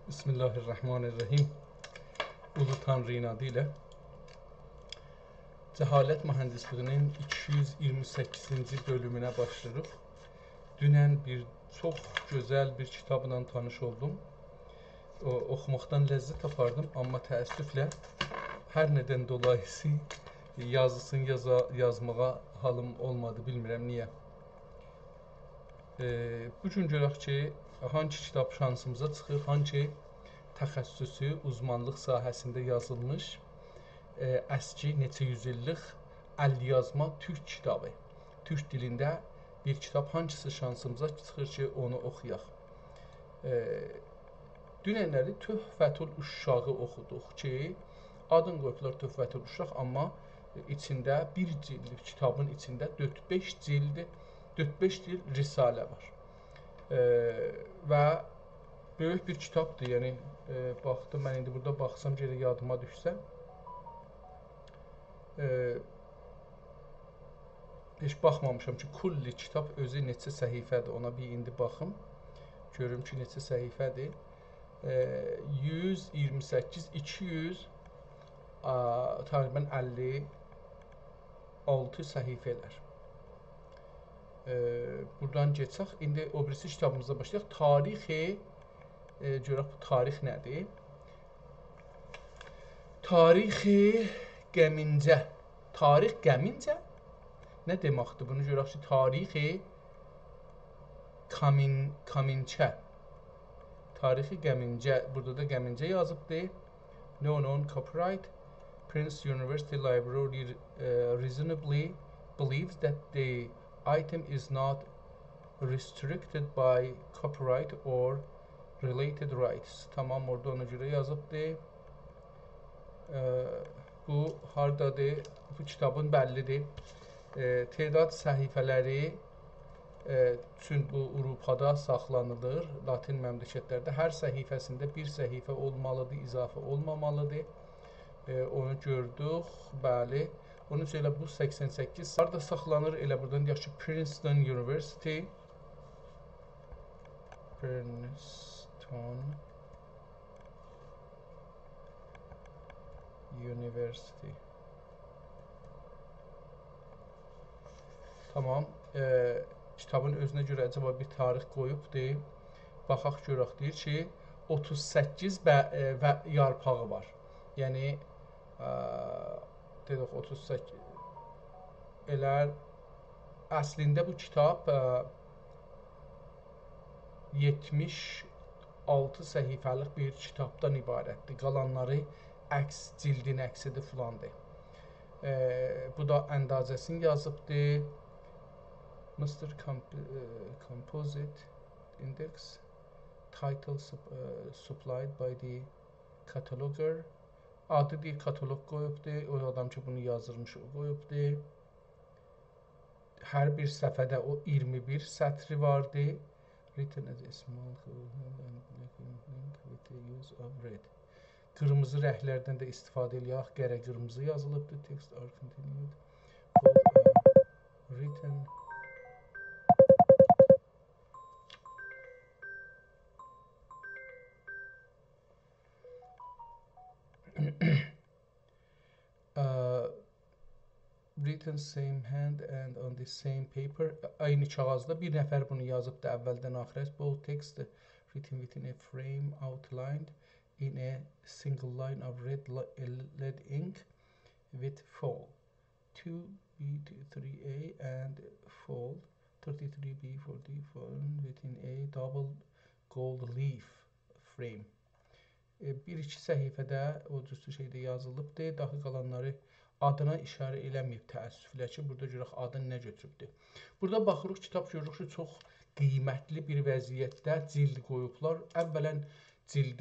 Bismillahirrahmanirrahim. Ulu Tanrı'nın adıyla Cehalet Mühendisliğinin 228-ci bölümünə başlayırıq. Dünən çox gözəl bir kitabla tanış oldum. Oxumaqdan ləzzət apardım, amma təəssüflə hər nədən dolayısı yazısını yazmağa halım olmadı, bilmirəm niyə. Bugün görək ki, hangi kitab şansımıza çıxır, hangi təxəssüsü, uzmanlıq sahəsində yazılmış əski neçə yüzillik əlyazma türk kitabı, türk dilində bir kitab hangisi şansımıza çıxır ki, onu oxuyaq. Dünənləri Töhfətül Uşşağı oxuduq ki, adını qoyublar Töhfətül Uşşaq, amma içində bir cildlik kitabın içində 4-5 cil risalə var. Və böyük bir kitabdır, yəni baxdım, mən indi burada baxsam, gələ yadıma düşsə. Heç baxmamışam ki, kulli kitab özü neçə səhifədir, ona bir indi baxım. Görüm ki, neçə səhifədir. 128, 200, təqribən 56 səhifələr. Buradan geçək. İndi o birisi kitabımıza başlayaq. Tarixi, görək bu tarix nədir? Tarixi Gəmincə. Tarix Gəmincə? Nə deməkdir? Bunu görək ki, tarixi Kaminçə. Tarixi Gəmincə. Burada da Gəmincə yazıbdır. No known copyright. Prince University Library reasonably believes that the item is not restricted by copyright or related rights. Tamam, orada ona görə yazıbdır. Bu hardadır? Bu kitabın bəllidir. Tədad səhifələri üçün bu Avropada saxlanılır. Latin məmləkətlərdə hər səhifəsində bir səhifə olmalıdır, izafə olmamalıdır. Onu gördük, bəli. Onun üçün elə bu 88 harda saxlanır? Elə buradan deyək ki, Princeton University. Princeton University. Tamam. Kitabın özünə görə acaba bir tarix qoyubdur. Baxaq görək, deyir ki, 38 və yarpağı var. Yəni, dedik 38. Elə əslində bu kitab 76 səhifəlik bir kitabdan ibarətdir. Qalanları əks, cildin əksidir filandır. Bu da əndazəsini yazıbdır. Mr. Composite Index Title supplied by the cataloger. Adı bir katalog qoyubdur. O adam ki, bunu yazırmış, o qoyubdur. Hər bir səhifədə o 21 sətri vardı. Written as a small and black link with the use of red. Qırmızı rəhlərdən də istifadə eləyək. Qərə qırmızı yazılıbdır. Text are continued. Written. Written same hand and on the same paper. Aynı kağızda bir nəfər bunu yazıbdır əvvəldən axirə. Both text written within a frame outlined in a single line of red lead ink with fold 2B3A and fold 33B44 within a double gold leaf frame. Bir-iki səhifədə o cüstü şeydə yazılıbdır. Daha qalanları adına işarə eləməyib təəssüflə ki, burada görək adını nə götürübdür. Burada baxırıq, kitab görürük ki, çox qiymətli bir vəziyyətdə cild qoyublar. Əvvələn cild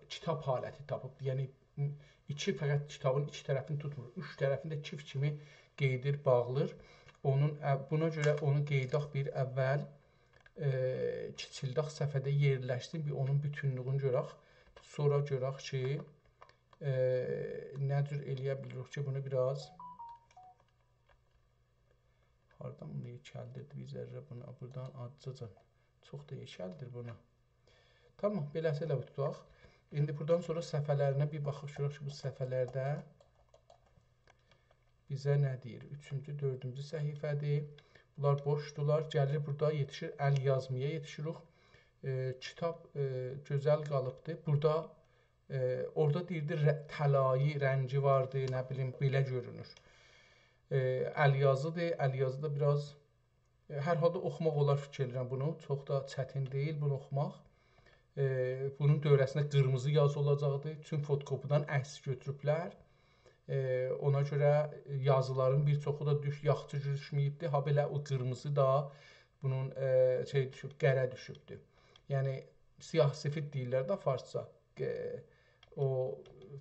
kitab haləti tapıbdır. Yəni, fəqət kitabın iki tərəfini tutmur. Üç tərəfini də çift kimi qeydir, bağlır. Buna görə onu qeydaq bir əvvəl kiçildaq səhifədə yerləşdir, bir onun bütünlüğünü görək. Sonra görək ki, nə cür eləyə bilirik ki, bunu biraz hardan bunu yekəldirdi bir zərrə buna, buradan acıca çox da yekəldir buna. Tamam, beləsi elə tutaq. İndi buradan sonra səhifələrinə bir baxıb görək ki, bu səhifələrdə bizə nə deyir? 3-cü, 4-cü səhifədir. Bunlar boşdular. Gəlir burada yetişir əl yazmaya yetişirik. Kitab gözəl qalıbdır. Burada orada deyirdi təlayi rəngi vardı, nə bilim belə görünür. Əl yazıdır. Əl yazıda biraz hər halda oxumaq olar fikir edirəm bunu. Çox da çətin deyil bunu oxumaq. Bunun dövrəsində qırmızı yazı olacaqdır. Çünki fotokopiyadan əks götürüblər. Ona görə yazıların bir çoxu da yaxşı düşməyibdir. Ha belə o qırmızı da bunun düşüb, qərə düşübdür. Yəni siyah sifid deyirlər də farsça. O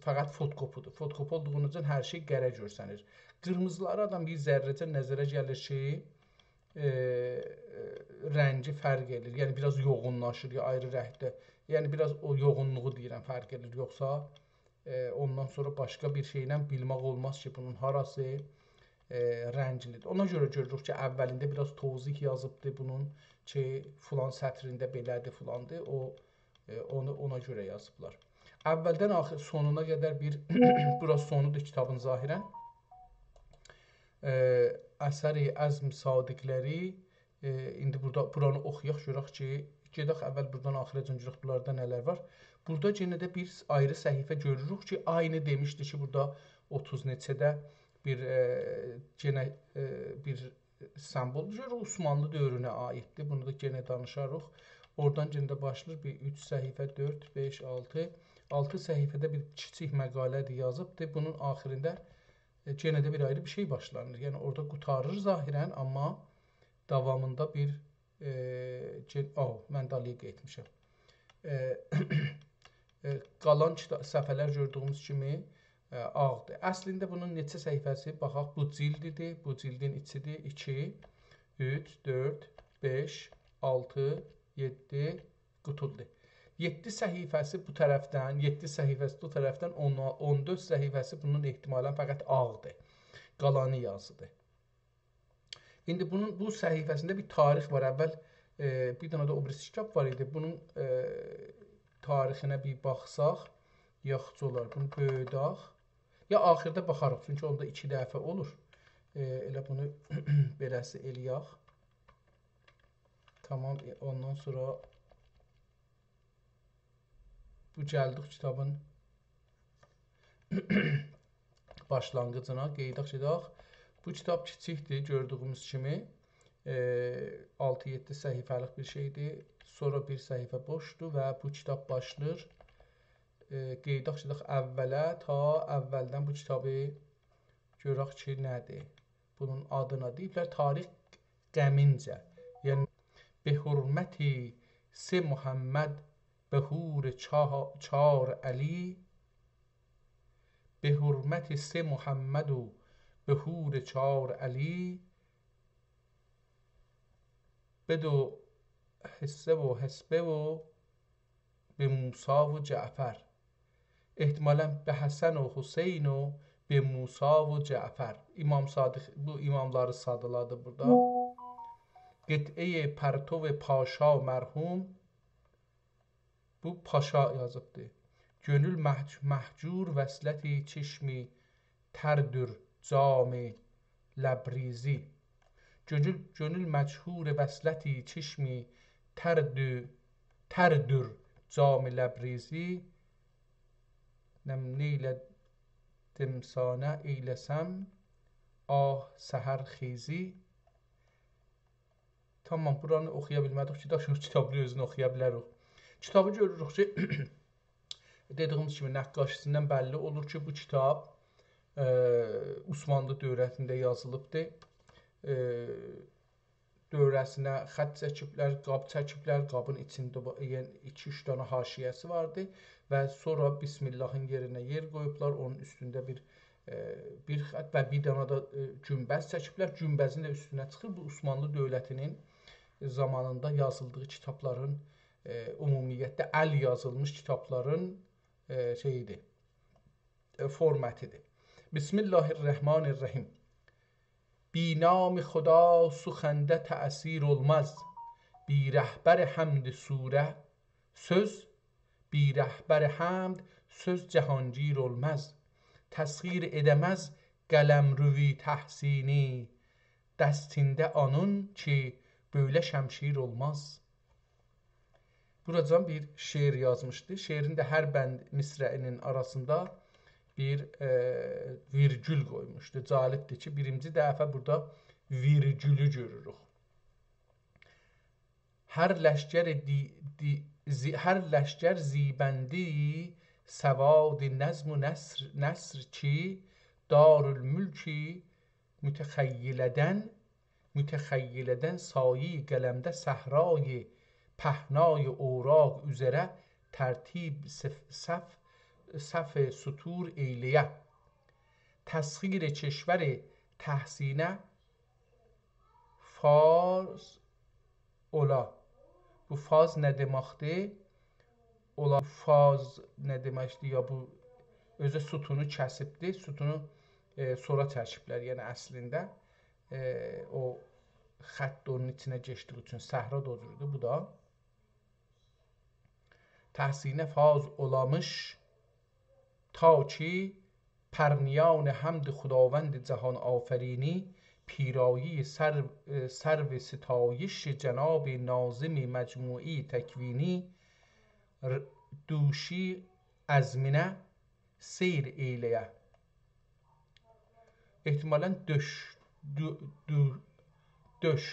fəqət fotokopudur. Fotokopu olduğunuzdan hər şey qərə görsənir. Qırmızıları adam bir zərrəcə nəzərə gəlir ki, rəngi fərq edir. Yəni biraz yoğunlaşır ya ayrı rəngdə. Yəni biraz o yoğunluğu deyirəm fərq edir. Yoxsa ondan sonra başqa bir şeylə bilmək olmaz ki, bunun harası rənglidir. Ona görə görürük ki, əvvəlində biraz tozik yazıbdır bunun ki, filan sətrində belədir, filandır. Ona görə yazıblar. Əvvəldən axır sonuna qədər bir burası sonudur kitabın zahirən. Əsəri əzm sadiqləri indi buranı oxuyaq görək ki, gedək əvvəl buradan axıracan görək bunlarda nələr var. Burada yenə də bir ayrı səhifə görürük ki, aynı demişdi ki, burada 30 neçədə bir yenə bir sembol görürük, Osmanlı dövrünə aiddir. Bunu da yenə danışarıq. Oradan yenə də başlayır bir 3 səhifə, 4, 5, 6. 6 səhifədə bir kiçik məqalədir yazıbdır. Bunun axirində yenə də bir ayrı bir şey başlanır. Yəni orada qutarır zahirən, amma davamında bir mən daliq etmişəm. Qalan səhifələr gördüyümüz kimi ağdır. Əslində bunun neçə səhifəsi? Baxaq, bu cildidir, bu cildin içidir. 2, 3, 4, 5, 6, 7 qutudur. 7 səhifəsi bu tərəfdən, 7 səhifəsi bu tərəfdən, 14 səhifəsi bunun ehtimalən fəqət ağdır. Qalanı yazıdır. İndi bunun bu səhifəsində bir tarix var. Əvvəl bir dənə də obris kitab var idi. Bunun tarixinə bir baxsaq, yaxşı olar. Bunu böyüdək. Ya axırda baxarıq, çünki onda 2 dəfə olur. Elə bunu beləsi eləyək. Tamam, ondan sonra bu gəldik kitabın başlanğıcına, qeydək edək. Bu kitab kiçikdir, gördüyümüz kimi. 6-7 səhifəlik bir şeydir. Sonra bir səhifə boşdur və bu kitab başlayır. Qeydək edək əvvələ, ta əvvəldən bu kitabı görək ki, nədir? Bunun adına deyiblər, tarix qəmincə. Yəni, bihurməti se Muhammed behur çar Əli, bihurməti se Muhammedu behur çar Əli, بدو حسه و حسبه و به موسی و جعفر. احتمالاً به حسن و Hüseyin و به موسی و جعفر. İmam Sadiq bu imamları sadıladı burada. Qit'e pertov paşa mərhum. Bu paşa yazıbdır. Gönül mahcur vəsləti çeşmi tərdür cami Ləbrizi. Gönül məchur vəsləti çeşmi tərdür cami Ləbrizi. Nəmni ilə dimsanə eyləsəm ah səhər xizi. Tamam, buranı oxuya bilmədik ki, daşıq kitabını özünü oxuya bilərik. Kitabı görürük ki, dediyimiz kimi nəqqaşisindən bəlli olur ki, bu kitab Osmanlı dövrəsində yazılıbdır. Dövrəsinə xət çəkiblər, qab çəkiblər, qabın içində 2-3 dənə haşiyəsi vardı və sonra Bismillahın yerinə yer qoyublar, onun üstündə bir xət və bir dənə də günbəz çəkiblər, günbəzin də üstünə çıxır. Bu Osmanlı dövlətinin zamanında yazıldığı kitabların, ümumiyyətlə əl yazılmış kitabların formətidir. Bismillahirrahmanirrahim. بی نام خدا سخنده تأثیر olmaz. بی رهبر حمد سوره söz بی رهبر حمد söz جهانگیر olmaz. Təsxir edəməz qələmruvi təhsini, dəstində anın ki böyle şəmşir olmaz. Buradan bir şeir yazmıştı. Şeirin de her bənd misrəinin arasında bir virgül koymuştu. Calibdir ki, birinci dəfə burada virgülü görürük. Hər ləşkər zibəndi səvad nəzm و nəsr ki darülmülki mütəxəyyileden sayi qələmdə səhrai پهنای اوراق üzere ترتیب صف سطور ایلیه تسخیر کشور تحسینه فاز ola. Bu faz ne deməkdir? Ola faz ne deməkdir? Ya bu özü sütunu kəsibdir. Sütunu sonra çəkiblər. Yəni əslində o xətt onun içine geçtiği için səhra dozurdu. Bu da تحسین فاز olamış تا ki پرنیان حمد خداوند جهان آفرینی پیرایی سرو ستایش جناب ناظم مجموعی تکوینی دوشی azminə seyr eyləyə. Ehtimalən döş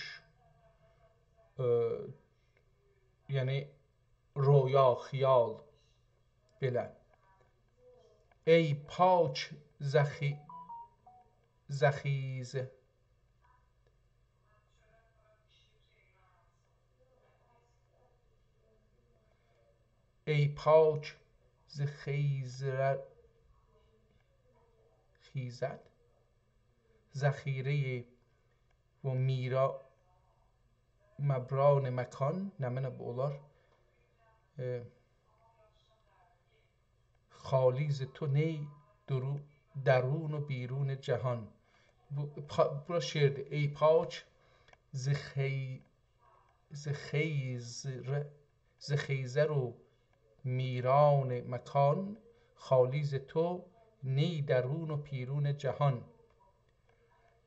yəni رویا خیال belə. Ey pak zəxizə ای پاک ز خیزد ذخیره و میرا مبران مکان nə mənə bu olar خالیز تو نی درون و بیرون جهان. Bura şeirdir. Ey پاک ز خیزر و میران مکان خالیز تو نی درون و پیرون جهان.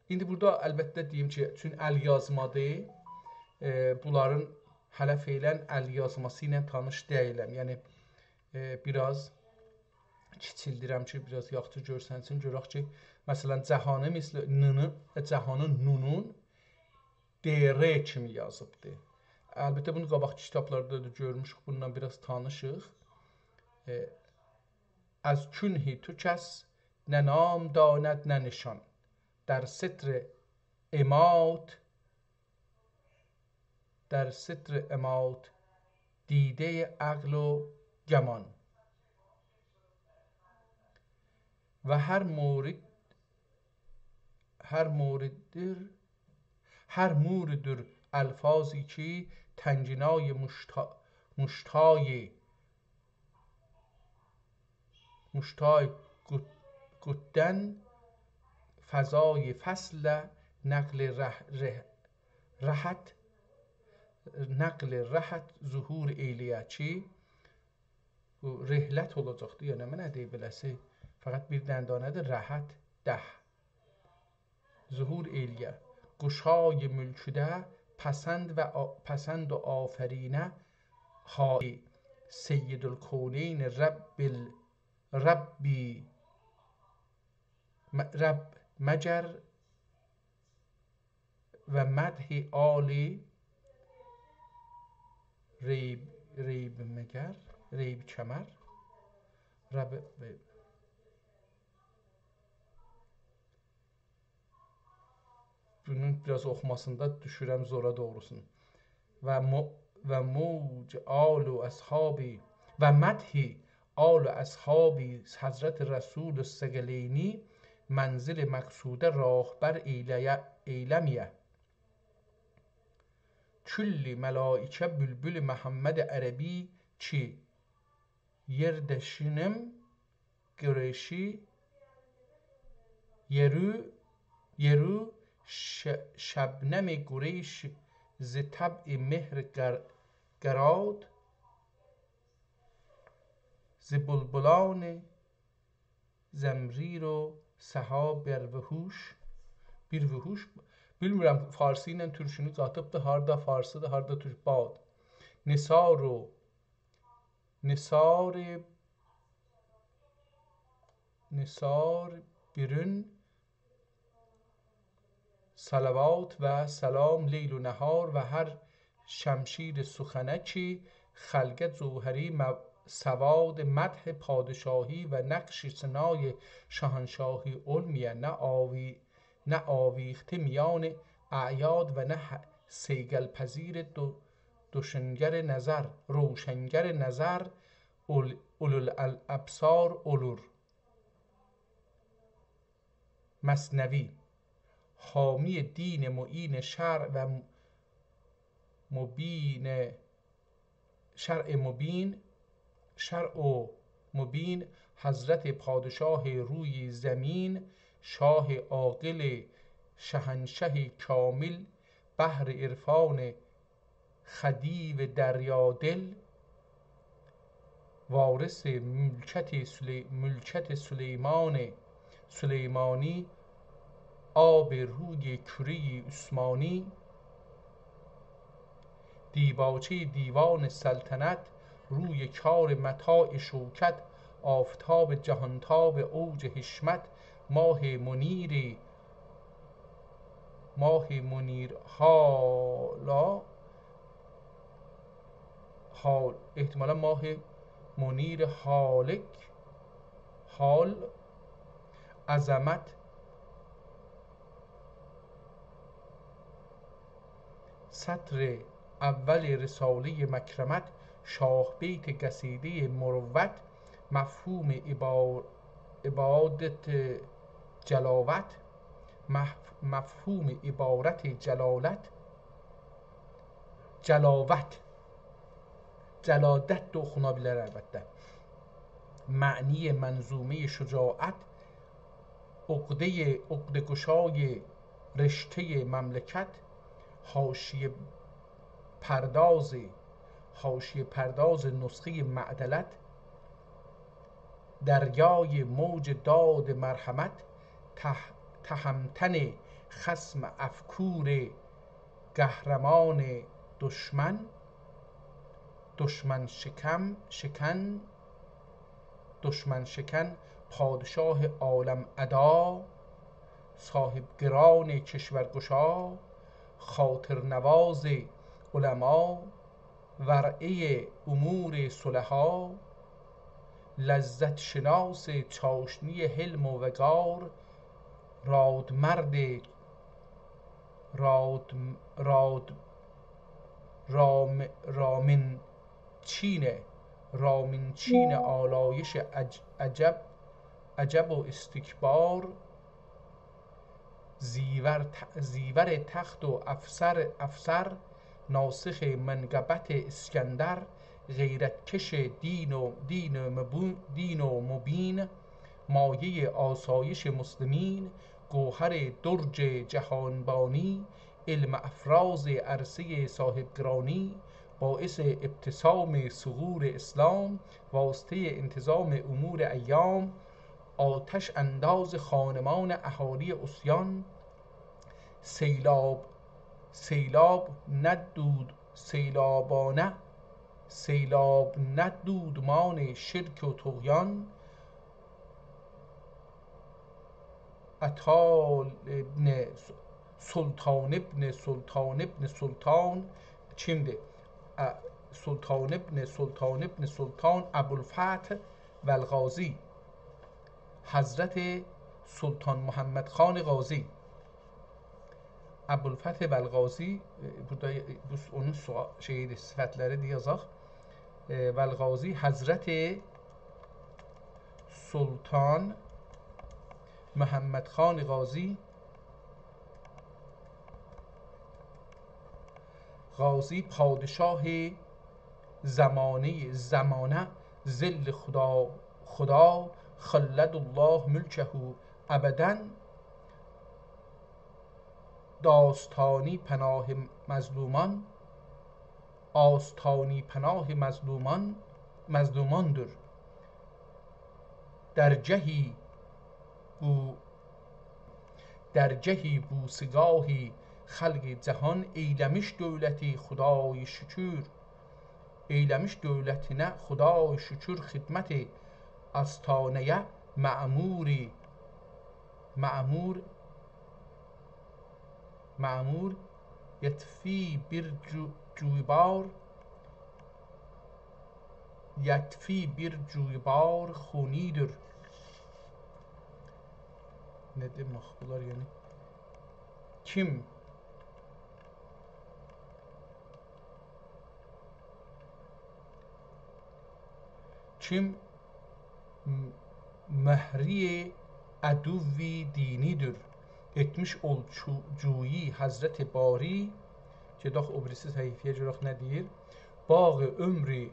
İndi burada əlbəttə deyim ki, çünki əl yazmadır. Bunların hələ feylən əl yazması ilə tanış deyiləm. Yəni biraz kiçildirəm ki, biraz yaxşı görsənsin. Görək ki, məsələn, cəhanı misli n-nı, cəhanın nunun dr kimi yazıbdır. Əlbəttə bunu qabaqki kitablarda da görmüşük, bundan biraz tanışıq. از کنهی تو کس نه نام داند نه نشان در ستر امات دیده عقل و گمان و هر موردر الفاظی که تنجنای مشتای گدن فضای فصل نقل rahat zuhur eyləyə ki, bu rehlət olacaqdır. Yəni, nə deyib beləsi? Fəqət bir dəndanədir. Rahat dəh. Zuhur eyləyə. Quşay mülküdə pəsənd و آفرینə hay seyyidül kowneyn Rabbi مجر و مدح آلی ریب مگر ریب کمر bunun biraz oxumasında düşürəm zora doğrusunu və muc alu ashabi və madhi alu ashabi Hazret Rasul Səqəleyni mənzil məqsudə rahbər eyləmiyə külli mələikə bülbül Məhəmməd Ərəbi ki yerdəşinim qüreyşi yeru شبنم قریش ز طبع مهر گراد ز بلبلان زمریر و سحاب bir vuhuş. Bilmirəm farsı ilə türkünü qatıb da harda farsıdır, harda türk bad. Nisar birün salavat و سلام لیل و نهار و هر شمشیر سخنکی خلقت جوهری سواد مدح پادشاهی و نقش سنای شاهنشاهی علمیه نه آویخته میان اعیاد و نه صیقل پذیر روشنگر نظر اولوالابصار علور. مثنوی حامی دین معین شرع و مبین حضرت پادشاه روی زمین شاه عاقل شهنشه کامل بحر عرفان خدیو دریادل وارث ملکت سلیمانی آب روی کره عثمانی دیباچه دیوان سلطنت روی کار متاع شوکت آفتاب جهانتاب اوج حشمت ماه منیر حال احتمالا ماه منیر حال عظمت سطر اول رساله مکرمت شاه بیت قصیده مروت مفهوم عبادت جلاوت مفهوم عبارت جلادت دو خونابیلر البته معنی منظومه شجاعت عقده گشای رشته مملکت حاشیه پرداز نسخه معدلت دریای موج داد مرحمت تهمتن خصم افکور قهرمان دشمن شکن پادشاه عالم ادا صاحب گران کشورگشا خاطر نواز علما ورعه امور صلحا لذت شناس چاشنی حلم و وقار رامن چین آلایش عجب و استکبار زیور تخت و افسر ناسخ منقبت اسکندر غیرتکش دین و مبین مایه آسایش مسلمین گوهر درج جهانبانی علم افراز عرصه صاحبگرانی باعث ابتسام ثغور اسلام واسطه انتظام امور ایام آتش انداز خانمان اهالی عصیان سیلاب ندودمان شرک و طغیان اطال ابن سلطان ابن سلطان ابوالفتح و الغازی حضرت Sultan Muhammed Khan Gazi Əbülfəth Vəl-Qazi burada onun sifətləri yazaq. Vəl-Qazi Həzrəti Sultan Muhammed Khan Qazi پادشاه زمانه ذل خدا خلد الله ملکه ابدا داستانی پناه مظلوماندر در جهی بوسگاهی خلق جهان، ایلمش دولتی خدای شکر، ایلمش دولتی نه خدای شکر، خدمت استانه معموری، معمور یطفی bir جویبار، یطفی bir جویبار خونیدر. Ne demek bunlar yani? Kim mehri aduvi dinidir, etmiş ol cuyi Hazreti Bari, که داخل ابریسی صحیفیه جرخ ندیر، باغ ömrü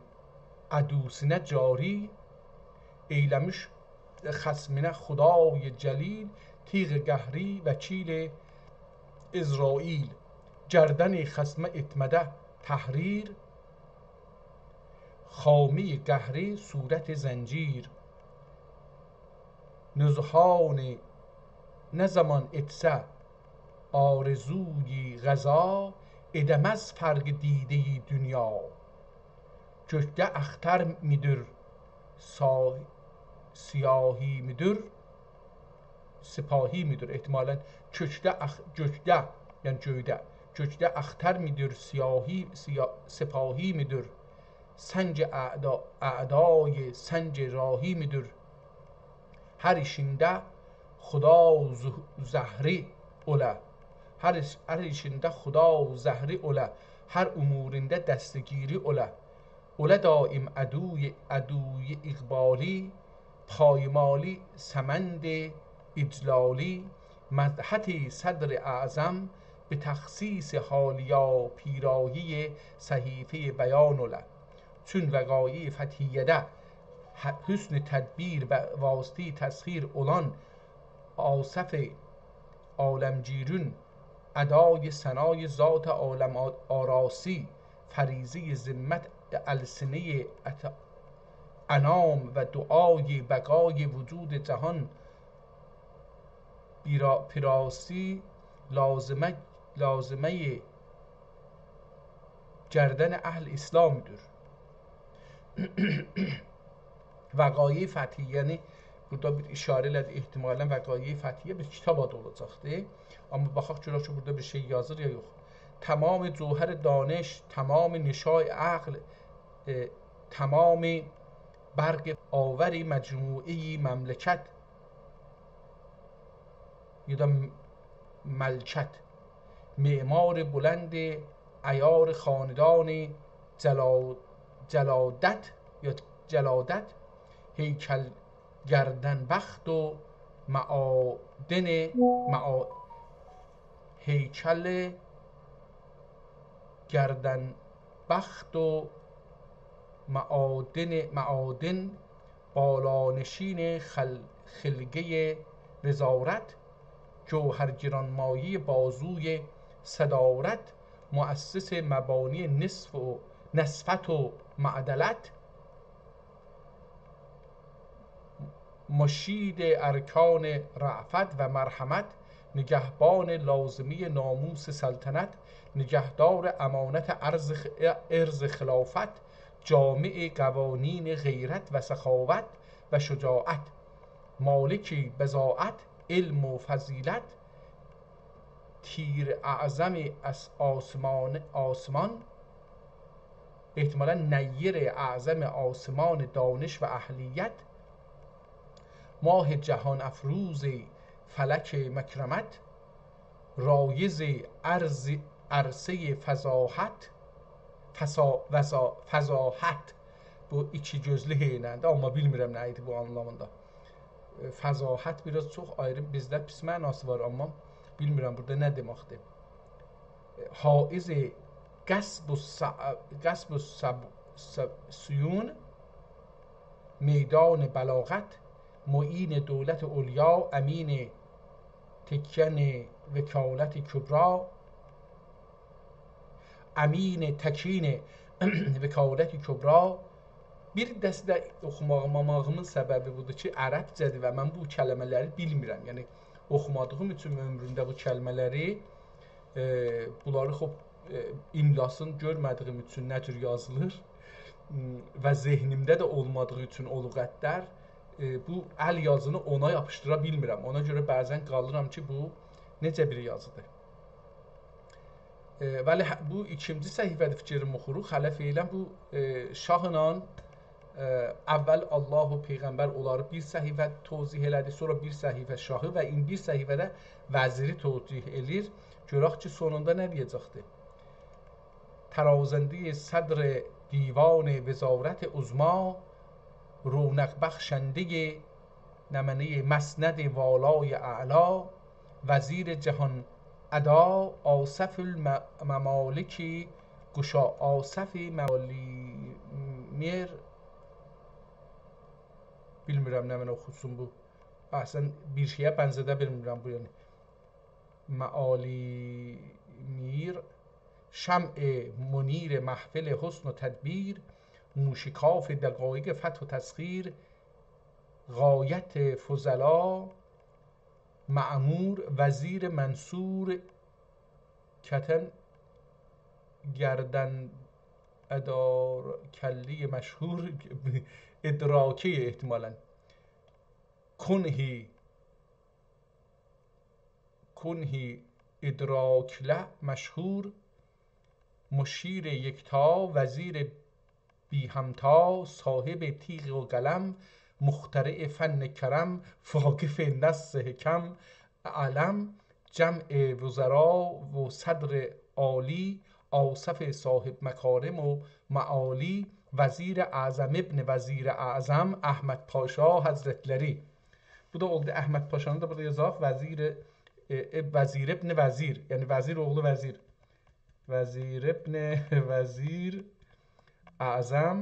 adusine cari، eylemiş خصمینه خدای جلیل، تیغ گهری وکیل اسرائیل، گردن خصم اتمده تحریر، خامه گهری صورت زنجیر، نزهان نه زمان اتسه آرزوی غذا، edemez fark دیده dünya، gökte اختر midir siyahi midir sipahi midir، احتمالاً gökte yani gökte اختر midir siyahi sipahi midir، سنج اعدای سنج راهی midir، her işinde خدا زهری ola، her işinde خدا زهری ola، her umurinde destgiri ola، ola daim عدوی اقبالی، پایمالی سمند اجلالی، مدحت صدر اعظم به تخصیص حالیا پیراهی صحیفه بیان ola، چون وقایع فتحیده حسن تدبیر و واسطه تسخیر olan آصف عالمگیرون، ادای ثنای ذات عالم آراسی، فریضه ذمت السنه انام و دعای بقای وجود جهان پیراسی، لازمه گردن اهل اسلامdır. وقایع فتحیه یعنی burada bir işarə elədi, ehtimalən vəqai fəthiyə bir kitab adı olacaqdır. Amma baxaq görək ki, burada bir şey yazır ya yox. Tamam cövhər daniş, tamam nişai aql, tamam برق آوری مجموعی مملکت یا da ملکت، معمار بلند عیار خاندان جلادت یا جلادت، هیکل گردن بخت و معادن هیکل گردن بخت و معادن بالانشین خلقه وزارت، جوهر گرانمایه بازوی صدارت، مؤسس مبانی نصفت و معدلت، مشید ارکان رأفت و مرحمت، نگهبان لازمی ناموس سلطنت، نگهدار امانت ارز خلافت، جامع قوانین غیرت و سخاوت و شجاعت، مالکی بضاعت علم و فضیلت، تیر اعظم از آسمان، احتمالا نیر اعظم آسمان دانش و اهلیت، ماه جهان افروز فلک مکرمت، رایز عرصه فضاحت، فضاحت bu iki gözlü heynəndə, amma bilmirəm nə idi bu anlamında. Fəzahət biraz çox ayrı, bizdə pis mənası var, amma bilmirəm burada nə deməkdir. Haiz qəsb suyun, meydan balaغت، معین دولت اولیا، امین تکین وکالت کبرا، امین تکین وکالت کبرا، Bir dəstə oxumamağımın səbəbi budur ki, ərəbcədir və mən bu kəlmələri bilmirəm. Yəni oxumadığım üçün ömrümdə bu kəlmələri bunları imlasını görmədiyim üçün nə cür yazılır və zehnimdə də olmadığı üçün o lüğətlər bu əl yazını ona yapışdıra bilmirəm. Ona görə bəzən qalıram ki, bu necə bir yazıdır. Bəli, bu ikinci səhifədə fikrimi oxuruq. Hələ feylən bu şahla əvvəl Allah və Peyğəmbər onları bir səhifə tozih elədi, sonra bir səhifə şahı və indi bir səhifədə vəziri tozih edir. Görək ki, sonunda nə deyəcəkdir? Tərazəndi sədr divan vəzarət uzma, رونق بخشنده نمنه مسند والای اعلا، وزیر جهان ادا آصف الممالکی گشا آصف موالیمیر. bilmirəm nə mənə oxusun bu. Əslən bir şeyə bənzədə bilmirəm bu yəni. معالیمیر شمع منیر محفل حسن و تدبیر، موشکاف دقایق فتح و تسخیر، غایت فضلا معمور، وزیر منصور کتن گردن ادار کلی مشهور ادراکی احتمالاً کنهی ادراکله مشهور، مشیر یکتا وزیر بی همتا، صاحب تیغ و قلم مخترع فن کرم، واقف نص حکم علم، جمع وزرا و صدر عالی، آصف صاحب مکارم و معالی، وزیر اعظم ابن وزیر اعظم Əhməd Paşa Həzrətləri. Bu da oldu Əhməd Paşanın da burada yazaq vəzir ibn vəzir, yəni vəzir oğlu vəzir. Vəzir ibn vəzir اعظم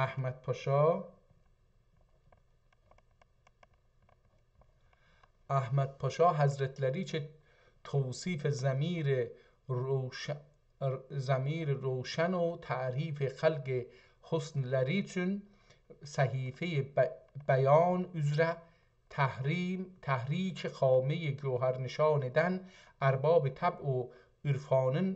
Əhməd Paşa Həzrətləri ki توصیف ضمیر روشن و تعریف خلق حسنləri üçün صحیفه بیان üzrə تحریک خامه گوهرنشاندن ارباب طبع و عرفانın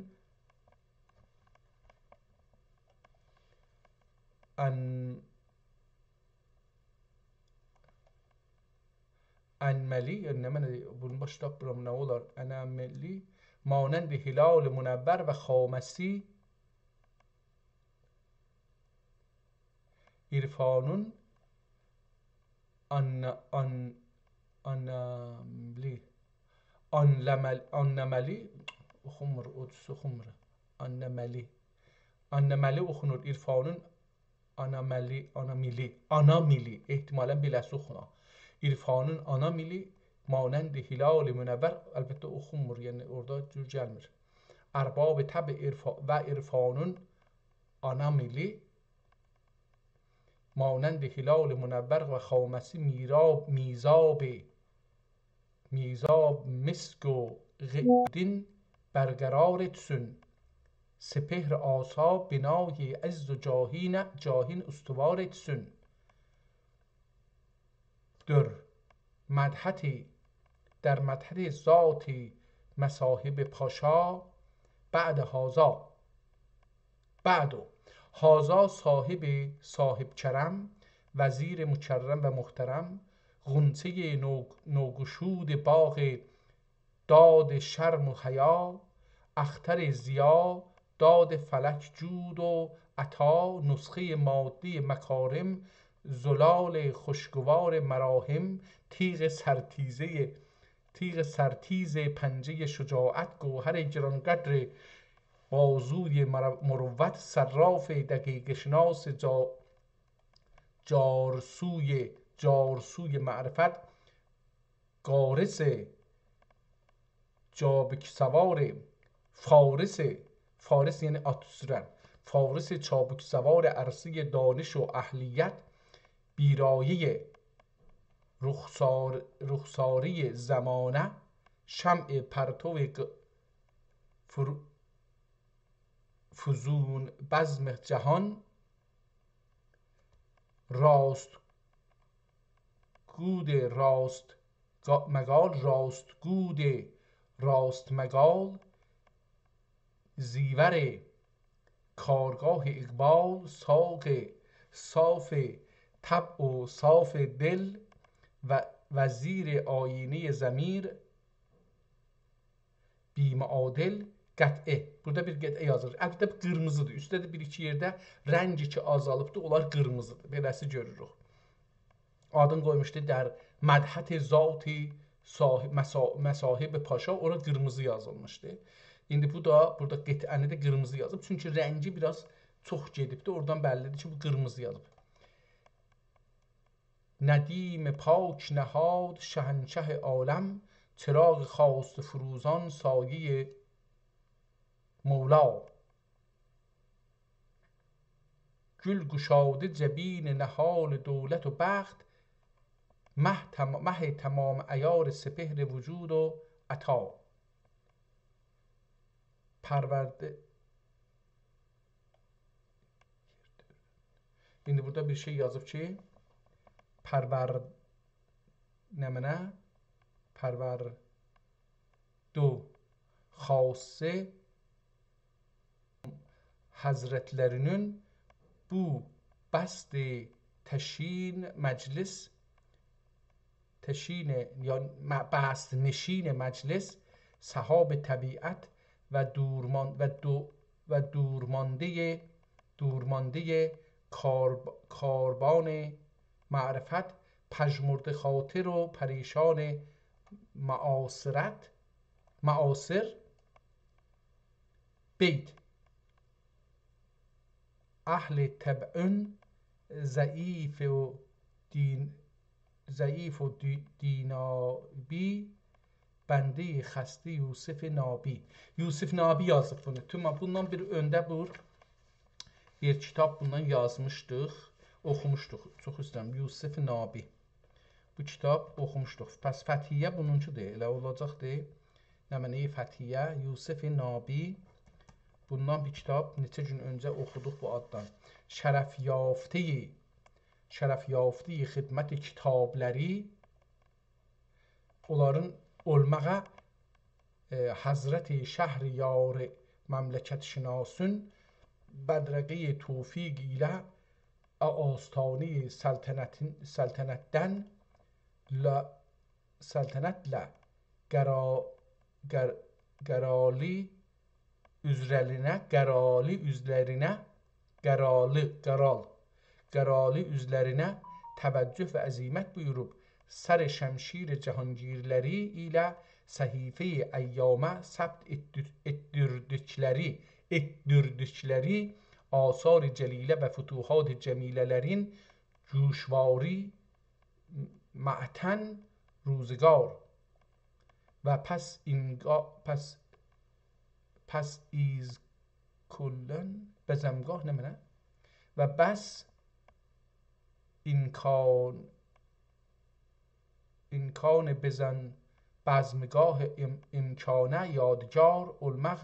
انملی yani bunun başı tapıram nə olar enmelli مانند هلال منور و خامسی عرفانın anneməli oxunmur, oxunmur. Anneməli oxunur. İrfanın anamili ehtimalən beləsi oxuna. İrfanın anamili مانند هلال منور əlbəttə oxunmur, yəni orada cür gəlmir. Ərbab təbi və irfanın anamili مانند هلال منور و خامسی میزاب مسک و غدین برقرار etsin. سپهر آسا بنای عز و جاهین استوار etsin. در مدحت ذات مصاحب پاشا بعد هازا صاحب کرم وزیر مکرم و محترم غنچه نوگشود باغ داد شرم و حیا اختر ضیا داد فلک جود و عطا نسخه مادی مکارم زلال خوشگوار مراهم تیغ سرتیز پنجه شجاعت گوهر گرانقدر بازوی مروت صراف دقیق شناس جارسوی معرفت گارس جابک سوار فارس یعنی at süren فارس چابک سوار عرصه دانش و اهلیت بیرایه رخساری زمانه شمع پرتو فزون بزم جهان، راست گود راست مگال، راست گود راست مگال، زیور کارگاه اقبال، ساق صاف طبع و صاف دل، و وزیر آینه ضمیر bimüadil qət'i. Burada bir qət'i yazılır. Əlbəttə qırmızıdır. Üstdə də bir-iki yerdə rəngi ki azalıbdır, onlar qırmızıdır. Beləsi görürük. Adın qoymuşdu der mədhət zati məsahib paşa, ora qırmızı yazılmışdı. İndi bu da burada qət'əni də qırmızı yazıb. Çünki rəngi biraz çox gedibdi. Oradan bəllidir ki, bu qırmızı yazıb. ندیم پاک نهاد شهنشه عالم چراغ خواست فروزان سایه مولا گل گشاده جبین نهال دولت و بخت مه تمام عیار سپهر وجود و عطا پرورده. İndi burada bir şey yazıb ki پرورد خاصه hazretlerinin bu bast teşin meclis teşine yani bast nişin meclis sahab tabiat ve دورمانده کاربان معرفت پژمرده خاطر و پریشان معاصر بیت اهل طبع ضعیف و دینابی bende xəstə Yusuf Nabi. Yusuf Nabi yazıb bunu. Bundan bir öndə bir kitab bundan yazmışdıq, oxumuşduq. Çox istəyirəm. Yusuf Nabi. Bu kitab oxumuşduq. Pəs Fəthiyə bununcudur. Elə olacaqdır. Nəməni Fəthiyə, Yusuf Nabi. Bundan bir kitab neçə gün öncə oxuduq bu addan. Şərəf yafti xidmət kitabləri onların olmağa Hazreti Şəhriyar məmləkət şinasın بدرقه توفیق ilə آستانه سلطنتlə qəralı üzlərinə təvəccüh və əzimət buyurub sər şəmşir cahangirləri ilə səhifə-i əyyamə səbt etdirdikləri آثار جلیله و فتوحات جمیلelerin جوشواری معتن روزگار و پس ایز کلن بزمگاه نمونه و بس امکان بزن بزمگاه امکانه یادگار olmaq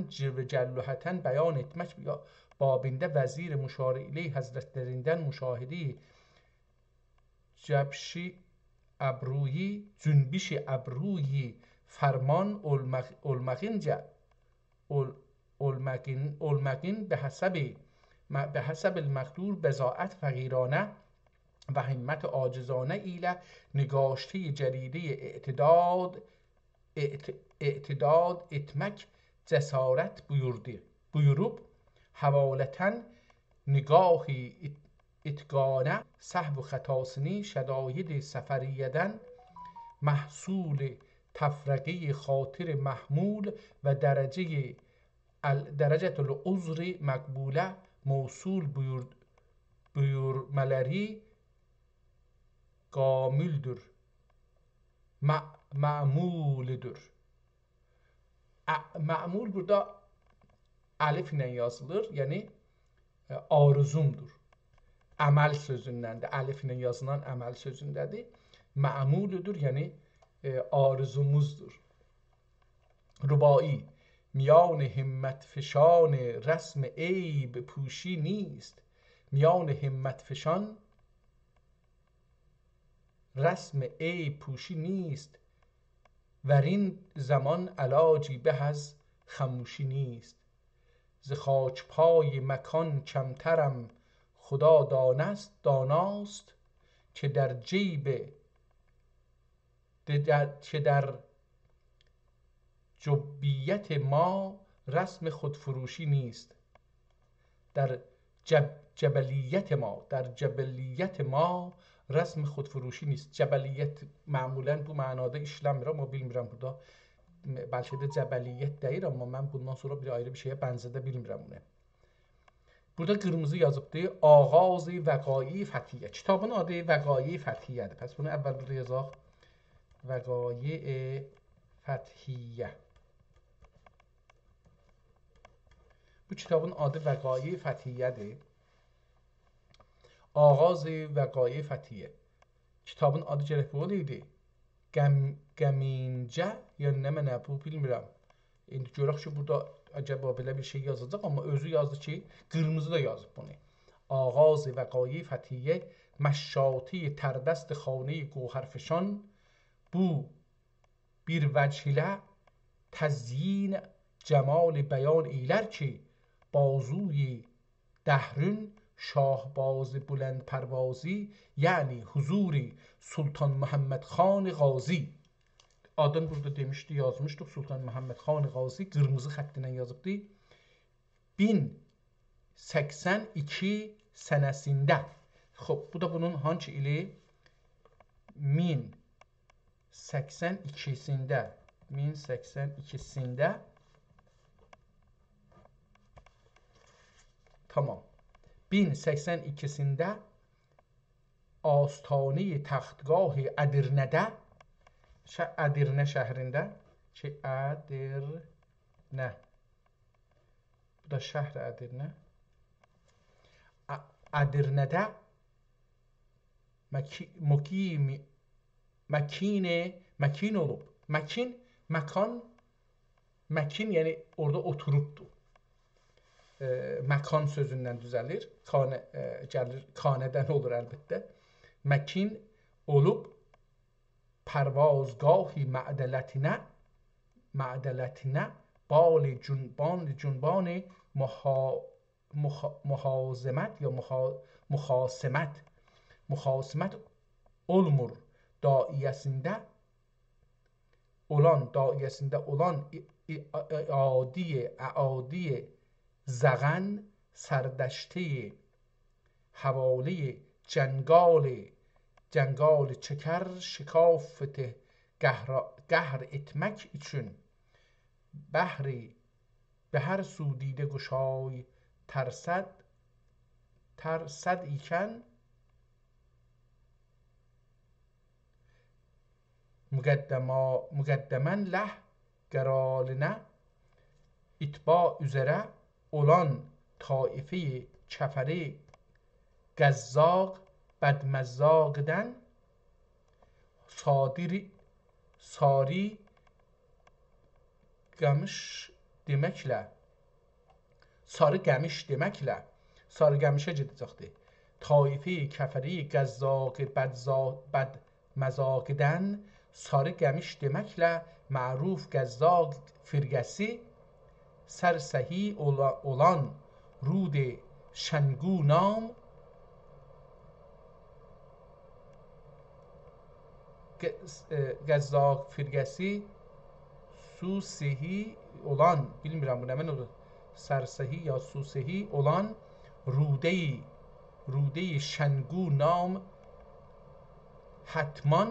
cilvecerlüheten beyan etmek babinde vezir müşari ileyh hazretlerinden müşahede cebşi abruyi cünbişi abruyi ferman olmagin به حسب المقدور بضاعت فقیرانه و همت عاجزانه ایله نگاشته جریده اعتداد اتمک cesaret buyurup havaleten nigahi itgane sahv hatasını şedayid seferiyeden mahsul tefrege خاطر محمول ve derecetul uzri makbule موصول buyurmaları gamüldür, ma'mulüdür. Ma'mul burada alif ilə yazılır, yəni arzumdur. əməl sözündəndir. Əlif ilə yazılan əməl sözündədir. Mə'muludur, yəni arzumuzdur. Rubai: میان همت فشان رسم عیب پوشی نیست. میان همت فشان رسم عیب پوشی نیست. ور این زمان علاجی به از خموشی نیست. ز خاک پای مکان کمترم خدا داناست که در جیب که در جبیت ما رسم خودفروشی نیست. در جبلیت ما رسم خودفروشی نیست. Cəbəliyyət məmulən bu mənada işləmir, amma bilmirəm burada bəlkə də cəbəliyyət deyir, amma mən bundan sonra bir ayrı bir şeyə bənzədə bilmirəm bunu. Burada qırmızı yazıbdır. Ağaz Vəqai Fəthiyə. Kitabın adı Vəqai Fəthiyyədir. Pəs bunu əvvəl burada yazaq. Vəqai Fəthiyə. Bu kitabın adı Vəqai Fəthiyyədir. Ağaz Vəqai Fəthiyə. Kitabın adı gərək bu idi. Gəmincə, yəni nə mənə bu bilmirəm. İndi görək ki, burada acaba belə bir şey yazacaq, amma özü yazdı ki, qırmızı da yazıb bunu. Ağaz Vəqai Fəthiyə məşşati tərdəst xanə gövhərfşan bu bir vəch ilə təzyin cəmal bəyan eylər ki بازوی دهرون شاهباز بلند پروازی یعنی حضور سلطان محمد خان غازی. Adın burada demişdi, yazmışdıq. Sultan Məhəmməd Xan Qazi qırmızı xətt ilə yazıbdı. 1082 sənəsində. Xoş, bu da bunun hangi ili? 1082-sində. Tamam. 1082-sində Astane Taxtgah Ədirnədə, Ədirnə şəhrində ki, Ədirnə. Bu da şəhər Ədirnə. Ədirnədə məkin olub. Məkan, yəni orada oturubdur. Məkan sözündən düzəlir. Gəlir, kanədən olur əlbəttə. Məkin olub pərvazgahı mədələtinə bal cünban muhazimət ya muxasimət olmur daiyəsində olan اعادی زغن سردشته حوالی جنگال çeker şikafeti قهر etmek için بهر به هر سو دیده گشای ترصد ایکن مقدمن له گرالنه اتباع üzere olan taife kefere gazzaq بدمزاقدن sari qamış deməklə sarı qəmiş deməklə sarı qəmişə gedəcəkdir. Taife kəfəri qəzzaq بدمزاقدن sarı qəmiş deməklə məruf qəzzaq firqəsi سرسهی olan رود شنگو نام qəzzaq firqəsi susehi olan, bilmirəm bu nə mən olur, sərsehi ya susehi olan rude-i şengu nam hatman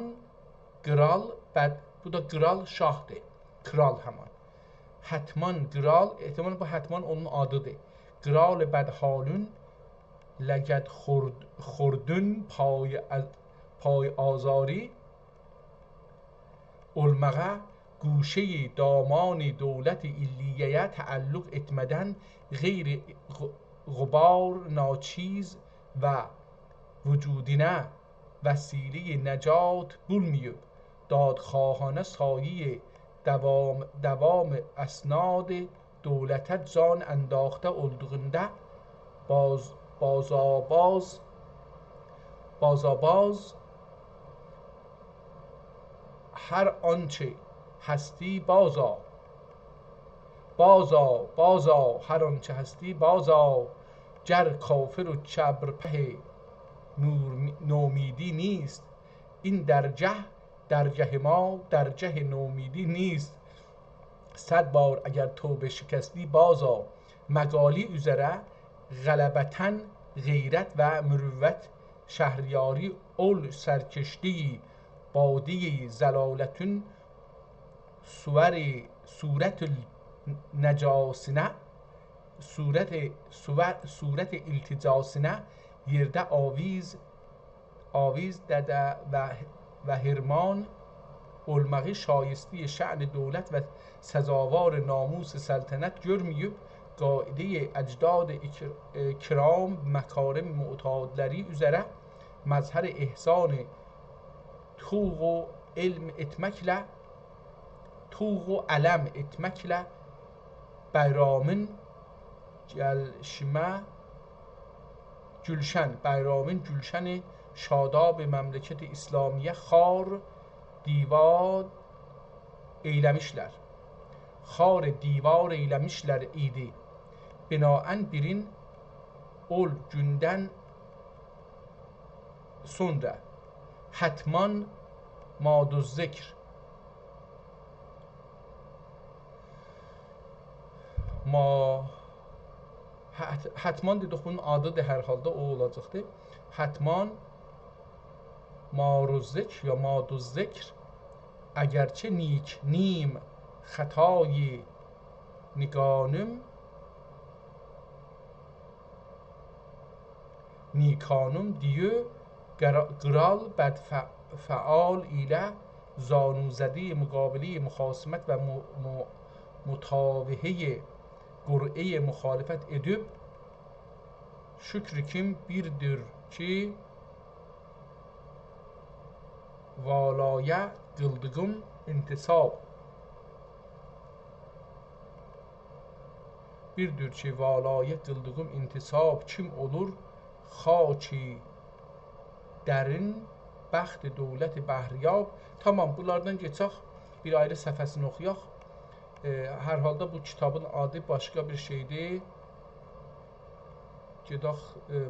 kral, bu da kral şahdır, kral hemen. Hatman kral, ehtimal bu hatman onun adıdır. Kral بدحالون لگد خوردن پای آزاری olmağa گوشه دامان دولت ایلیه تعلق etmeden غیر غبار ناچیز و vücudine vesile necat bulmayıp dadxahane sایه devam اسناد دولت جان انداخته olduğunda بازاباز هر آنچه هستی بازا هر آنچه هستی بازا گر کافر و چبرپه نومیدی نیست این درگه ما درگه نومیدی نیست 100 بار اگر توبه شکستی بازا مقالی üzere غلبتن غیرت و مروت شهریاری ol سرکشتی بادی زلالتün صورت نجاسine صورت التجاسine yerde آویز دده و هرمان olmağı şایسته شأن دولت و سزاوار ناموس سلطنت görmeyip قاعده اجداد کرام مکارم معتادلری üzere مظهر احسان توق و علم etmekle bayramın gülşen şadab memleket İslamiye xar divar eylemişler idi. Binaen birin ol günden sonra hatman maduz zikr hatman dedik bunun adıdır hər halda o olacaqdır. Hatman maruz zikr ya maduz zikr اگرچه نیک نیم خطای نیکانم دیو قرال بدفعال ایله زانوزده مقابله مخاصمت و متاوهه قرعه مخالفت edip şükrü kim birdir ki valaya kıldığım intisab birdir ki valaya kıldığım intisab kim olur xaki derin bəxt dövlət bəhriyab. Tamam, bunlardan geçək bir ayrı səfəsini oxuyaq. Hər halda bu kitabın adı başqa bir şeydir. Gedək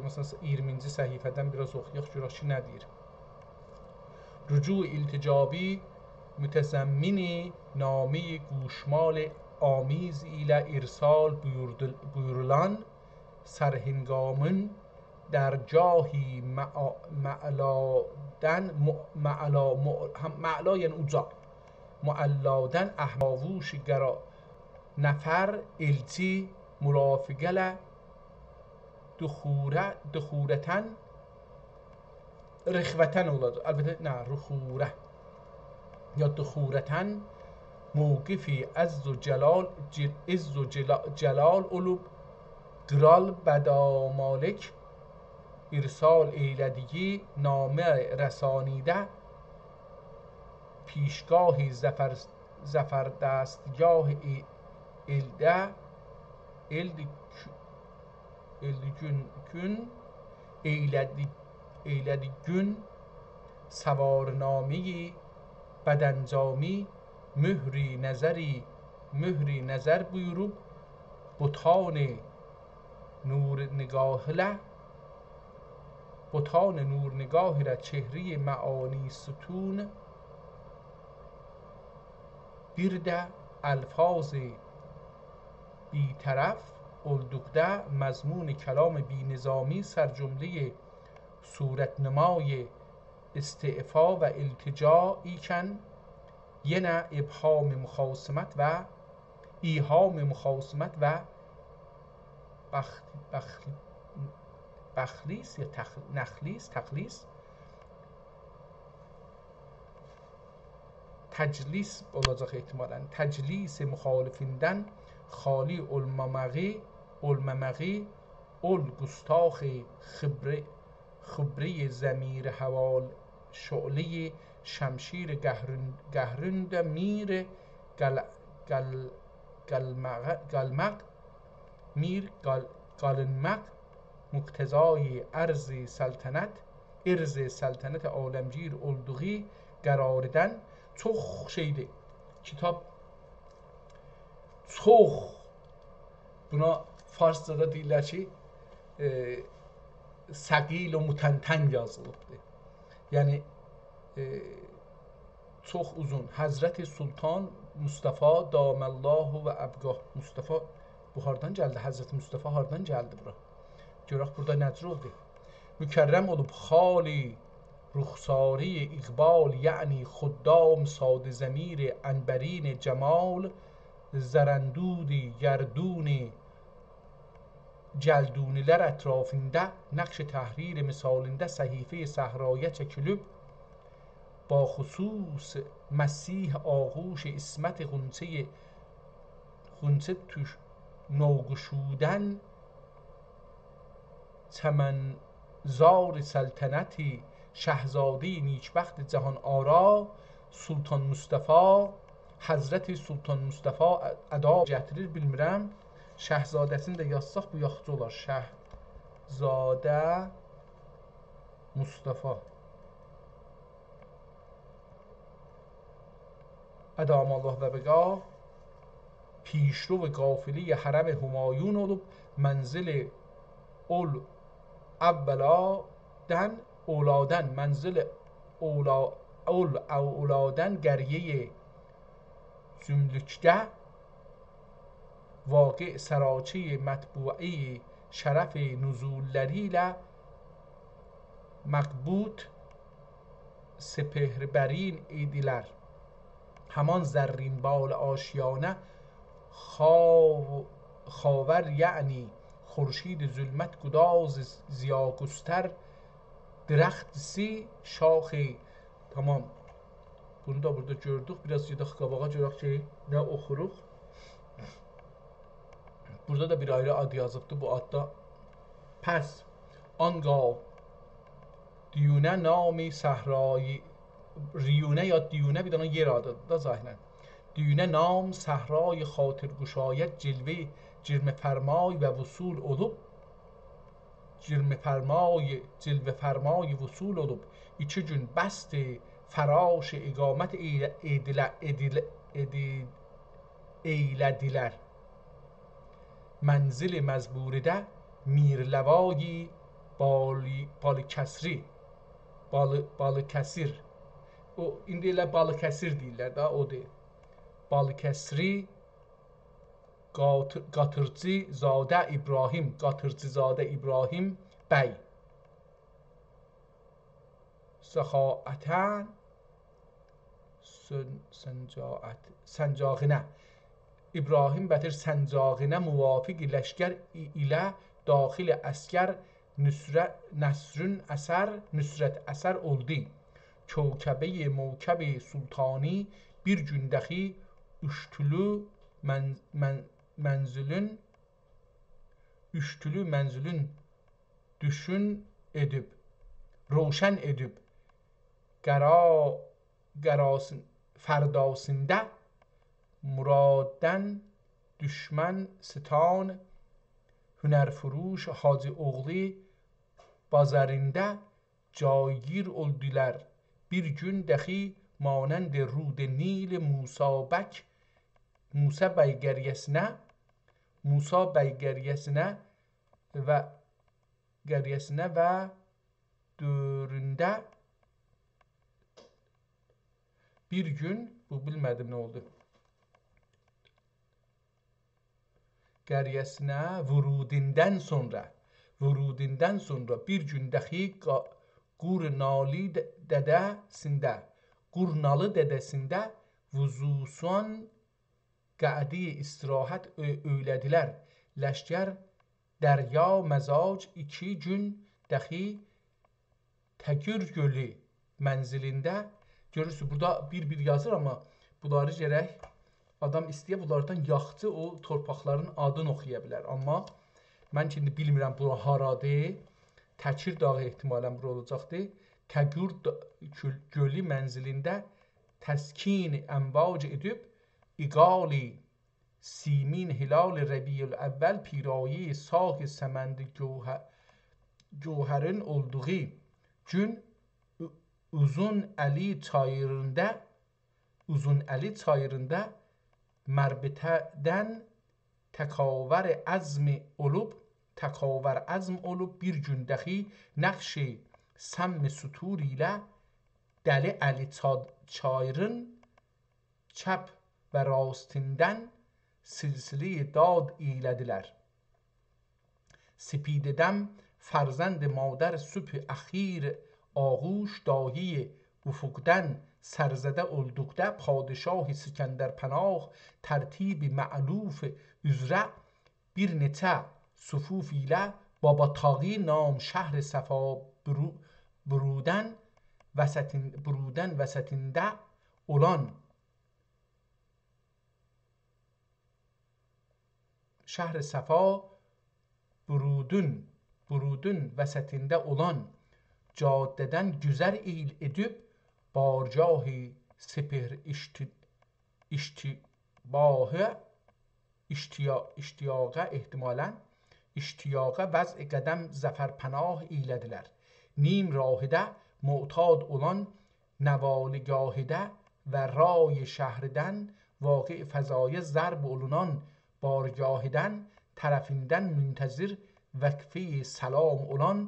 məsələn 20-ci səhifədən biraz oxuyaq, görək ki nə deyir. Rücu ilticabi mütəzəmmini nami guşmal amiz ilə irsal buyurulan sərhingamın درجاهی معلا یعنی اوجا معلادن احواووش گرا نفر التی مرافقل دخورتن رخوتن olacak. البته نه رخوره یا دخورتن موقفی عز و جلال علوب قرال بدامالک irsal eylediği name رسانیده پیشگاهی زفر دستگاه eyledi gün سوارنامه بدانجامی mühri نظر buyurup بطان نور نگاهی را چهره معانی ستون birde الفاظ بیطرف اولدکده مضمون کلام بی نظامی سرجمله صورتنمای استعفا و التجا ایکن یه ابهام مخاصمت و ایهام مخاصمت و بخلیس یا تخلیص təclis olacaq ehtimalən. Təclis müxalifindən xali olmaməği, ol gustaxi خبره زمیر حوال شعله شمشیر گهرند میر گلمق میر گالنمق مقتضای ارز سلطنت عالمگیر اولدوغی قراردن. Çox şeydir. Kitab çox, buna farscada deyirlər ki, səqil və mütəntən yazılıbdır. Yəni çox uzun. Həzrəti Sultan Mustafa Damallahu və Əbqah. Mustafa bu hardan gəldi? Həzrəti Mustafa hardan gəldi bura? Görək burada necə oldu? Mükərrəm olub xali رخساری اقبال یعنی خدام ساده ضمیر عنبرین جمال زرندودی گردون جلدونیler etrafında نقش تحریر مثالinde صحیفه صحرایه çekilip با خصوص مسیح آغوش اسمت غنچه توش نوگشودن چمنزار سلطنتی شاهزاده نیکبخت جهان آرا سلطان مصطفی Həzrəti Sultan Mustafa əda gətirir, bilmirəm. Şəhzadəsini də yazsaq bu yaxşı olar. Şəhzadə Mustafa ədamallah və bəqa پیشرو قافله حرم همایون olub منزل اولادن گریه زملکده واقع سراچه مطبوعه شرف نزوللeriyle مقبوط سپهربرین ایدیler همان زرین بال آشیانه خاور یعنی خورشید ظلمت گداز زیاگستر درختsi şaxı. Tamam. Bunu da burada gördük. Biraz gedək qabağa görək ki, nə oxuruq. Burada da bir ayrı ad yazıbdı bu adda. Pəs anqal Diyunə nami səhrai Riyunə ya Diyunə bir dana yer adıdır da zahirən. Diyunə nam səhrai xatirguşayət cilvə fərmay və vusul olub جلوه فرمای وصول olub 2 gün بست فراش اقامت eylədilər منزل مزبورده میرلوای Balıkəsir o indi elə Balıkəsir deyirlər da, o deyil. Balıkəsiri Qatırcızadə İbrahim bəy səxaətən səncağinə İbrahim Bətir Səncağinə müvafiq ləşkər ilə daxil əskər nüsrət əsər oldu. Kövkəbə-i mövkəb-i sultani bir gündəxi üştülü mənzülün düşün edib روشن edib fərdasında muradən düşmən sitan hünərfuruş Hacı oğlu bazarında caygir oldular. Bir gün dahi مانند رود نیل موسی bəygəriyyəsinə və döründə bir gün, bu bilmədim nə oldu, qəriyyəsinə vurudindən sonra bir gün dahi Qurnalı dədəsində vuzusan qədi istirahət öylədilər. Ləşkər dərya məzac 2 gün dahi Təgür gölü mənzilində. Görürsünüz, burada bir yazır, amma bunları gərək adam istəyə bunlardan yaxçı o torpaqların adını oxuya bilər. Amma mən şimdi bilmirəm bura haradır. Təkir dağı ehtimalən bura olacaqdı. Təgur gölü mənzilində təskin əmvac edib iqali سیمین هلال ربیع الاول پیرایه ساق سمند جوهرın olduğu gün Uzun Əli çayırında mərbitədən təkavər azm olub bir gündəki nəqş səmm sutur ilə Dəli Əli çayırın çəp və rastindən silsile dad eylediler. Spidedem فرزند مادر صبح اخیر آغوش داهی افقدن سرزده اولدukta padişah سکندر پناه tertib ma'luf üzre bir neçə sufuf ilə Baba Taği nam şəhər səfa buruden vəsətində olan şəhər səfa burudun vəsətində olan caddədən güzər edib bargahı sepir iştiyaqa ehtimalən iştiyaqa vəz qədəm zəfərpənah eylədilər. Nim rahidə mu'tad olan nəvaligahıdə və ray şəhridən vaqi fəzaya zərb olunan bargahıdən tərəfindən müntəzir vəqfi salam olan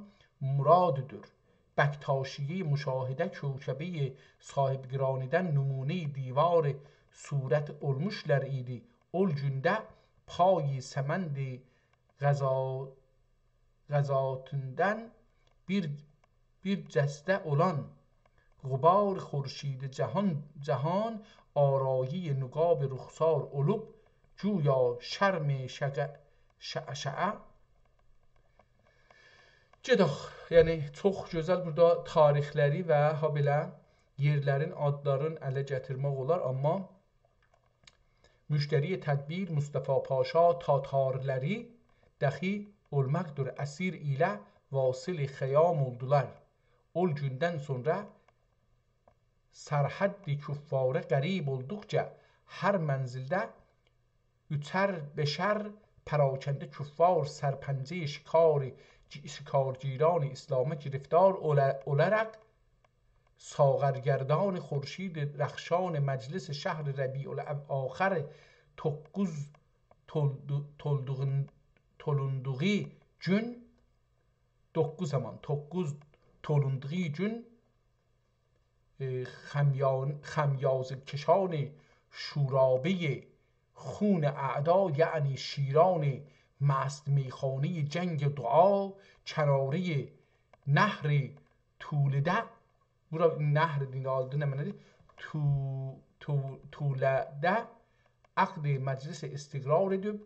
muradıdır. Bəktaşiyi müşahidə kökəbi sahibgiranidən numune divar surət olmuşlar idi. Ol gündə pay səmənd qəzatündən bir cəstə olan غبار خورشید جهان آرایی نقاب رخسار olub güya şərm şəşəə gedək. Yəni çox gözəl burada tarixləri və habelə yerlərin adlarını ələ gətirmək olar, amma müştəri tədbir Mustafa Paşa tatarları dəxi olmaqdır əsir ilə vasil xəyam oldular. Ol gündən sonra sərhəddi küffara qərib olduqca hər mənzildə üçər beşər پراکنده کفار سرپنجه شکارگیران اسلام گرفتار اولرق ساغرگردان خورشید رخشان مجلس شهر ربیع الاخر تقوز تولندقی gün 9 zaman 9 tolunduğu gün خمیازه کشان شورابه خون اعدا یعنی شیران مست میخانه جنگ دعا کناره نهر طولده bura نهر dini aldı nə mənədir? Tulədə əqd məclis istiqrar edib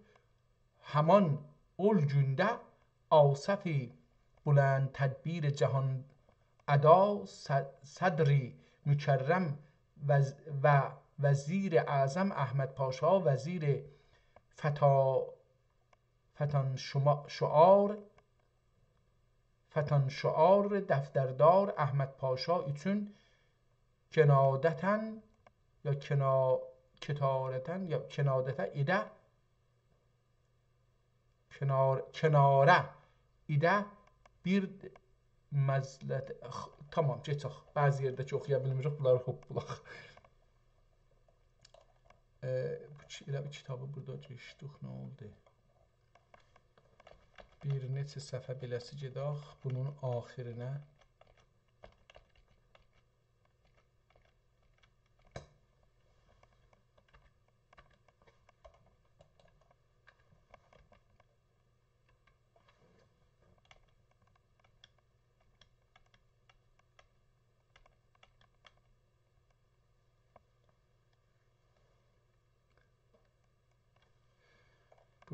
həman ol gündə asəf بلند تدبیر جهان ادا صدر مکرم و وزیر اعظم احمد پاشا وزیر فتان شعار دفتردار احمد پاشا üçün کنادتن یا کتارتن یا کنادته ایده کناره ایده bir məzlət tamam keçək. Bəzi yerdə ki oxuya bilmirik, bunları bulaq. Elə bir kitabı burada keçdik, nə oldu? Bir neçə səhifə beləsi gedək bunun axirinə.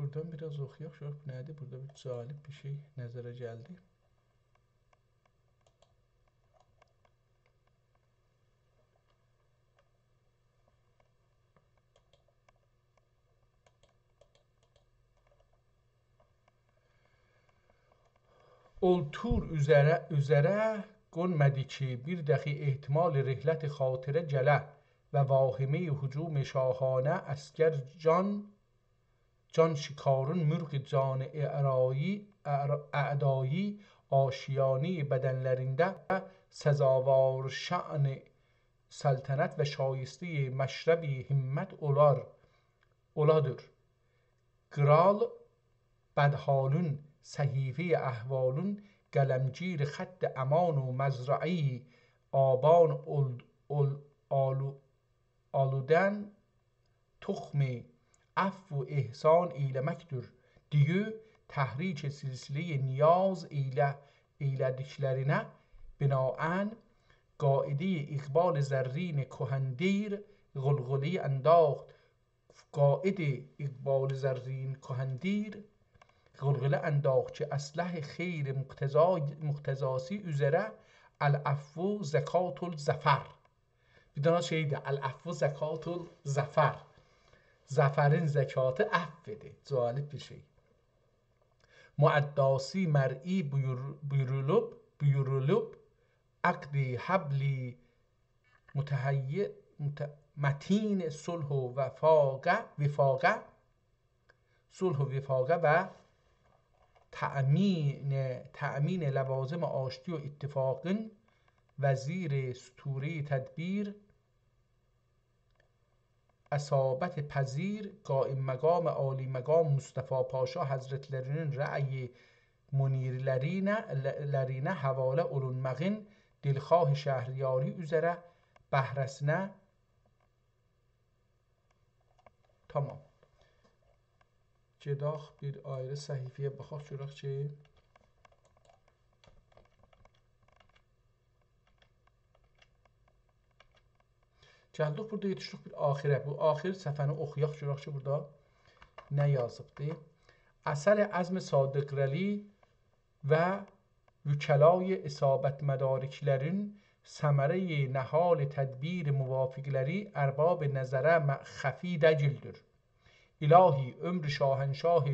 Buradan biraz oxuyaq. Nədir? Burada bir cəlib bir şey nəzərə gəldi. Oltur üzere görmedi ki bir dahi ihtimal rihlet hatire cele ve vahime hücum şahane asker can şikarın mürg can اعدایی آشیانه bedenlerinde sezavar şan saltanat ve şayiste meşrebi himmet oladır. Kral بدحالون صحیفه احوالون قلمگیر خط امان و مزرعی آبان آلودن تخم عفو و احسان eylemektir diye tahriç silsile niyaz eylediklerine binaen قاعده اقبال زرین کهندیر غلغله انداخت قاعده اقبال زرین کهندیر غلغله انداخت که اسلح خیر مقتضاسی üzere العفو زکات الظفر bir daha şeydi العفو زکات الظفر zaferin zekatı affedi zuhalit bir şey muaddasi mer'i buyurulup akdi habli متین صلح و وفاقه و تأمین لوازم آشتی و اتفاق وزیر ستوره تدبیر اصابت پذیر قائم مقام عالی مقام مصطفی پاشا حضرتlerinin رأی منیرlerine حواله olunmağın دلخواه şehryari üzere بهرسنه tamam. Gedaq bir ayrı səhifəyə baxaq görək ki gəldik burada yetişdik bir axirə. Bu axir səhifəni oxuyaq görək ki burada nə yazıbdır. Əsər əzm Sadiq Rəli və vükəlay isabət mədariklərin səmərə-i nəhal tədbir müvafiqləri ərbab nəzərə xəfi dəcildir. İlahi ömrü şahenşah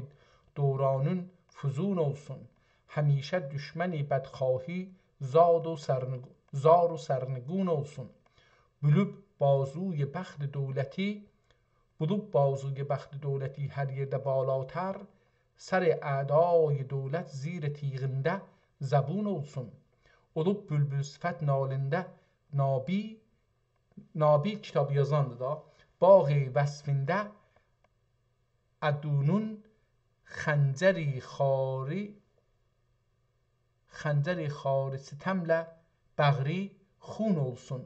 دورانın fuzun olsun. Həmişə düşməni bədxahi zar و sərnigün olsun. Bulub bazuy bəxt dövləti hər yerdə balatər. Sər əday dövlət zir tiğində زبون olsun. Olub bülbül sifət nalində nabi kitab yazandır da. Bağı vəsfində ادونون خنجری خاری ستمlə bəğri xun olsun.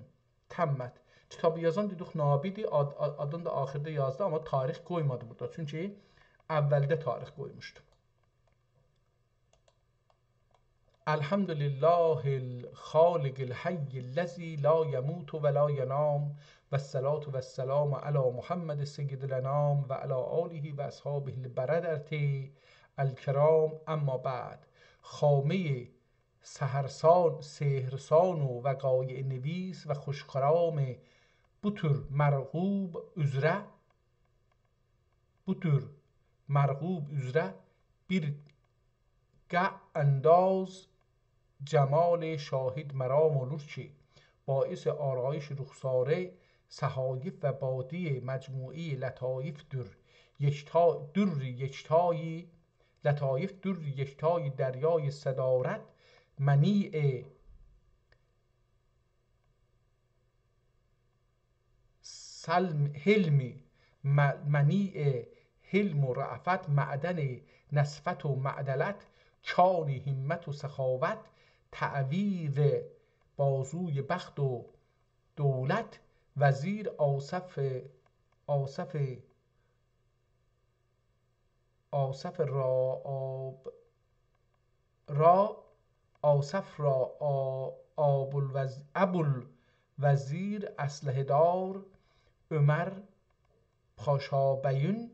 Təmmət. Kitabı yazan dedik Nabidir. Adını da axırda yazdı amma tarix qoymadı burada. Çünki əvvəldə tarix qoymuşdu. Elhamdülillahil xaliqil hayyil-ləzi la yəmutu və la yənam və salatu və səlamu alə Muhammed seyyidil ənam və alə alihi və əshabihil bəradərti الکرام اما بعد خامه سهرسان و وقایع نویس و خوشخرام بطور مرغوب üzere bir انداز جمال شاهد مرام olur ki باعث آرایش رخساره صحایف و بادی مجموعی لطایف در یکتای دریای صدارت منیع حلم و رأفت معدن نصفت و معدلت کان همت و سخاوت تعویض بازوی بخت و دولت وزیر آصف را ابوالوزیر اسلحه دار Ömer Paşa Bey'in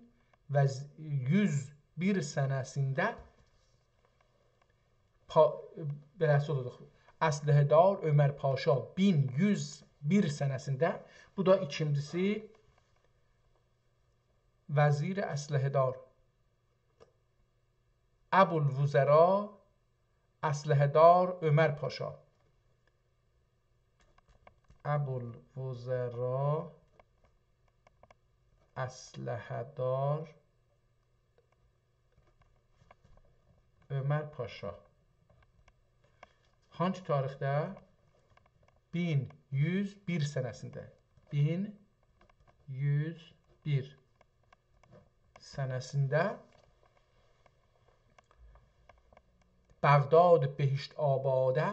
101 senesinde Əsləhədar Ömer Paşa 1101 senesinde, bu da ikincisi Vezir Əsləhədar Əbulvuzəra اسلحه دار عمر پاشا. ابوالوزراء اسلحه دار Ömer Paşa hangi tarixdə? 1101 sənəsində. 1101 sənəsində Bağdad Behişt Abadə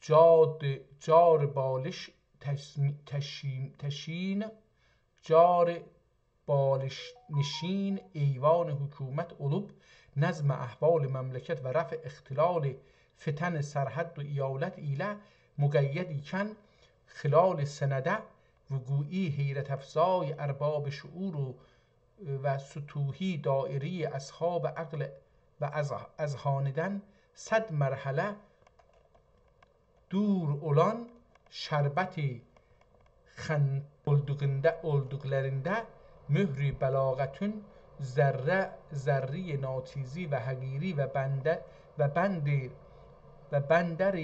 car balış təşin car balış nişin eyvan hükümet olub نظم احوال مملکت و رفع اختلال فتن سرحد و ایالت ایله مقیدی کن خلال سنده وگویی حیرت افزای ارباب شعور و سطوحی دائری اصحاب عقل و اذهاندن 100 مرحله دور olan şərbət-i olduklarında mühri bəlağətün ذره ناچیزی و حقیری و بندر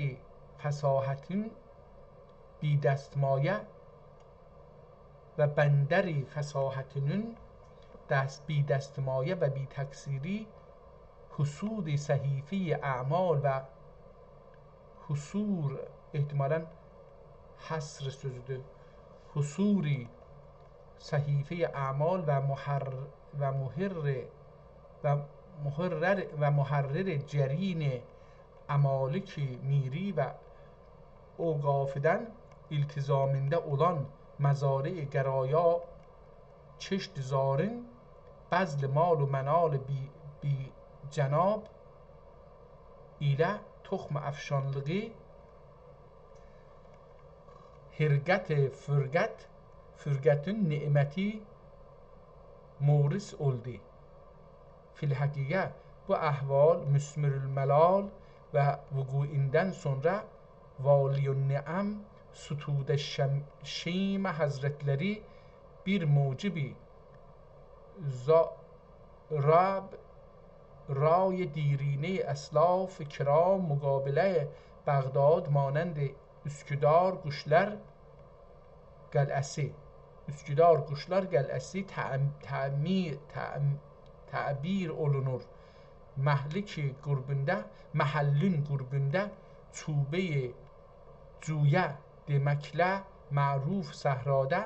فصاحتین بی دستمایه و بندر فصاحتین بی دستمایه و بی تکثیری حسود صحیفه اعمال و حصور احتمالاً حصر sözüdür حصوری صحیفه اعمال و محرر جرین امالک میری و اوقافدن التزامنده olan مزارع گرایا چشت زارن بذل مال و منال بی جناب ایله تخم افشانلقی هرگت فرگتün nimeti مورس oldu. Filhakiye bu ahval müsmirül melal ve vukuinden sonra valiyun ni'am sutude şime hazretleri bir mucibi رای دیرینه اسلاف کرام مقابله بغداد مانند üsküdar Quşlar Qəl'əsi təbir olunur. Məhəllin qurbündə çubeyi cüyə deməklə məruf səhrada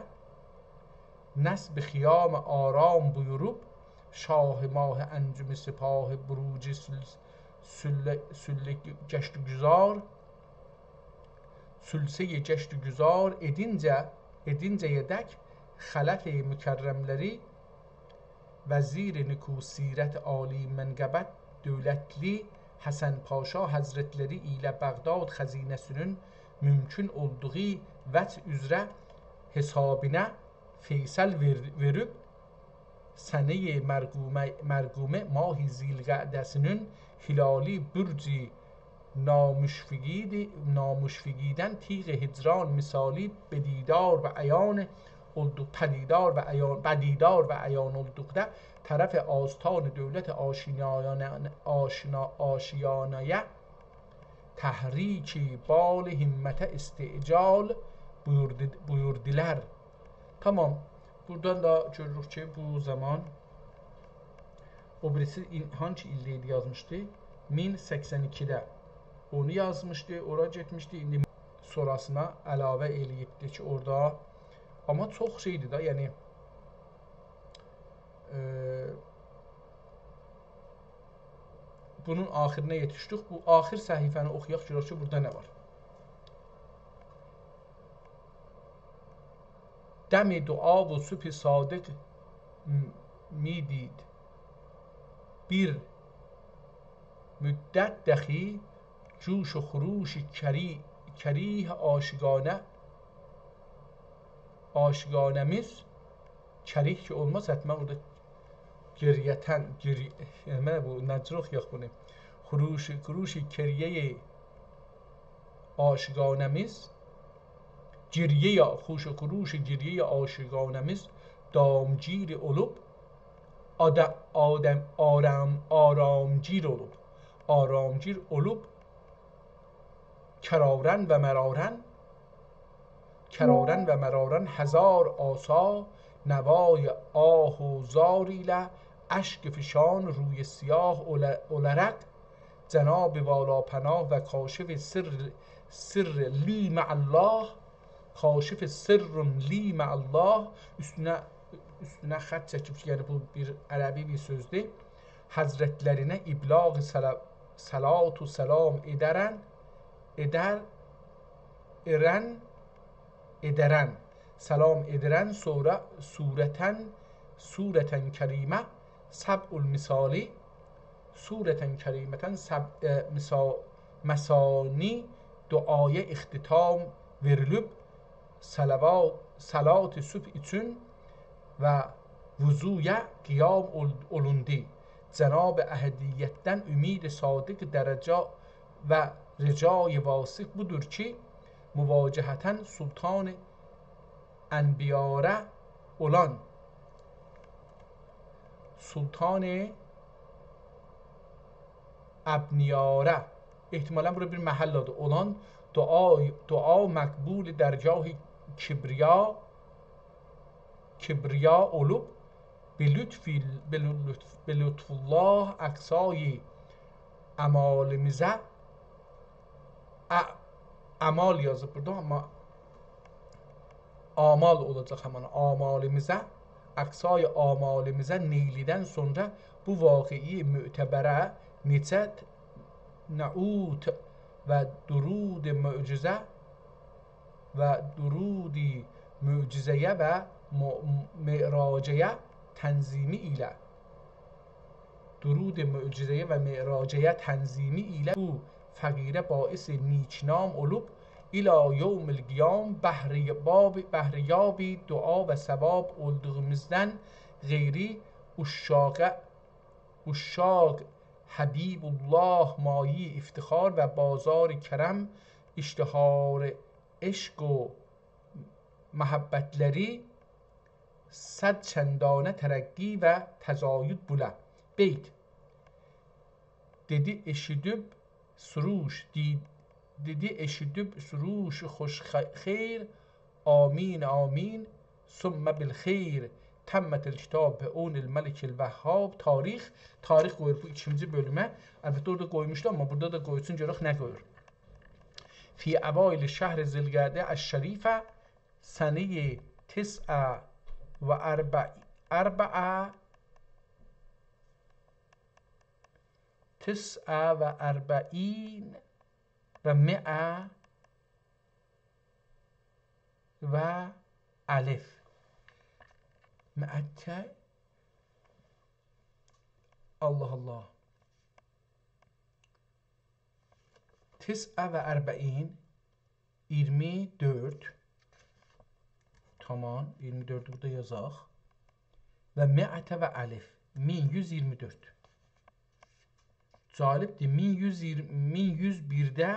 nəsb xiyam aram buyurub şah mah əncümü sipah buruci sülse-i gəştü güzar edincəyə dək xələf mükerremləri vəzir nükusirət ali mənqəbət dövlətli Həsən Paşa Həzrətləri ilə Bağdad xəzinəsinin mümkün olduğu vəc üzrə hesabinə feysəl verib sənə-i mərqumə mahi zilqədəsinin hilali bürci نامشفقیدن تیغ هجران مثالی بدیدار و عیان بدیدار و عیان الدقده طرف آستان دولت آشیانه تحریکی bal himmete istecal buyurdular. Tamam. Buradan da görürük ki bu zaman o birisi hangi ildə yazmışdı? 1082'də onu yazmışdı, ora getmişdi. İndi sonrasına əlavə eləyibdi ki orada. Amma çox şeydir da, yəni bunun axirinə yetişdik. Bu axir səhifəni oxuyaq, görək ki burada nə var. Dəmi dua və sübh sadiq midid bir müddət dəxi جوش و خروش کریه aşiqanəmiz kərih ki olmaz, həttəmə burada geriyətən mən bu nəcruq yox bunu xuruşi keriye aşiqanəmiz xuruşi geriye aşiqanəmiz damgir olub aramgir olub کرارن و مرارن، کرارن و مرارن هزار آسا، نوای آه و زاریله، اشک فشان روی سیاه اولرق، جناب والا پناه و کاشف sır li ma'allah، kaşif sırrun li ma'allah، üstünə xətt çəkib, yəni bu bir ərəbi bir sözdür. Həzrətlərinə iblağ salatu salam edərən, edərən salam edərən, sonra surətən kərimə səb'ül misali، surətən kərimətən məsani duaya ixtitam verilib، salat sübh üçün və vuzuya qiyam olundu. Cənab əhədiyyətdən ümid sadiq dərəcə və ricai vasıq budur ki, müvacəhətən sultan enbiyara olan, sultan ابنیاره، احتمالا burada bir məhəlladır, olan dua məqbul dərgah kibriya olub, belütfullah əqsayı əmalimizə, əmal yazıb burada amma amal olacaq, həman amalimizə, əqsayı amalimizə neylidən sonra bu vaqiyi mütəbərə necə nəut və durud möcüzə və durudi möcüzəyə və meracəyə tənzimi ilə, durud möcüzəyə və meracəyə tənzimi ilə bu fəqirə baisi نیکنام olub، ilə yevmil qiyam bəhriyabı dua və səvab olduğumuzdan qeyri uşşaq Habibullah mayi iftixar və bazar kərəm iştihar eşq و məhəbbətləri صد چندانه tərəqqi və təzayüd bula. Beyt dedi eşidib suruş xoş xeyr، آمین آمین ثم بالخیر، təmmətəl kitab və onil məlikil vəhhab. Tarix qoyur bu ikinci bölümə. Əlbəttə orada qoymuşdu, amma burada da qoysun, görək nə qoyur. Fi əvail şəhr zilqədə əş-şərifə sənəyə tis'a və ərbə'in və mi'ə və əlif müəttə. Allah Allah. Tis'a və ərbə'in 24. Tamam, 24'ü burada yazaq. Və mi'ətə və əlif 1124. Calibdir. 1101'də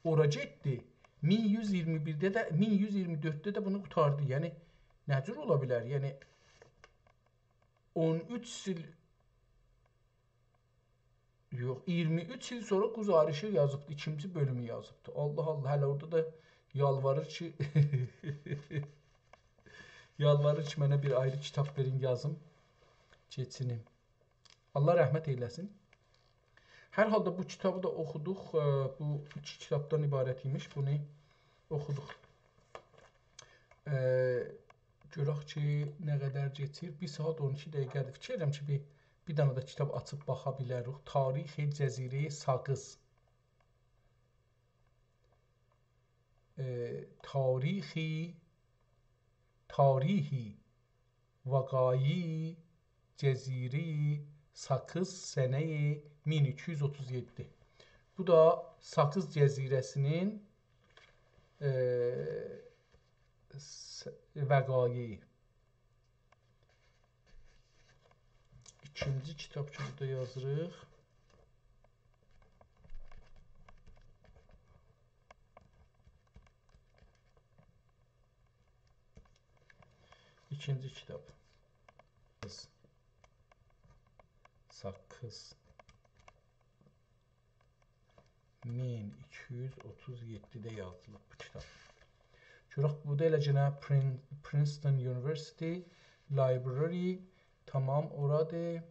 ora getdi. 1121'də də 1124'də də bunu qutardı. Yəni nə cür ola bilər? Yəni 13 il yox, 23 il sonra quzarışı yazıbdı, ikinci bölümü yazıbdı. Allah Allah, hələ orada da yalvarır ki yalvarır ki mənə bir ayrı kitab verin, yazım, geçinim. Allah rəhmət eyləsin. Hər halda bu kitabı da oxuduq. Bu iki kitabdan ibarət imiş. Bunu oxuduq. Görək ki, nə qədər geçir? 1 saat 12 dəqiqədir. Fikir edirəm ki, bir dənə də kitab açıb baxa bilərik. Tarixi Cəzirə Saqız. Tarihi Vaqai Cəzirə Saqız sənəyi 1237. Bu da Saqız Cəzirəsinin vəqai. İkinci kitab ki, burada yazırıq. İkinci kitab. Saqız 1237-də yazılıb bu kitab. Görək, bu da eləcənə Princeton University Library, tamam, oradır.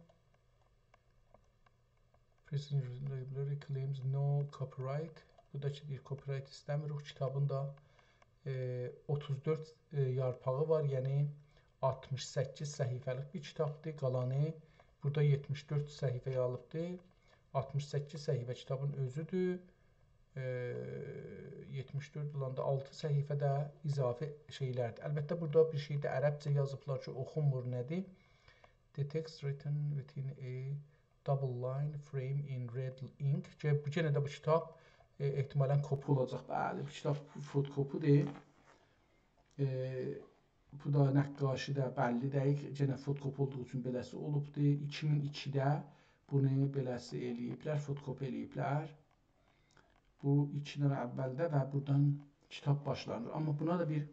Princeton Library claims no copyright. Bu da ki, deyir, copyright istəmirik. Kitabın da 34 yarpağı var, yəni 68 səhifəlik bir kitabdır. Qalanı burada 74 səhifəyə alıbdır. 68 səhifə kitabın özüdür. 74 olanda 6 səhifədə izafi şeylərdir. Əlbəttə, burada bir şey də ərəbcə yazıblar ki, oxunmur nədir? The text written within a double line frame in red ink. Yenə də bu kitab ehtimalən kopu olacaq. Bəli, bu kitab fotokopudur. Bu da nəqqaşı da bəlli deyil. Yenə fotokop olduğu üçün beləsi olubdur. 2002-də bunu beləsi eləyiblər, fotokop eləyiblər. Bu 2 il əvvəldə və buradan kitab başlanır. Amma buna da bir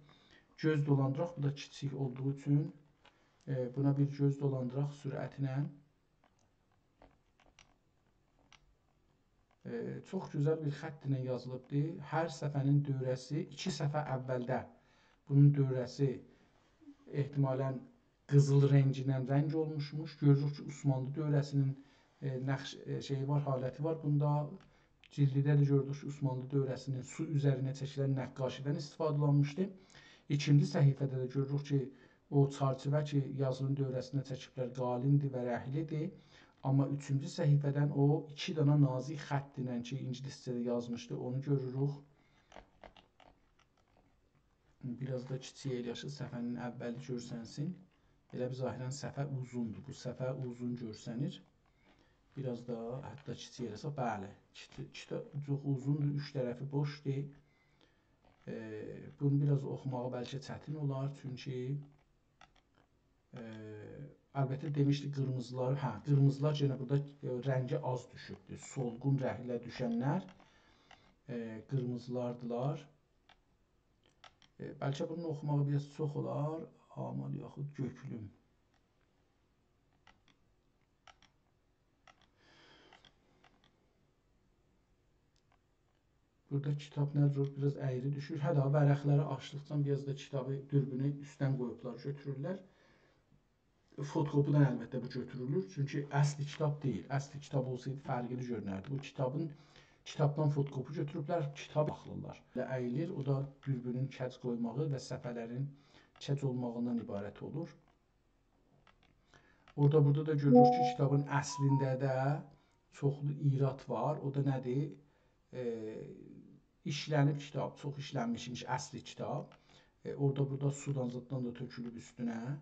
göz dolandıraq. Bu da kiçik olduğu üçün buna bir göz dolandıraq sürətlə. Çox gözəl bir xətt ilə yazılıbdır. Hər səfənin dövrəsi 2 səfə əvvəldə bunun dövrəsi ehtimalən qızıl rənginlə rəng olmuşmuş. Görürük ki, Osmanlı dövrəsinin şeyi var, haləti var. Bunda cildidə də gördük ki, Osmanlı dövrəsinin su üzərinə çəkilən nəqqaşidən istifadə olunmuşdur. İkinci səhifədə də görürük ki, o çarçıvə ki, yazının dövrəsinə çəkiblər qalindir və rəhlidir. Amma üçüncü səhifədən o 2 dana nazik xətt ilə ki, ingiliscədə yazmışdı, onu görürük. Biraz da kiçik eləyəşi səhifənin əvvəli görsənsin. Elə bir zahirən səhifə uzundur. Bu səhifə uzun görsənir. Biraz da hətta kiçik eləsə, bəli, kitab çox uzundur, 3 tərəfi boşdur. Bunu biraz oxumağı bəlkə çətin olar, çünki əlbəttə demişdik qırmızılar, qırmızılar yenə burada rəngi az düşübdür. Solğun rəhlə düşənlər qırmızılardılar. Bəlkə bunun oxumağı biraz çox olar, amal yaxud göklüm. Burada kitab nədir? Biraz əyri düşür. Hədə vərəqləri açdıqca biraz da kitabı dürbünü üstdən qoyublar, götürürlər. Fotokopudan əlbəttə bu götürülür. Çünki əsli kitab deyil. Əsli kitab olsaydı fərqini görünərdi. Bu kitabdan fotokopu götürüblər, kitab baxılırlar. Əyilir, o da dürbünün kəc qoymağı və səfələrin kəc olmağından ibarət olur. Burada da görürük ki, kitabın əslində də çoxlu irat var. O da nədir? İşlənib kitab, çox işlənmişmiş əsli kitab. Burada sudan zıddan da tökülüb üstünə.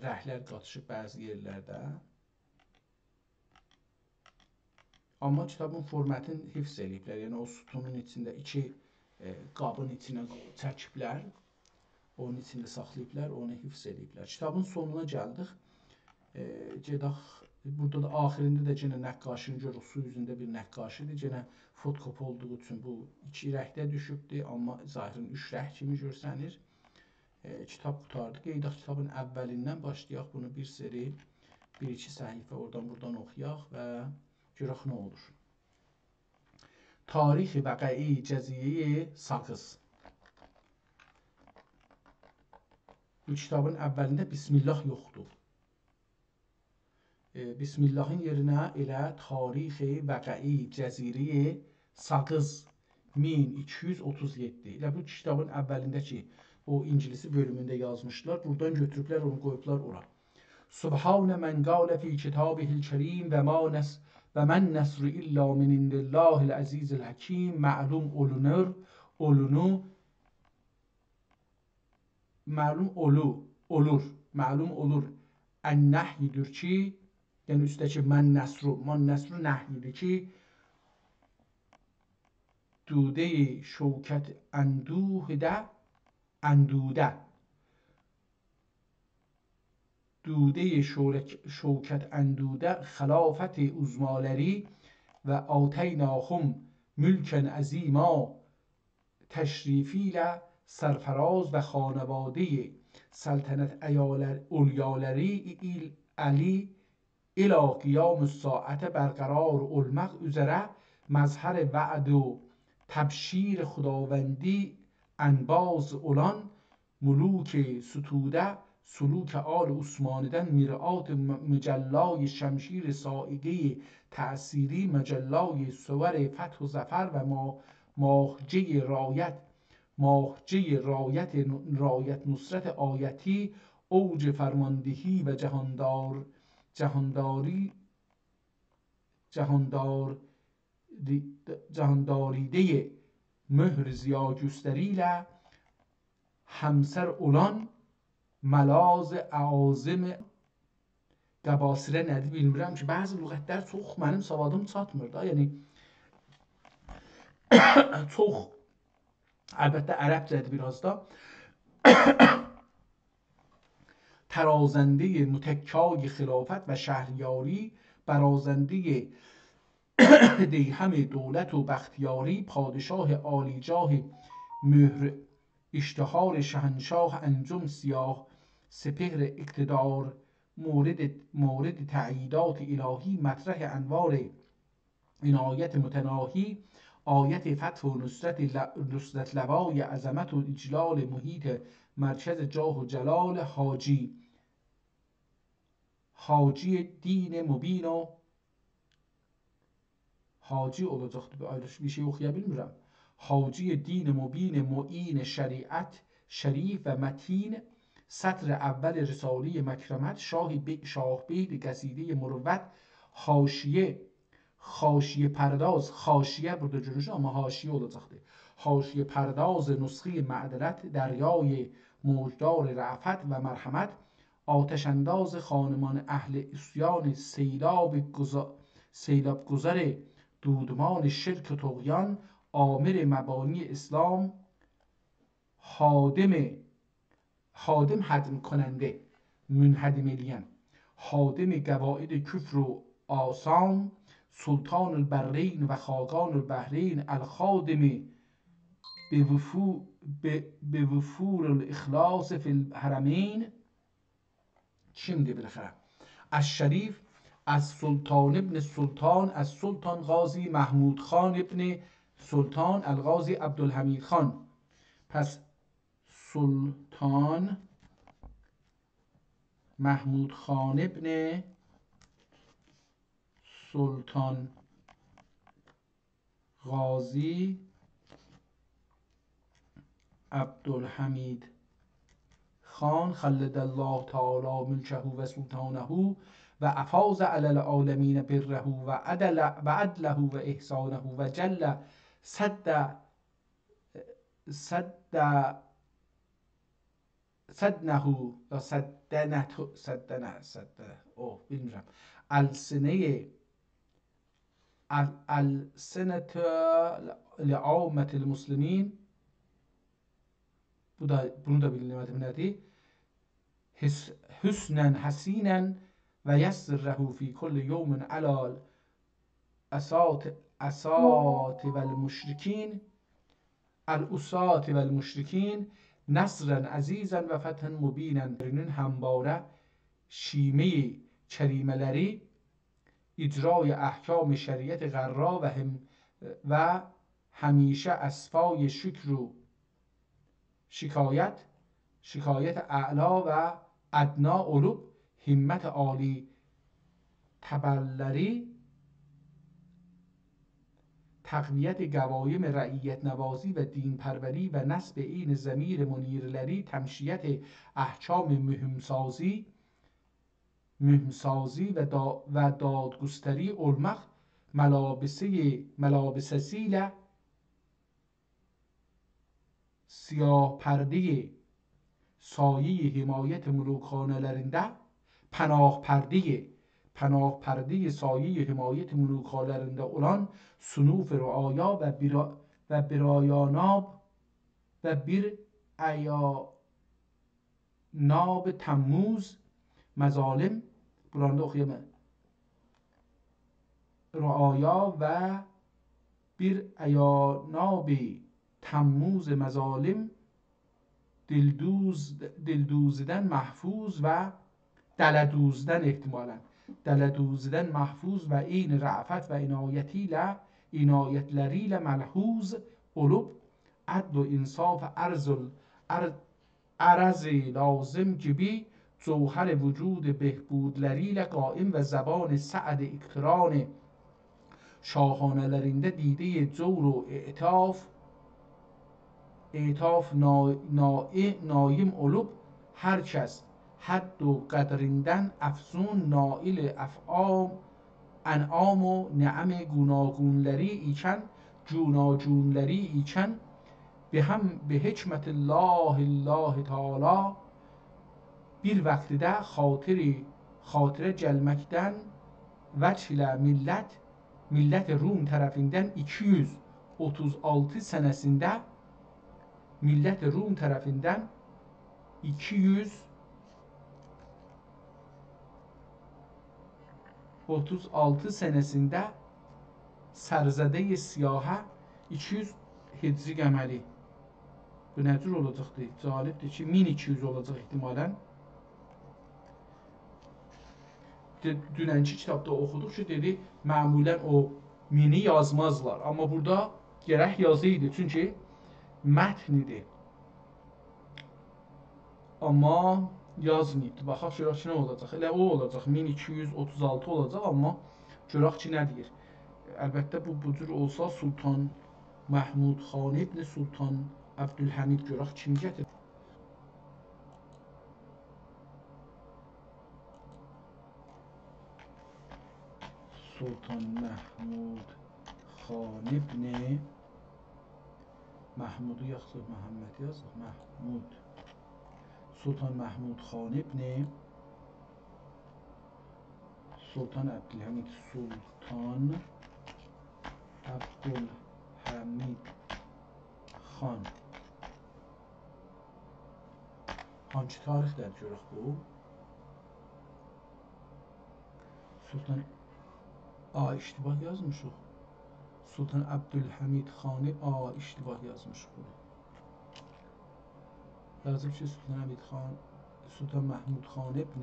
Rəhlər qatışıb bəzi yerlərdə. Amma kitabın formatını hifz eləyiblər. Yəni o sütunun içində 2 qabın içinə çəkiblər. Onun içində saxlayıblar, onu hifz eləyiblər. Kitabın sonuna gəldik. Gedək, burada da axirində də yenə nəqqaşını görürük. Su üzündə bir nəqqaşıdır. Yenə fotkop olduğu üçün bu 2 rəhdə düşübdür. Amma zahirən 3 rəh kimi görsənir. Kitab qutardı. Qeydaq kitabın əvvəlindən başlayaq. Bunu bir seri, 1-2 səhifə oradan-buradan oxuyaq və görək nə olur. Tarixi vəqəi cəzirəyi Saqız. Bu kitabın əvvəlində Bismillah yoxdur. Bismillahın yerinə elə tarixi vəqəi cəzirəyi Saqız 1237. Elə bu kitabın əvvəlindəki o İngilisi bölümündə yazmışlar. Buradan götürüblər, onu qoyublar ora. Subhanə mən qalə fi kitabihil kərim və mən nəsru illa min indillahil əzizil həkim məlum olur ən-nəhyidir ki, yəni üstəki mən nəsru nəhyidir ki, dude-i şəvkət əndüdə xilafət uzmaləri və atəynahum mülkən əzima təşrifilə sərfəraz və xanəvadə səltənət اولیاləri əli ilə qiyam-ı saətə bərqərar olmaq üzərə مظهر وعد و تبشیر خداوندی انباز اولان ملوک ستوده سلوک آل عثمانیدن مرآت مجلای شمشیر سائقه تأثیری مجلای صور فتح و ظفر و ماهجه رایت نصرت آیتی اوج فرماندهی و جهانداریده مهر زیاجستریله همسر اولان ملاز اعاظم Qəbasirə nədir bilmirəm ki, bəzi lüğətlər çox mənim savadım çatmır da. Yəni çox əlbəttə ərəbcədir biraz da. ترازنده متکای خلافت و شهریاری برازنده دیهم دولت و بختیاری پادشاه عالیجاه مهر اشتهار شهنشاه انجم سیاه سپهر اقتدار مورد تعییدات الهی مطرح انوار عنایت متناهی آیت فتح و نصرت لوای عظمت و اجلال محیط مرکز جاه و جلال حاجی دین مبین و حاجی olacaqdı bir şey oxuya bilmirəm. حاجی دین مبین معین شریعت شریف و متین سطر اول رساله مکرمت شاه بید قصیده مروت حاشیه پرداز حاشیه burada görürüz amma حاشیه olacaqdı. حاشیه پرداز نسخه معدلت دریای موجدار رأفت و مرحمت آتش انداز خانمان اهل عصیان سیلاب گذر دودمان شرک و طغیان آمر مبانی اسلام حادم هدم کننده منهدم eləyən حادم قواعد کفر و آثام سلطان البرین و خاقان البحرین الخادم به وفور الاخلاص فی الحرمین kimdir بالاخره از شریف از سلطان ابن سلطان از سلطان غازی محمود خان ابن سلطان الغازی عبدالحمید خان پس سلطان محمود خان ابن سلطان غازی عبدالحمید خان خلد الله تعالی ملکه و سلطانه و افاض علی العالمین بره و عدله و احسانه و جل صدنه یا صدنه bilmirəm السنة لعامة المسلمين bunu da bilmedim nədir hüsnen hasinen ve yessirrehu fi kulli yevmin alal asat vel müşrikin الاسات و المشرکین نصرا عزیزا و فتحا مبینا همواره شیمه کریمه‌لری اجرای احکام شریعت غرا و همیشه اصفای شکر و شکایت اعلا و ادنا علوب همت عالی تبلری تقویت قوایم رعیت نوازی و دین پروری و نصب این ضمیر منیرلری تمشیت احکام مهمسازی و دادگستری علمق ملابسه زیل سیاه پرده سایه حمایت ملوکانه‌لرinde پناه پرده سایه حمایت ملوکانه‌لرinde olan صنوف رعایا و برایاناب و بر ایاناب تموز مظالم برانده okuyamam رعایا و بر ایاناب تموز مظالم دلدوزیدن محفوظ و دلدوزیدن احتمالاً دلدوزیدن محفوظ و این رعفت و عنایتی عنایت لریل ملحوظ قلوب عدل و انصاف عرض لازم جبی جوهر وجود بهبود لریل قائم و زبان سعد اقتران شاهانه لرنده دیده جور و اعتاف نایم علوب هرکس حد و قدرندن افزون نائل انعام و نعم گوناگون لری ایچن جوناجون لری ایچن به حکمت الله تعالی bir vaxtida xatirə gəlməkdən vəçlə millət Rum tərəfindən 236 sənəsində millət Rum tərəfindən 236 sənəsində sərzədə siyahə 200 hicri qəməli. Bu nə cür olacaqdır? Calibdir ki 1200 olacaq ihtimalən. Dünənki kitabda oxuduq ki, dedi, məmulən o mini yazmazlar. Amma burada gərək yazıydı, çünki mətnidir. Amma yazmayıbdır. Baxaq, görək ki, nə olacaq? Elə o olacaq, 1236 olacaq, amma görək ki, nə deyir? Əlbəttə, bu cür olsa, Sultan Məhmud Xan ibn Sultan Abdülhamid görək kimi gətir. Sultan Məhmud Xan ibn Məhmudu yaxşı Məhəmməd yazıq. Məhmud Sultan Məhmud Xan ibn Sultan Abdülhamid Sultan Abdülhamid Xan. Hangi tarixdədir görək bu? Sultan iştibah yazmışıq. Sultan Abdülhamid Xani iştibah yazmışıq bunu. Yazıb ki, Sultan Məhmud Xan ibn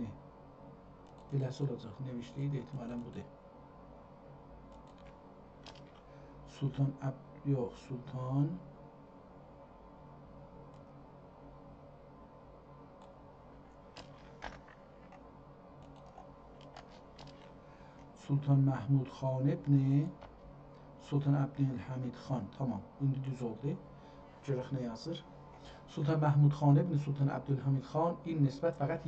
beləsi olacaq. Nevişliyi də ehtimalən budur. Sultan Məhmud Xan ibn Sultan Abdülhamid Xan. Tamam, indi düz oldu. Görək nə yazır. Sultan Məhmud Xan ibn Sultan Abdülhamid Xan این نسبت فقط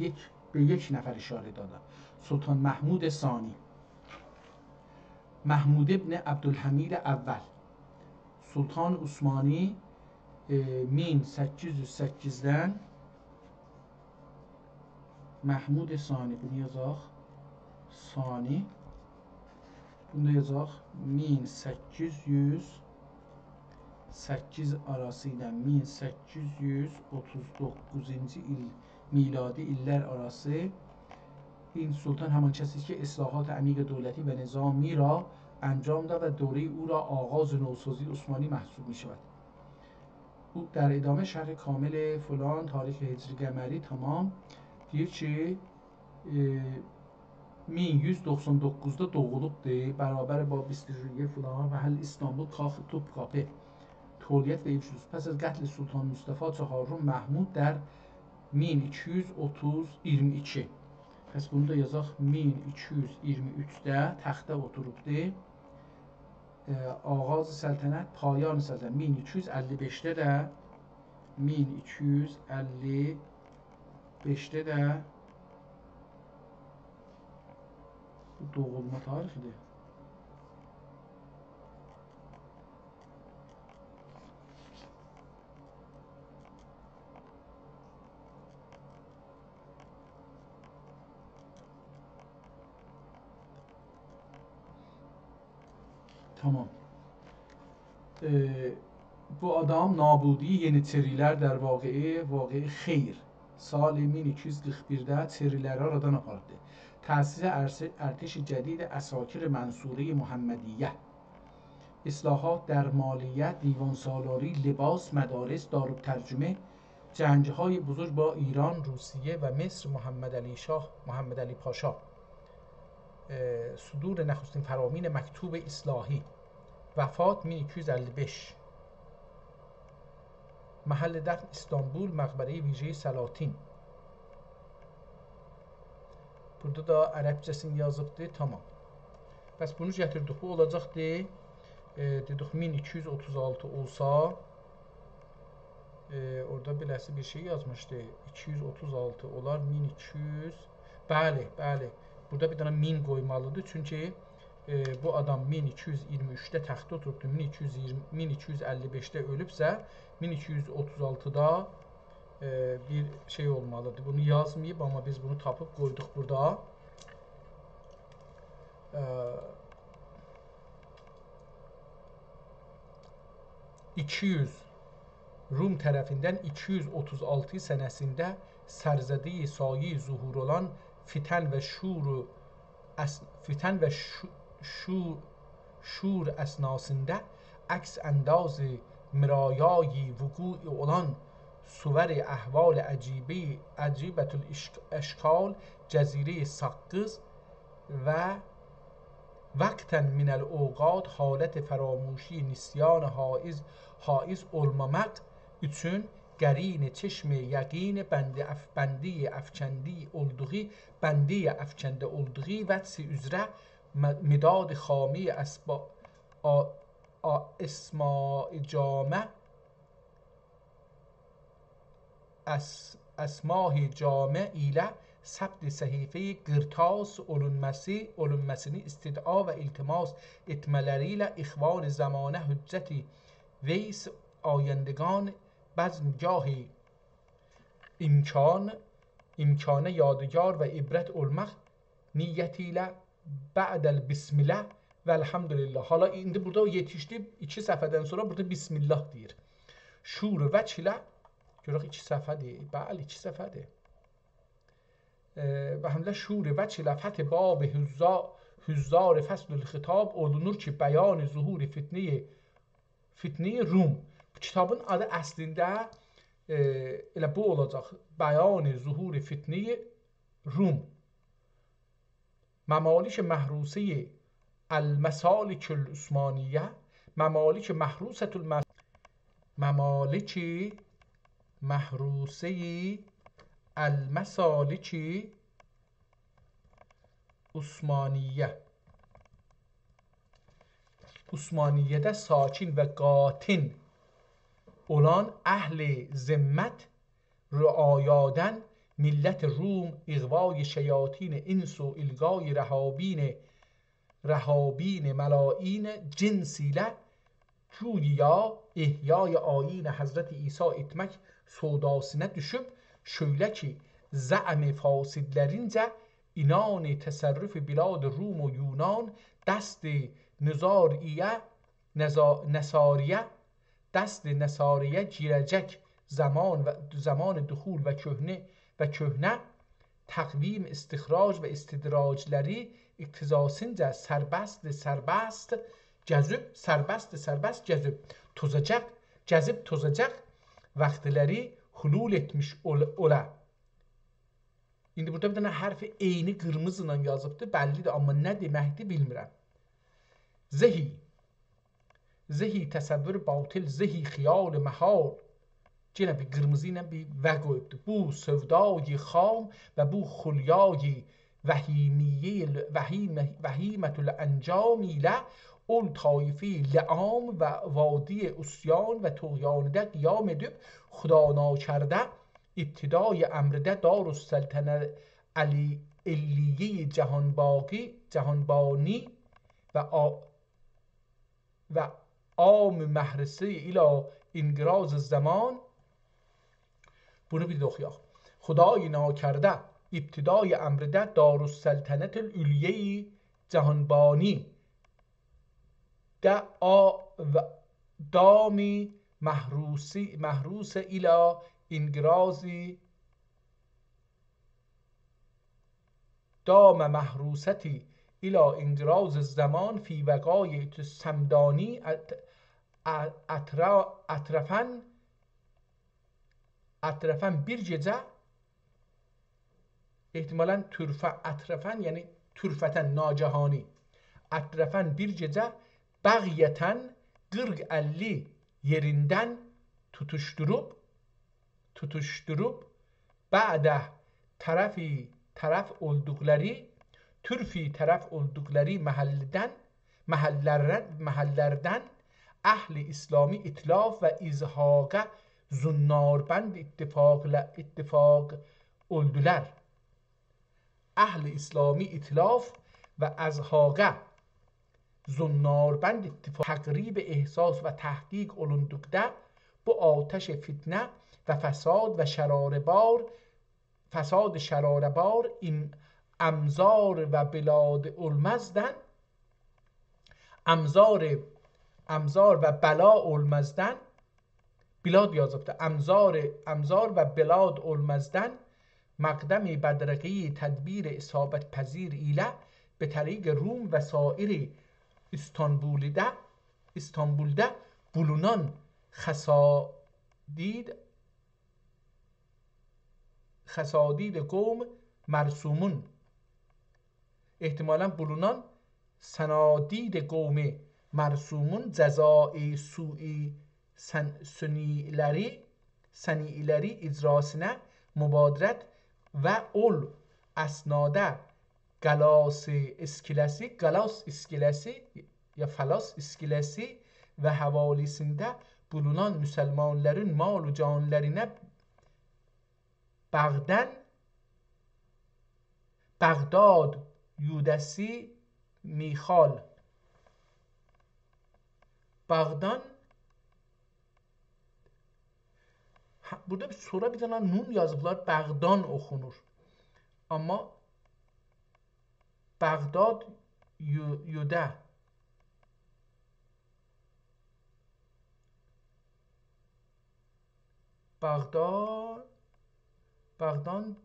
به یک نفر اشاره داده. سلطان محمود ثانی، محمود ابن عبدالحمید اول، سلطان عثمانی 1808'den Mahmud Sani, bunu yazaq. Sani. Bunu da yazaq. 1808 arası ilə 1839-cu il miladi illər arası این سلطان همان کسی که اصلاحات عمیق دولتی و نظامی را انجام داد و دوره او را آغاز نوسازی عثمانی محسوب می شود. او در ادامه شرح کامل فلان تاریخ هجری قمری tamam deyir ki 1199'da doğulubdur. Bərabər با 21 فلان محل İstanbul Kağ Topkapı تولیت و ifşus. پس از قتل سلطان مصطفی چهارم محمود در 1222 Pəs bunu da yazaq 1223-də təxtə oturubdur. Ağaz səltənət, payan səltənət 1255-də də 1255-də də bu doğulma tarixidir. Tamam. Bu adam nabudi Yeniçerilər در واقعه خیر سال 1241'də çeriləri aradan apardı. تأسیس ارتش جدید عساکر منصوره محمدیه، اصلاحات در مالیات، دیوان سالاری، لباس، مدارس، دارالترجمه، جنگ‌های بزرگ با ایران، روسیه و مصر، محمد علی پاشا، صدور نخستین فرامین مکتوب اصلاحی، وفات 1255. محل دفن İstanbul, məqbərə Vijay Salatin. Burada da ərəbcəsini yazıbdır, tamam. Bəs bunu gətirdik, bu olacaqdır. Dedik 1236 olsa, orada beləsi bir şey yazmışdı. 236 olar 1200. Bəli, bəli. Burada bir dənə 1000 qoymalıdır. Çünki bu adam 1223-də təxtə oturubdur. 1255-də ölübsə, 1236-da bir şey olmalıdır. Bunu yazmayıb, amma biz bunu tapıb qoyduq burada. 200 Rum tərəfindən 236 sənəsində sərzədə-i sayi zuhur olan fitən və şur əsnasında əks əndazı mirayayı vuqui olan suvər-i əhval əcibətül əşkal cəzirə-i Saqqız və vaqtən minəl oqat halət فراموشی nisyan haiz olmamaq üçün qərin çeşm yəqin bəndi əfkəndə olduğu vəçsi üzrə midad xami اسماء جامع ilə ثبت صحیفه قرطاس olunmasını istid'a və iltimas etmələri ilə ixvan zamanə hüccəti veys ayəndəgan bəzmgahı imkanə yadigar və ibrət olmaq niyyəti ilə bə'dəl bismillah və elhamdülillah. Hala indi burada yetişdi, 2 səfədən sonra burada bismillah deyir. Şur vəç ilə görək 2 səfədir. Bəli, 2 səfədir. Və həmlə şur vəç ilə fəth bab hüzzar fəslül xitab olunur ki, bəyan zuhur fitnə Rum. Bu kitabın adı əslində elə bu olacaq. Bəyan zuhur fitnə Rum. Məmalik məhrusi el-məsalik el-Osmaniyyə, məmalik məhrusi el-məsalik Osmaniyyə. Osmaniyyədə sakin və qatin olan əhl-i zimmət rüayadən millət Rum iğvay şeyatin ins و ilqay رهابین ملاین جنس ilə güya ihyay ayin Həzrət İsa etmək sodasına düşüb, şöylə ki, zə'm-i fasidlərincə inan-i təsərrüf bilad Rum و Yunan dəst nəsariyə girəcək zaman duxul və köhnə təqvim istixrac və istidracləri iqtizasınca sərbəst cəzib tozacaq vaxtları hulul etmiş ola. İndi burada bir dənə hərfi eyni qırmızı ilə yazıbdır, bəllidir, amma nə deməkdir bilmirəm. Zehi təsəvvür batil, zehi xiyal məhal. Yenə bir qırmızı ilə bir və qoyubdur. Bu sövdayı xam və bu xulyayı vəhimətül əncam ilə ol taifi لعام və vadi usyan və tuğyanıda qiyam edib xuda nakərdə ibtidai əmrdə darüssəltənə əlliyi cəhanbani və am məhrisi ilə inqiraz zaman. Bunu bir də oxuyaq. Xuday nakərdə ibtidai əmrdə darüssəltənətül ülyeyi cəhanbani dami محروس إلى إنقراض دام محروستی إلى إنقراض الزمان في وقایع السمدانی اطرفاً bir gecə ehtimalən ətrafən yəni türfətən nacahani ətrafən bir gecə Bəğiyətən 40-50 yerindən tutuşdurup bədə tərəf olduqları məhəllərdən əhli İslami itlaf və izhaqa zunnarbənd ittifaq oldular. Əhli İslami itlaf və əzhaqa zunnarbənd ittifaq təqrib ehsas və təhqiq olunduqda bu atəş fitnə və fəsad və şərarəbar این امزار و بلاد olmazdan امزار و بلا olmazdan بلاد yazıbdı. امزار و بلاد olmazdan مقدم بدرقی تدبیر اصابت پذیر ایله به طریق روم و سایر İstanbul'da bulunan xəsadid qovm مرسومون ehtimalen bulunan sanadid qovmi مرسومون cəzai sui sani'iləri icrasına mübadirət və ol əsnada qalas iskilesi ya falas iskilesi və havalisində bulunan müsəlmanların mal canlarına Bağdad Yudəsi Mixal Bağdan burada sonra bir tane nun yazıblar. Bağdan okunur. Ama Bağdad Yudə Bağdan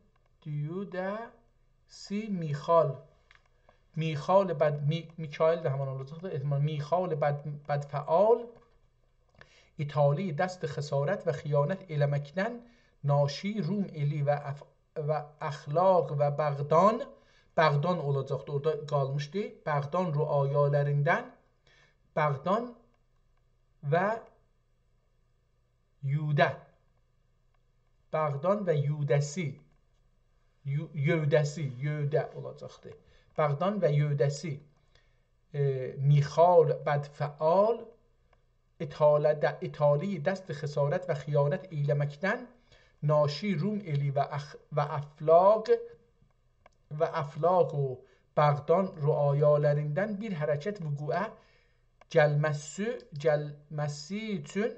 Yudə Si Mixal Mikail de همان olacaqdır. Mixal بدفعال İtali دست خسارت و خیانت eləməkdən naşi Rum eli və əxlaq və Bağdan olacaqdır. Orada qalmışdı. Bağdan rüayalarından Bağdan və Yudə Bağdan və Yudəsi Yödə olacaqdır. Bağdan və Yödəsi Mixal بدفعال İtali dəst xəsarət və xiyanət eyləməkdən naşi Rum eli və əflaq o Bağdan rüayalarından bir hərəkət vüqua gəlməsi üçün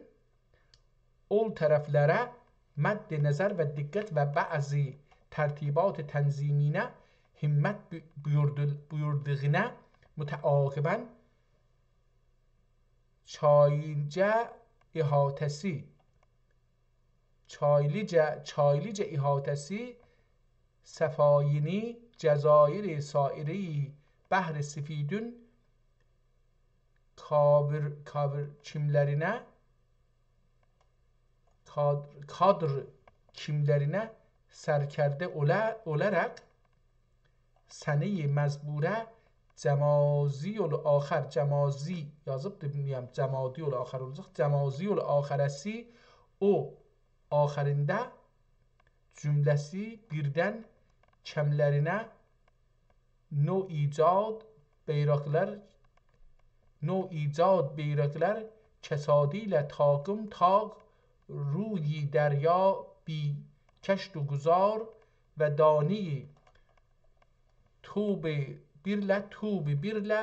ol tərəflərə mədd nəzər və diqqət və bəzi tərtibat tənziminə himmət buyurduğuna mütəaqibən çaylıca ihatəsi səfayini Cəzairi sairi Bəhr Sifidün kadr kimlərinə sərkərdə olaraq səni məzburə cəmaziyul axər cəmazi yazıbdır, bilmirəm cəmadiyul axər olacaq, cəmaziyul axərəsi o axərində cümləsi birdən kəmlərinə no icad beyraqlar kəsadi ilə taqım taq ruyi dərya bi kəşd و guzar və dani tuğbi birlə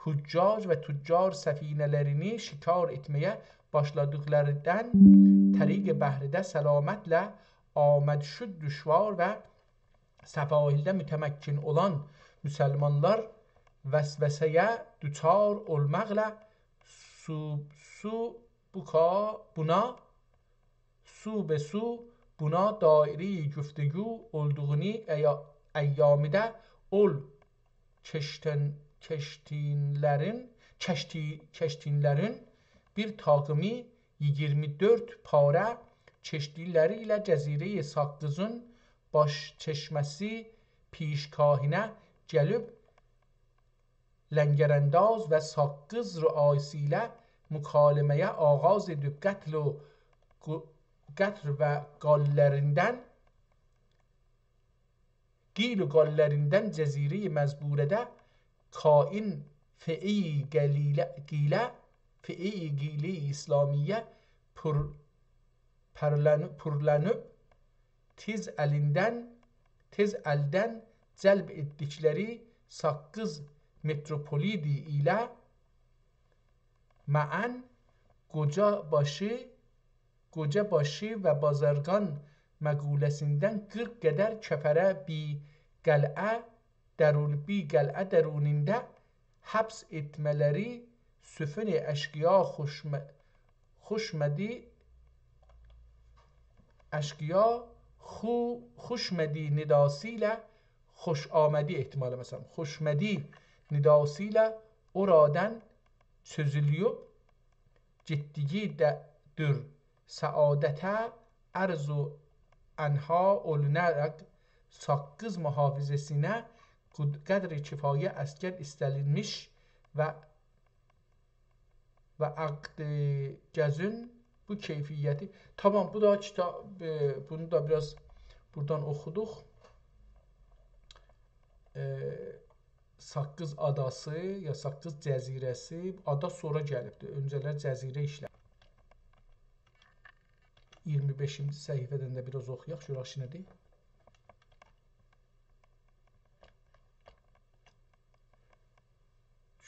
hüccac və tüccar səfinələrini şikar etməyə başladıqlarından təriq bəhridə səlamətlə amad şud düşvar və səfahildə mütəməkkin olan müsəlmanlar vəsvəsəyə düçar olmaqla buna dairi güftəgü olduğunu əyyamidə ol kəştinlərin bir taqımı 24 para çeşdiləri ilə Cəzirə-i Saqqızın baş çeşməsi pişkahinə gəlib لنگرانداز و ساقız رؤاسیyle mukalemeye ağaz edip qatl ve gallerinden cezire-i mezburede kain fi'i gile İslamiye pürlenip tez elden celb ettikleri Saqqız metropolidi ile ma'an Qocabaşı ve Bazargan məquləsindən 40 qədər kəfərə bi qəl'ə dərunində həbs etmələri süfün-i əşqiya xoşmədi nidası ilə xoşamedi ehtimalı mesela xoşmədi nidası ilə oradan çözülüb getdiyi dür saadətə arzu anha olunarak Saqqız muhafizesine kadri kifaye asker istenilmiş ve akd gözün bu keyfiyeti. Tamam, bu da kitap, bunu da biraz buradan okuduk. Saqqız adası ya Saqqız cəzirəsi, ada sonra gəlibdir. Öncələr cəzirə işlər. 25-ci səhifədən də biraz oxuyaq, görək nədir.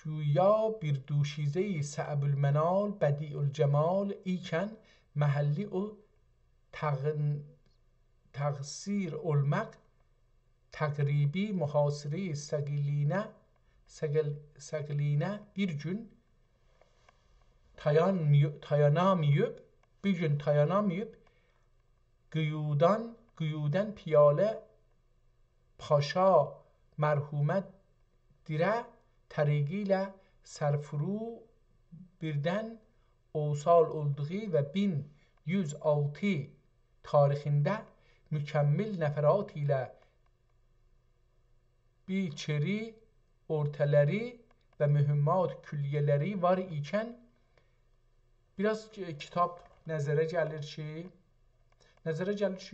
Güya bir duşize-i Sa'bülmenal Bedi'ülcemal iken mahalli o tagsir olmak takribi muhasire-i sagiline bir gün tayanamayıp güyuden piyale paşa merhumet dire tariqiyle serfuru birden oğsal olduğu ve 1106 tarixində mükemmel neferat ile biçeri ortaları ve mühimmat külliyeleri var iken biraz kitap nəzərə gəlir ki,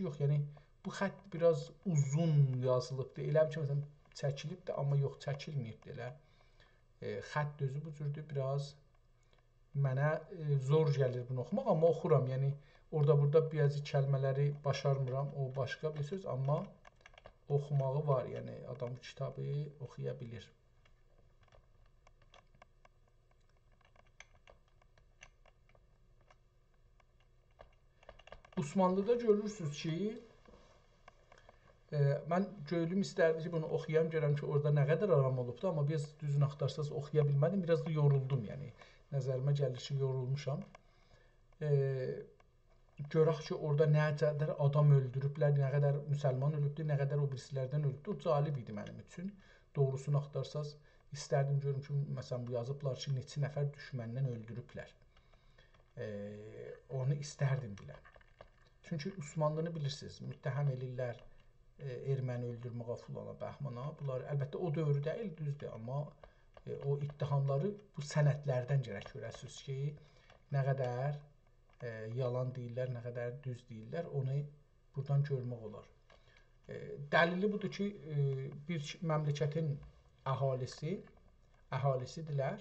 yox, yəni bu xətt biraz uzun yazılıbdır. Elə ki, məsələn, çəkilibdir, amma yox, çəkilməyibdir elə. Xətt özü bu cürdür, biraz mənə zor gəlir bunu oxumaq, amma oxuram. Yəni, orada bəzi kəlmələri başarmıram, o başqa bir söz, amma oxumağı var. Yəni, adam bu kitabı oxuya bilir. Osmanlıda görürsünüz ki, mən göylüm istərdim ki, bunu oxuyam, görəm ki, orada nə qədər aram olubdur, amma biraz düzün axtarsaz oxuya bilmədim, biraz da yoruldum, yəni, nəzərimə gəlir ki, yorulmuşam. Görək ki, orada nə qədər adam öldürüblər, nə qədər müsəlman ölübdür, nə qədər o birisilərdən ölübdür, o calib idi mənim üçün. Doğrusunu axtarsaz, istərdim görüm ki, məsələn, bu yazıblar ki, neçə nəfər düşməndən öldürüblər. Onu istərdim biləm. Çünki Osmanlını bilirsiniz, müttəhəm elirlər erməni öldürməyə fulana, bəhmana. Bunlar əlbəttə o dövrü deyil, düzdür, amma o ittihamları bu sənədlərdən gərək görəsiniz ki, nə qədər yalan deyirlər, nə qədər düz deyirlər, onu buradan görmək olar. Dəlili budur ki, bir məmləkətin əhalisidirlər.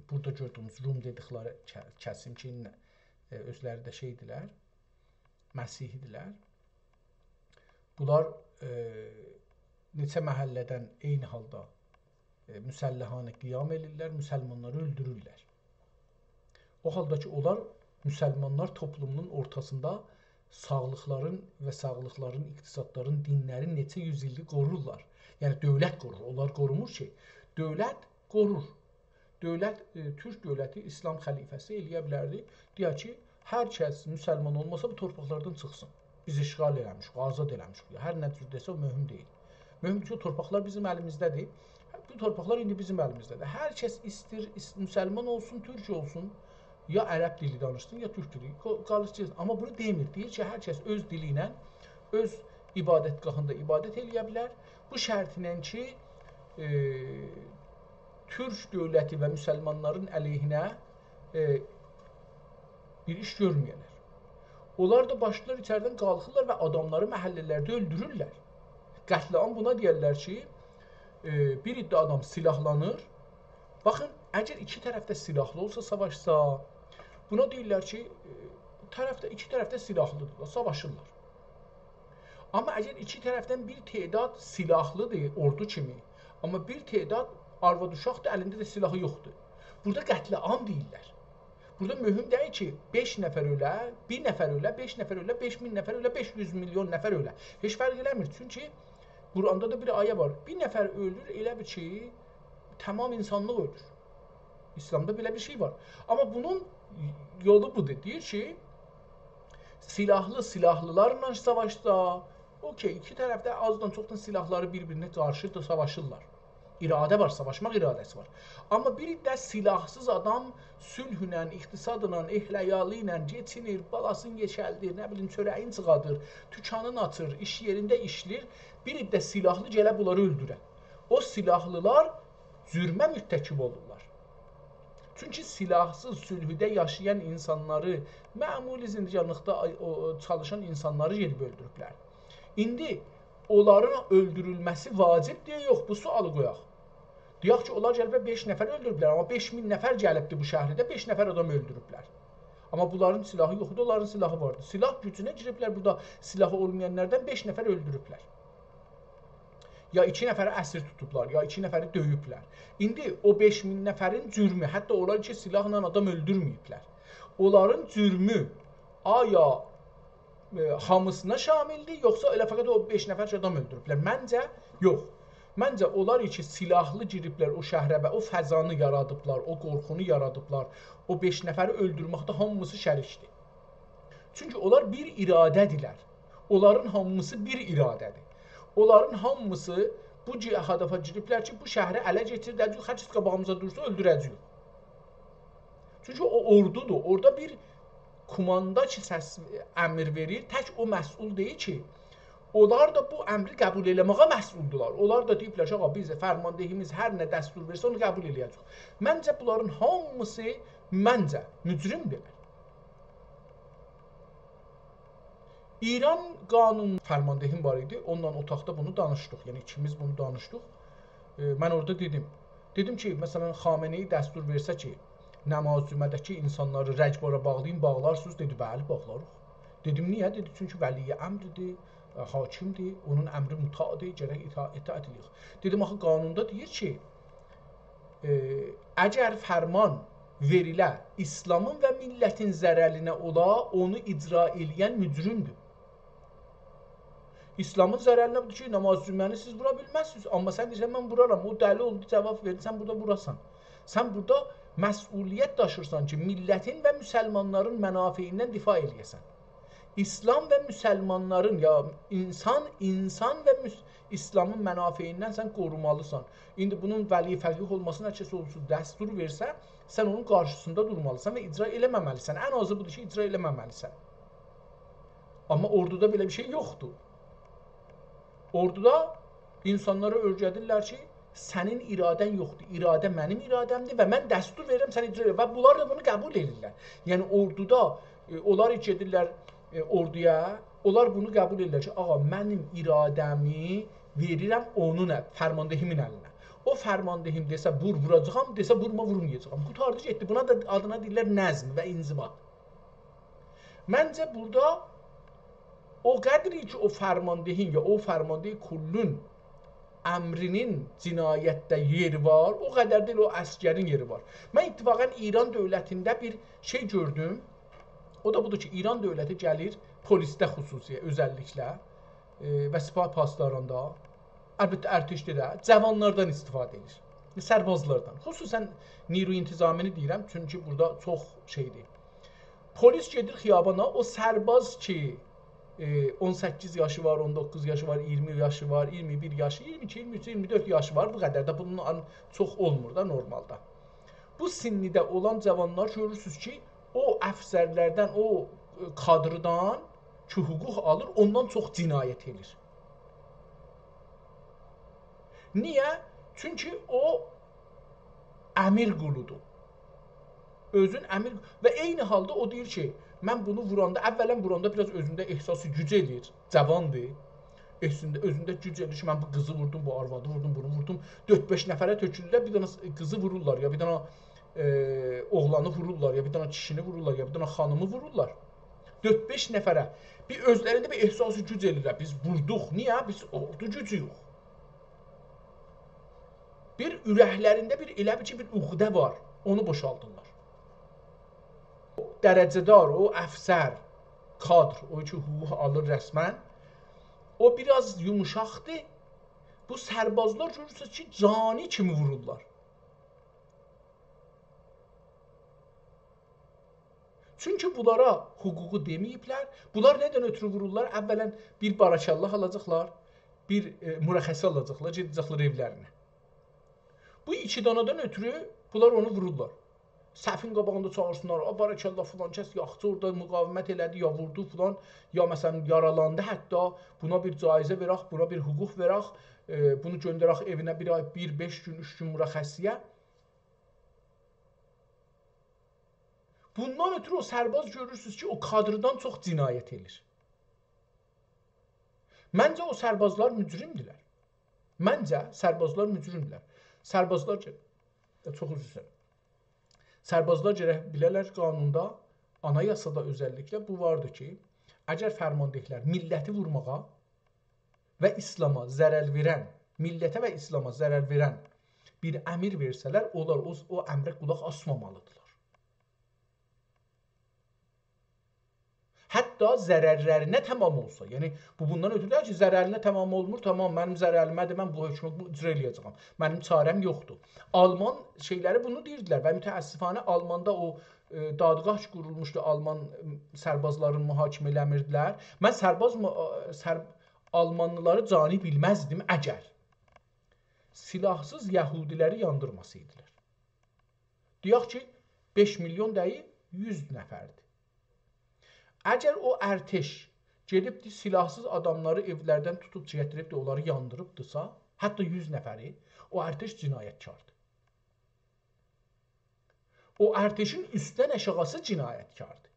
Burada gördüyümüz Rum dedikləri kəsim ki, özləri də şeydirlər, Məsihidirlər. Bunlar neçə məhəllədən eyni halda müsəlləhanə qiyam edirlər, müsəlmanları öldürürlər. O halda ki, onlar müsəlmanlar toplumunun ortasında sağlıqların və sağlıqların, iqtisadların, dinlərin neçə yüzillik qorurlar. Yəni, dövlət qorur. Onlar qorumur ki, dövlət qorur. Dövlət, Türk dövləti, İslam xəlifəsi eləyə bilərdi. Deyək ki, hər kəs müsəlman olmasa bu torpaqlardan çıxsın. Biz işğal eləmişik, azad eləmişik. Hər nə cür desə o mühüm deyil. Mühümdür ki, o torpaqlar bizim əlimizdədir. Bu torpaqlar indi bizim əlimizdədir. Hər kəs istir, müsəlman olsun, türk olsun, ya ərəb dili danışsın, ya türk dili. Amma bunu demir. Deyir ki, hər kəs öz dili ilə, öz ibadətgahında ibadət eləyə bilər. Bu şərtinlə ki, Türk dövləti və müsəlmanların əleyhinə bir iş görməyələr. Onlar da başlar içəridən qalxırlar və adamları məhəllələrdə öldürürlər. Qətliam buna deyərlər ki, bir iddə adam silahlanır. Baxın, əgər iki tərəfdə silahlı olsa savaşsa, buna deyirlər ki, iki tərəfdə silahlıdır, savaşırlar. Amma əgər iki tərəfdən bir tədad silahlıdır, ordu kimi, amma bir tədad arvad-uşaqdır, əlində də silahı yoxdur. Burada qətliam deyirlər. Burada mühüm deyil ki, 5 nəfər ölə, 1 nəfər ölə, 5 nəfər ölə, 5000 nəfər ölə, 500 milyon nəfər ölə. Heç fərq eləmir. Çünki Quranda da bir ayə var. Bir nəfər ölür, elə bir ki, tamam insanlıq ölür. İslamda belə bir şey var. Amma bunun yolu budur. Deyir ki, silahlılarla savaşsa, okey, iki tərəfdə azdan çoxdan silahları bir-birinə qarşı da savaşırlar. İradə var, savaşmaq iradəsi var. Amma bir də silahsız adam sülhlə, iqtisadla, ehləyalı ilə geçinir, balasını yeşəldir, nə bilim, çörəyin çıxadır, tükanın açır, iş yerində işlir. Bir də silahlı gələ bunları öldürər. O silahlılar zülmə müttəkib olurlar. Çünki silahsız sülhüdə yaşayan insanları, məmuli zindicanlıqda çalışan insanları gedib öldürüblər. İndi onların öldürülməsi vacibdir, yox, bu sualı qoyaq. Deyək ki, onlar gəlib 5 nəfər öldürüblər, amma 5000 nəfər gəlibdir bu şəhərdə, 5 nəfər adam öldürüblər. Amma bunların silahı yoxdur, onların silahı vardır. Silah gücünə giriblər, burada silahı olmayanlardan 5 nəfər öldürüblər. Ya 2 nəfəri əsir tutublar, ya 2 nəfəri döyüblər. İndi o 5000 nəfərin cürmü, hətta onlar ki, silahla adam öldürməyiblər. Onların cürmü aya hamısına şamildir, yoxsa elə fəqət o 5 nəfər adam öldürüblər? Məncə, yox. Məncə, onlar ki, silahlı giriblər o şəhrə və o fəzanı yaradıblar, o qorxunu yaradıblar, o 5 nəfəri öldürməkdə hamısı şərikdir. Çünki onlar bir iradədirlər. Onların hamısı bir iradədir. Onların hamısı bu hədəfə giriblər ki, bu şəhri ələ getirdəcək, xəcis qabağımıza dursa öldürəcək. Çünki o ordudur. Orada bir kumanda ki, səs əmr verir, tək o məsul deyil ki, onlar da bu əmri qəbul eləməyə məsuldurlar. Onlar da deyiblər ki, biz fərmandehimiz hər nə dəstur versə, onu qəbul eləyəcək. Məncə, bunların hamısı mücrimdirlər. İran qanun fərmandehim var idi, onunla otaqda bunu danışdıq. Yəni, ikimiz bunu danışdıq. Mən orada dedim ki, məsələn, Xameneyi dəstur versə ki, Nəmazümədəki insanları rəcbara bağlayın, bağlarsınız. Dedi, bəli, bağlarıq. Dedim, niyə? Dedi, çünki vəliyyə əmridir, hakimdir, onun əmri mutadır, gərək itaət edilir. Dedim, axı, qanunda deyir ki, əgər fərman verilə İslamın və millətin zərərinə ola, onu icra eləyən mücrimdir. İslamın zərərinə budur ki, namaz cümləni siz vura bilməzsiniz. Amma sən deyirsən, mən vuraram, o dəli oldu, cavab verdi, sən burada vurasan. Sən burada məsuliyyət daşırsan ki, millətin və müsəlmanların mənafiyindən difa eləyəsən. İslam və müsəlmanların, ya insan və İslamın mənafiyindən sən qorumalısan. İndi bunun vəli fəqih olmasına kəsə olsun, dəstur versə, sən onun qarşısında durmalısan və icra eləməməlisən. Ən azı budur ki, icra eləməməlisən. Amma orduda belə bir şey yoxdur. Orduda insanlara öyrədirlər ki, sənin iradən yoxdur, iradə mənim iradəmdir və mən dəstur verirəm, sən icra edir və bunlar da bunu qəbul edirlər. Yəni, orduda, onlar gedirlər orduya, onlar bunu qəbul edirlər ki, ağa, mənim iradəmi verirəm onun fərmandehimin əlinə. O fərmandehim desə, vuracağam, desə, vurmayacağam. Qutardı getdi, buna da adına deyirlər nəzm və inzibat. Məncə, burada o qədri ki, o fərmandehin ya o fərmandehi kullun əmrinin cinayətdə yeri var, o qədər deyil, o əsgərin yeri var. Mən ittifaqən İran dövlətində bir şey gördüm, o da budur ki, İran dövləti gəlir polisdə xüsusiyə, özəlliklə və sipah paslarında, əlbəttə ərtişdə də cavanlardan istifadə edir, sərbazlardan. Xüsusən Niru intizamini deyirəm, çünki burada çox şeydir. Polis gedir xiyabana, o sərbaz ki, 18 yaşı var, 19 yaşı var, 20 yaşı var, 21 yaşı, 22, 23, 24 yaşı var. Bu qədər də bunun çox olmur da normalda. Bu sinnidə olan cavanlar görürsünüz ki, o əfsərlərdən, o kadrdan ki, hüquq alır, ondan çox cinayət edir. Niyə? Çünki o əmir quludur. Özün əmir və eyni halda o deyir ki, mən bunu vuranda, əvvələn vuranda biraz özündə ehsası güc edir, cavandır. Özündə güc edir ki, mən bu qızı vurdum, bu arvadı vurdum, bunu vurdum. 4-5 nəfərə tökülürlər, bir dənə qızı vururlar, ya bir dənə oğlanı vururlar, ya bir dənə kişini vururlar, ya bir dənə xanımı vururlar. 4-5 nəfərə bir özlərində bir ehsası güc edirlər. Biz vurduq. Niyə? Biz ordu gücü yox. Bir ürəklərində bir elə bir ki, bir uğdə var. Onu boşaldırlar. Dərəcədar, o əfsər, kadr, o ki, hüquq alır rəsmən, o biraz yumuşaqdır. Bu sərbazlar görürsünüz ki, cani kimi vururlar. Çünki bunlara hüququ deməyiblər. Bunlar nədən ötürü vururlar? Əvvələn bir barakallah alacaqlar, bir mürəxəsi alacaqlar, gedəcəklər evlərinə. Bu iki danadan ötürü bunlar onu vururlar. Səfin qabağında çağırsınlar, barakallah filan kəs yaxçı orada müqavimət elədi, ya vurdu filan, ya məsələn yaralandı, hətta buna bir caizə verək, buna bir hüquq verək, bunu göndərək evinə bir ay, 1-5 gün, 3 gün mürəxəssiyə. Bundan ötürü o sərbaz görürsünüz ki, o kadrdan çox cinayət edir. Məncə o sərbazlar mücrimdirlər. Məncə sərbazlar mücrimdirlər. Sərbazlar çox üzr istəyirəm. Sərbazlar gərək bilərlər qanunda, anayasada özəlliklə bu vardır ki, əgər fərmandehlər milləti vurmağa və İslama zərər verən, millətə və İslama zərər verən bir əmir versələr, onlar o əmrə qulaq asmamalıdırlar. Hətta zərərlərinə tamam olsa, yəni bu bundan ötürü ki, zərərinə tamam olmur, tamam mənim zərərlimədir, mən bu hökmü icra eləyəcəm. Mənim çarəm yoxdur. Alman şeyləri bunu deyirdilər və mütəəssifanə Almanda o dadgah qurulmuşdu, Alman sərbazlarını mühakimə eləmirdilər. Mən Almanlıları cani bilməzdim əgər silahsız yəhudiləri yandırmasaydılar. Deyək ki, 5 milyon deyil, 100 nəfərdir. Əgər o ərteş gedibdi silahsız adamları evlərdən tutub gətiribdi, onları yandırıbdısa, hətta 100 nəfəri, o ərteş cinayətkardır. O ərteşin üstdən aşağısı cinayətkardır.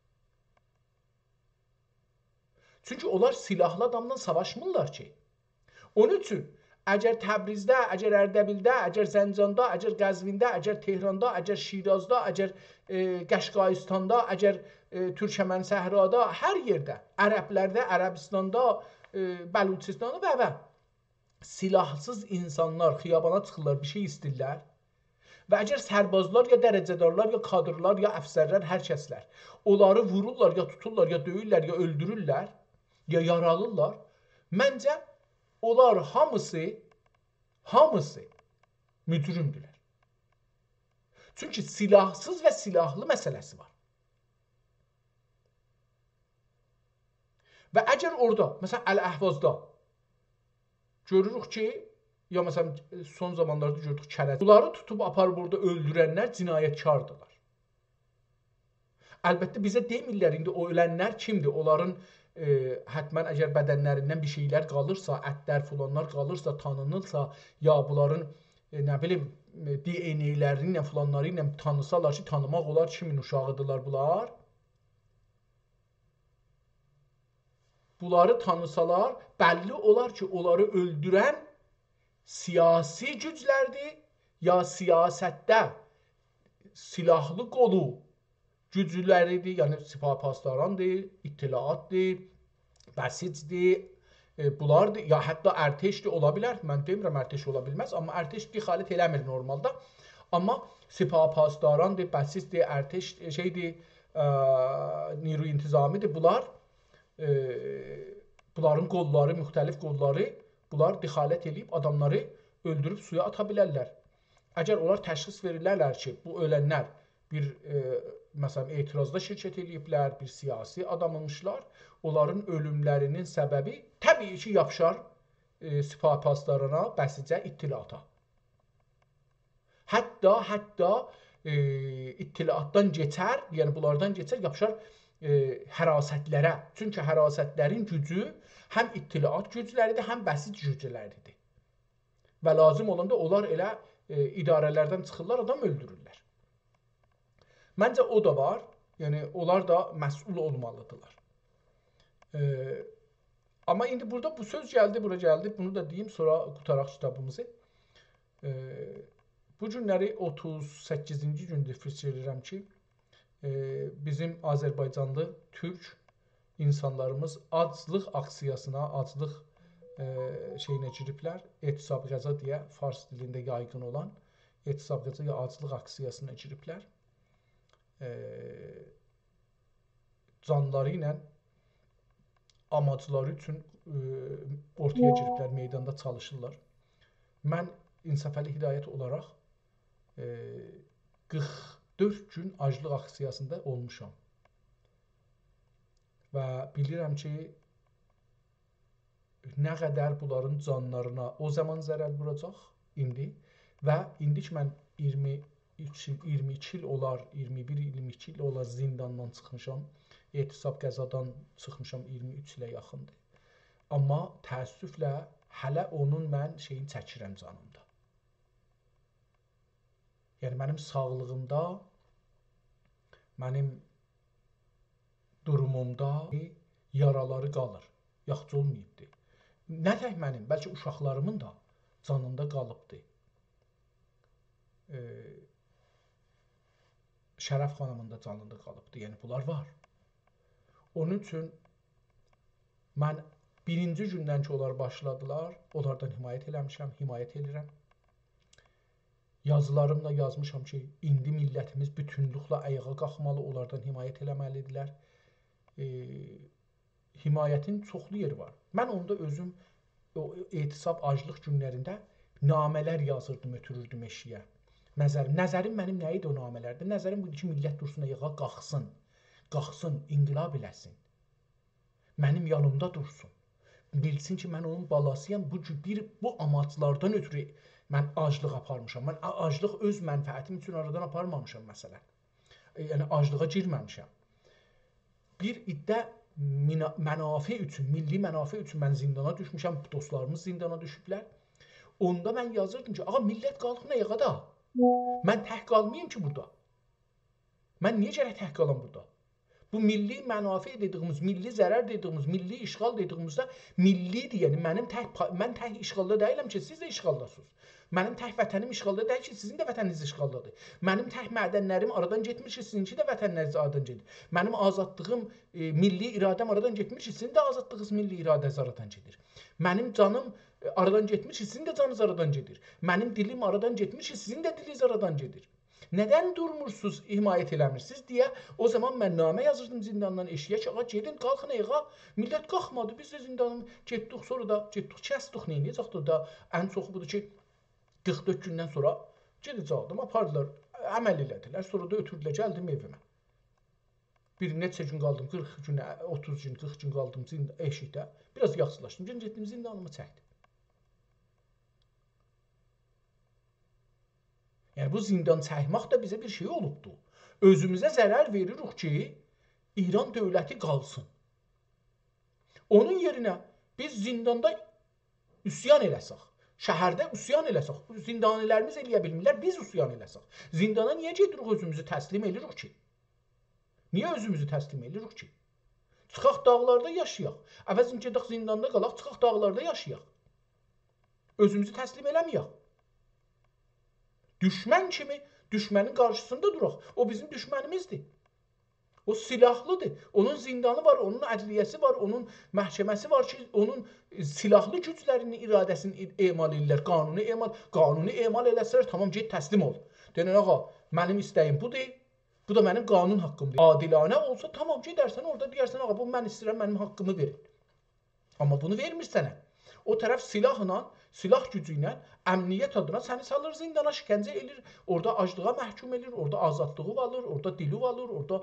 Çünki onlar silahlı adamla savaşmırlar ki. Onun üçün, əgər Təbrizdə, əgər Ərdəbildə, əgər Zəncanda, əgər Qəzvində, əgər Tehranda, əgər Şirazda, əgər Qəşqaistanda, əgər Türkəmən səhrada, hər yerdə, ərəblərdə, Ərəbistanda, Bəluçistanda və silahsız insanlar xiyabana çıxırlar, bir şey istəyirlər və əgər sərbazlar, ya dərəcədarlar, ya kadrlar, ya əfsərlər, hər kəslər onları vururlar, ya tuturlar, ya döyürlər, ya öldürürlər, ya yaralırlar, məncə onlar hamısı mücrimdirlər. Çünki silahsız və silahlı məsələsi var. Və əgər orada, məsələn, Əl-Əhvazda görürük ki, ya məsələn, son zamanlarda gördük kərəz, bunları tutub aparıb burada öldürənlər cinayətkardırlar. Əlbəttə, bizə demirlər, indi o ölənlər kimdir? Onların hətmən əgər bədənlərindən bir şeylər qalırsa, ətlər, filanlar qalırsa, tanınırsa, ya bunların, nə bilim, DNA-ləri ilə, filanları ilə tanısalar ki, tanımaq olar kimin uşağıdırlar bunlar. Bunları tanısalar, bəlli olar ki, onları öldürən siyasi güclərdir, ya siyasətdə silahlı qolu gücləridir, yəni Sipah-Pasdarandır, İttilaatdır, Bəsicdir, bunlardır, ya hətta ərteşdir, ola bilər, mən demirəm ərteş ola bilməz, amma ərteş dixalət eləmir normalda, amma Sipah-Pasdarandır, Bəsicdir, ərteş şeydir, Niru İntizamidir, bunların qolları, müxtəlif qolları, bunlar dixalət edib adamları öldürüb suya ata bilərlər. Əgər onlar təşxis verirlərlər ki, bu ölənlər bir məsələn etirazda şirkət ediblər, bir siyasi adammışlar, onların ölümlərinin səbəbi təbii ki, yapışar Sipah-Pasdarana, Bəsicə, İttilaata. Hətta İttilaatdan keçər, yəni bunlardan keçər, yapışar hərasətlərə. Çünki hərasətlərin gücü həm İttilaat gücləridir, həm Bəsic gücləridir. Və lazım olanda onlar elə idarələrdən çıxırlar, adam öldürürlər. Məncə o da var. Yəni onlar da məsul olmalıdırlar. Amma indi burada bu söz gəldi, bura gəldi. Bunu da deyim, sonra qutaraq kitabımızı. Bu günləri 38-ci gündür fikir edirəm ki, bizim Azərbaycanlı türk insanlarımız aclıq aksiyasına, aclıq şeyinə giriblər. Etisab Qəza deyə fars dilində yaygın olan Etisab Qəza ya aclıq aksiyasına giriblər. Canları ilə amacları üçün ortaya giriblər, meydanda çalışırlar. Mən İnsafəli Hidayət olaraq 44 gün aclıq aksiyasında olmuşam. Və bilirəm ki, nə qədər bunların canlarına o zaman zərər vuracaq indi və indi ki mən 22 il olar, 21-22 il olar zindandan çıxmışam. Etisab Qəzadan çıxmışam 23 ilə yaxındır. Amma təəssüflə hələ onun mən şeyini çəkirəm canımda. Yəni mənim sağlığımda, mənim durumumda yaraları qalır. Yaxşı olmayıbdır. Nə tək mənim, bəlkə uşaqlarımın da canında qalıbdır. Şərəf xanımın da canında qalıbdır. Yəni bunlar var. Onun üçün mən birinci gündən ki onlar başladılar, onlardan himayət eləmişəm, himayət edirəm. Yazılarımla yazmışam ki, indi millətimiz bütünlüklə ayağa qalxmalı, onlardan himayət eləməlidirlər. Himayətin çoxlu yeri var. Mən onda özüm o etisab aclıq günlərində namələr yazırdım, ötürürdüm eşiyə. Nəzərim mənim nə idi o namələrdə? Nəzərim budur ki, millət dursun ayağa qalxsın. Qalxsın, inqilab eləsin. Mənim yanımda dursun. Bilsin ki, mən onun balasıyam. Bu amaclardan ötürü mən aclıq aparmışam. Mən aclıq öz mənfəətim üçün aradan aparmamışam məsələn. Yəni aclığa girməmişəm. Bir iddə mənafe üçün, milli mənafe üçün mən zindana düşmüşəm. Dostlarımız zindana düşüblər. Onda mən yazırdım ki, ağa millət qalxın ayağa da. Mən tək qalmayayım ki burada. Mən niyə gərək tək qalam burada? Bu milli mənafe dediyimiz, milli zərər dediyimiz, milli işğal dediyimizdə millidir. Yəni mən tək işğalda deyiləm ki, siz də işğaldasınız. Mənim tək vətənim işğalda deyil ki, sizin də vətəniniz işğaldadır. Mənim tək mədənlərim aradan getmir ki, sizinki də vətənləriniz aradan gedir. Mənim azadlığım, milli iradəm aradan getmir ki, sizin də azadlığınız, milli iradəniz aradan gedir. Mənim canım aradan getmir ki, sizin də canınız aradan gedir. Mənim dilim aradan getmir ki, sizin də diliniz aradan gedir. Nədən durmursuz, himayət eləmirsiniz deyə o zaman mən namə yazırdım zindandan eşiyə ki, ağa gedin, qalxın ayağa. Millət qalxmadı, biz də zindandan getdik, sonra da getdik, kəsdik, neynəyəcəkdir da. Ən çoxu budur ki, 44 gündən sonra gedəcəkdim, apardılar, əməl elədilər, sonra da ötürdülər, gəldim evimə. Bir neçə gün qaldım, 40 gün, 30 gün, 40 gün qaldım eşikdə, biraz yaxşılaşdım, getdim zindanımı çəkdim. Yəni bu zindan çəkmək də bizə bir şey olubdu. Özümüzə zərər veririk ki, İran dövləti qalsın. Onun yerinə biz zindanda üsyan eləsək, şəhərdə üsyan eləsək, zindanilərimiz eləyə bilmirlər, biz üsyan eləsək. Zindana niyə gedirik özümüzü təslim edirik ki? Niyə özümüzü təslim edirik ki? Çıxaq dağlarda yaşayaq. Əvəzin gedək zindanda qalaq, çıxaq dağlarda yaşayaq. Özümüzü təslim eləməyək. Düşmən kimi düşmənin qarşısında duraq. O bizim düşmənimizdir. O silahlıdır. Onun zindanı var, onun ədliyyəsi var, onun məhkəməsi var ki, onun silahlı güclərinin iradəsini emal edirlər. Qanuni emal eləsələr, tamam, get təslim ol. Denən, ağa, mənim istəyim budur, bu da mənim qanun haqqımdır. Adilanə olsa, tamam, gedərsən orada deyərsən, ağa, bu mən istəyirəm, mənim haqqımı verin. Amma bunu vermir sənə. O tərəf silahla, silah gücü ilə əmniyyət adına səni salır zindana, şikəncə edir, orada aclığa məhkum edir, orada azadlığı alır, orada dili alır, orada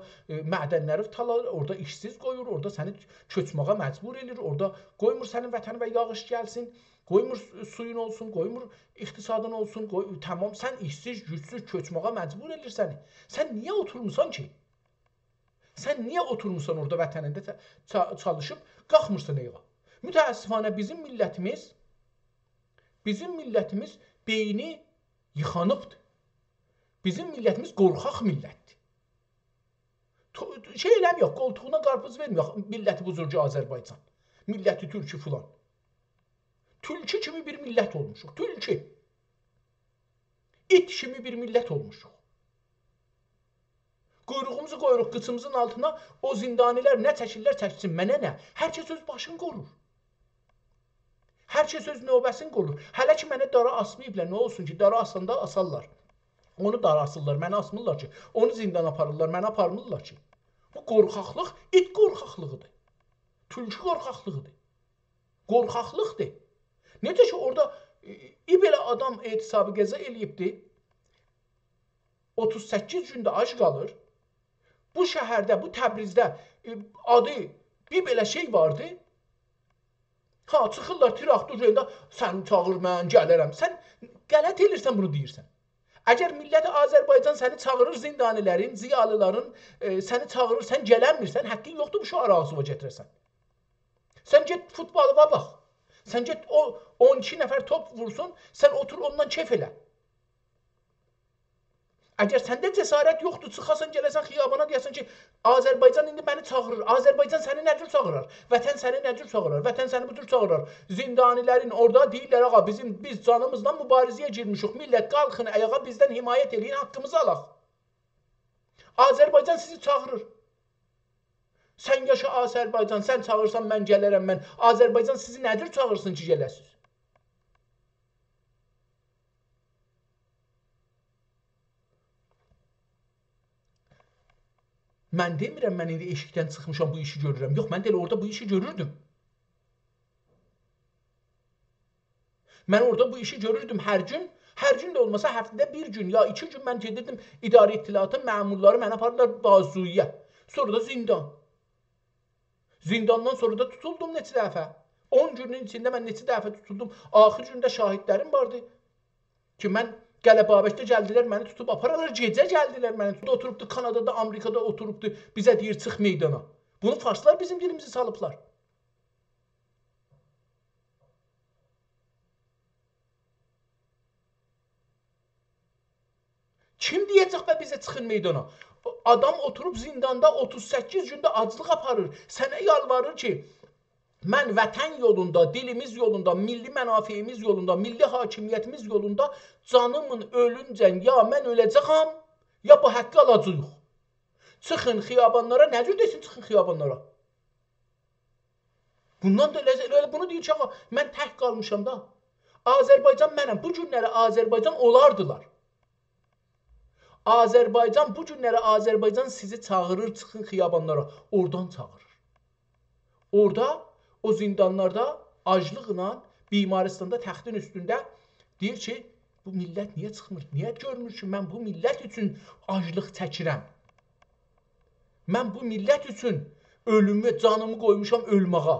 mədənləri talar, orada işsiz qoyur, orada səni köçməyə məcbur edir, orada qoymur sənin vətəni və yağış gəlsin, qoymur suyun olsun, qoymur iqtisadın olsun, tamam, sən işsiz, gücsüz köçməyə məcbur edir səni. Sən niyə oturmuşsan ki? Sən niyə oturmuşsan orada vətənində çalışıb, qalxmırsan ayağa? Mütəəssifanə bizim millətimiz beyni Yıxanıbdır. Bizim millətimiz qorxaq millətdir. Şey eləmiyor, qoltuğuna qarpız vermiyor. Milləti buzurcu Azərbaycan. Milləti türkü filan. Tülkü kimi bir millət olmuşuq. Tülkü. İt kimi bir millət olmuşuq. Quyruğumuzu qoyuruq qıçımızın altına, o zindanilər nə çəkirlər çəksin, mənə nə? Hər kəs öz başını qorur. Hər kəs öz növbəsini qorur. Hələ ki mənə dara asmayıblar, nə olsun ki, dara asanda asarlar. Onu dara asırlar, mənə asmırlar ki. Onu zindana aparırlar, mənə aparmırlar ki. Bu qorxaqlıq it qorxaqlığıdır. Tülkü qorxaqlığıdır. Qorxaqlıqdır. Necə ki orada belə adam etisabı qəza eləyibdir. 38 gündə ac qalır. Bu şəhərdə, bu Təbrizdə adı bir belə şey vardı. Ha, çıxırlar traktor üzərində, sən çağır, mən gəlirəm. Sən qələt edirsən, bunu deyirsən. Əgər millət Azərbaycan səni çağırır, zindanilərin, ziyalıların səni çağırır, sən gələnmirsən, həqqin yoxdur bu şu arazıva gətirəsən. Sən get futbalıva bax. Sən get o 12 nəfər top vursun, sən otur ondan kef elə. Əgər səndə cəsarət yoxdur, çıxasan, gələsən xiyabana, deyəsən ki, Azərbaycan indi məni çağırır. Azərbaycan səni nə cür çağırır? Vətən səni nə cür çağırır? Vətən səni bu cür çağırır. Zindanilərin orada deyirlər, ağa, biz canımızla mübarizəyə girmişik. Millət, qalxın ayağa, bizdən himayət eləyin, haqqımızı alaq. Azərbaycan sizi çağırır. Sən yaşa Azərbaycan, sən çağırsan, mən gələrəm, mən. Azərbaycan sizi nə cür çağırsın ki, gələsiniz? Mən demirəm, mən indi eşikdən çıxmışam, bu işi görürəm. Yox, mən də elə orada bu işi görürdüm. Mən orada bu işi görürdüm hər gün. Hər gün də olmasa həftədə bir gün ya 2 gün mən gedirdim idarə ittilatın məmurları mənə apardılar bazuyə. Sonra da zindan. Zindandan sonra da tutuldum neçə dəfə. 10 günün içində mən neçə dəfə tutuldum. Axır gündə şahidlərim vardı ki, mən Qələbabəkdə gəldilər, məni tutub apararlar, gecə gəldilər, məni tutub oturubdu, Kanadada, Amerikada oturubdu, bizə deyir, çıx meydana. Bunu farslar bizim dilimizi salıblar. Kim deyəcək və bizə çıxın meydana? Adam oturub zindanda 38 gündə aclıq aparır, sənə yalvarır ki, mən vətən yolunda, dilimiz yolunda, milli mənafeyimiz yolunda, milli hakimiyyətimiz yolunda canımın ölüncən ya mən öləcəyəm, ya bu haqqı alacağıq. Çıxın xiyabanlara, nə cür desin çıxın xiyabanlara? Bundan da elə bunu deyir ki, mən tək qalmışam da. Azərbaycan mənəm, bu günləri Azərbaycan olardılar. Azərbaycan, bu günləri Azərbaycan sizi çağırır, çıxın xiyabanlara, oradan çağırır. Orada, o zindanlarda aclıqla Bimaristanda təxtin üstündə deyir ki, bu millət niyə çıxmır? Niyə görmür ki, mən bu millət üçün aclıq çəkirəm? Mən bu millət üçün ölümü, canımı qoymuşam ölməğa.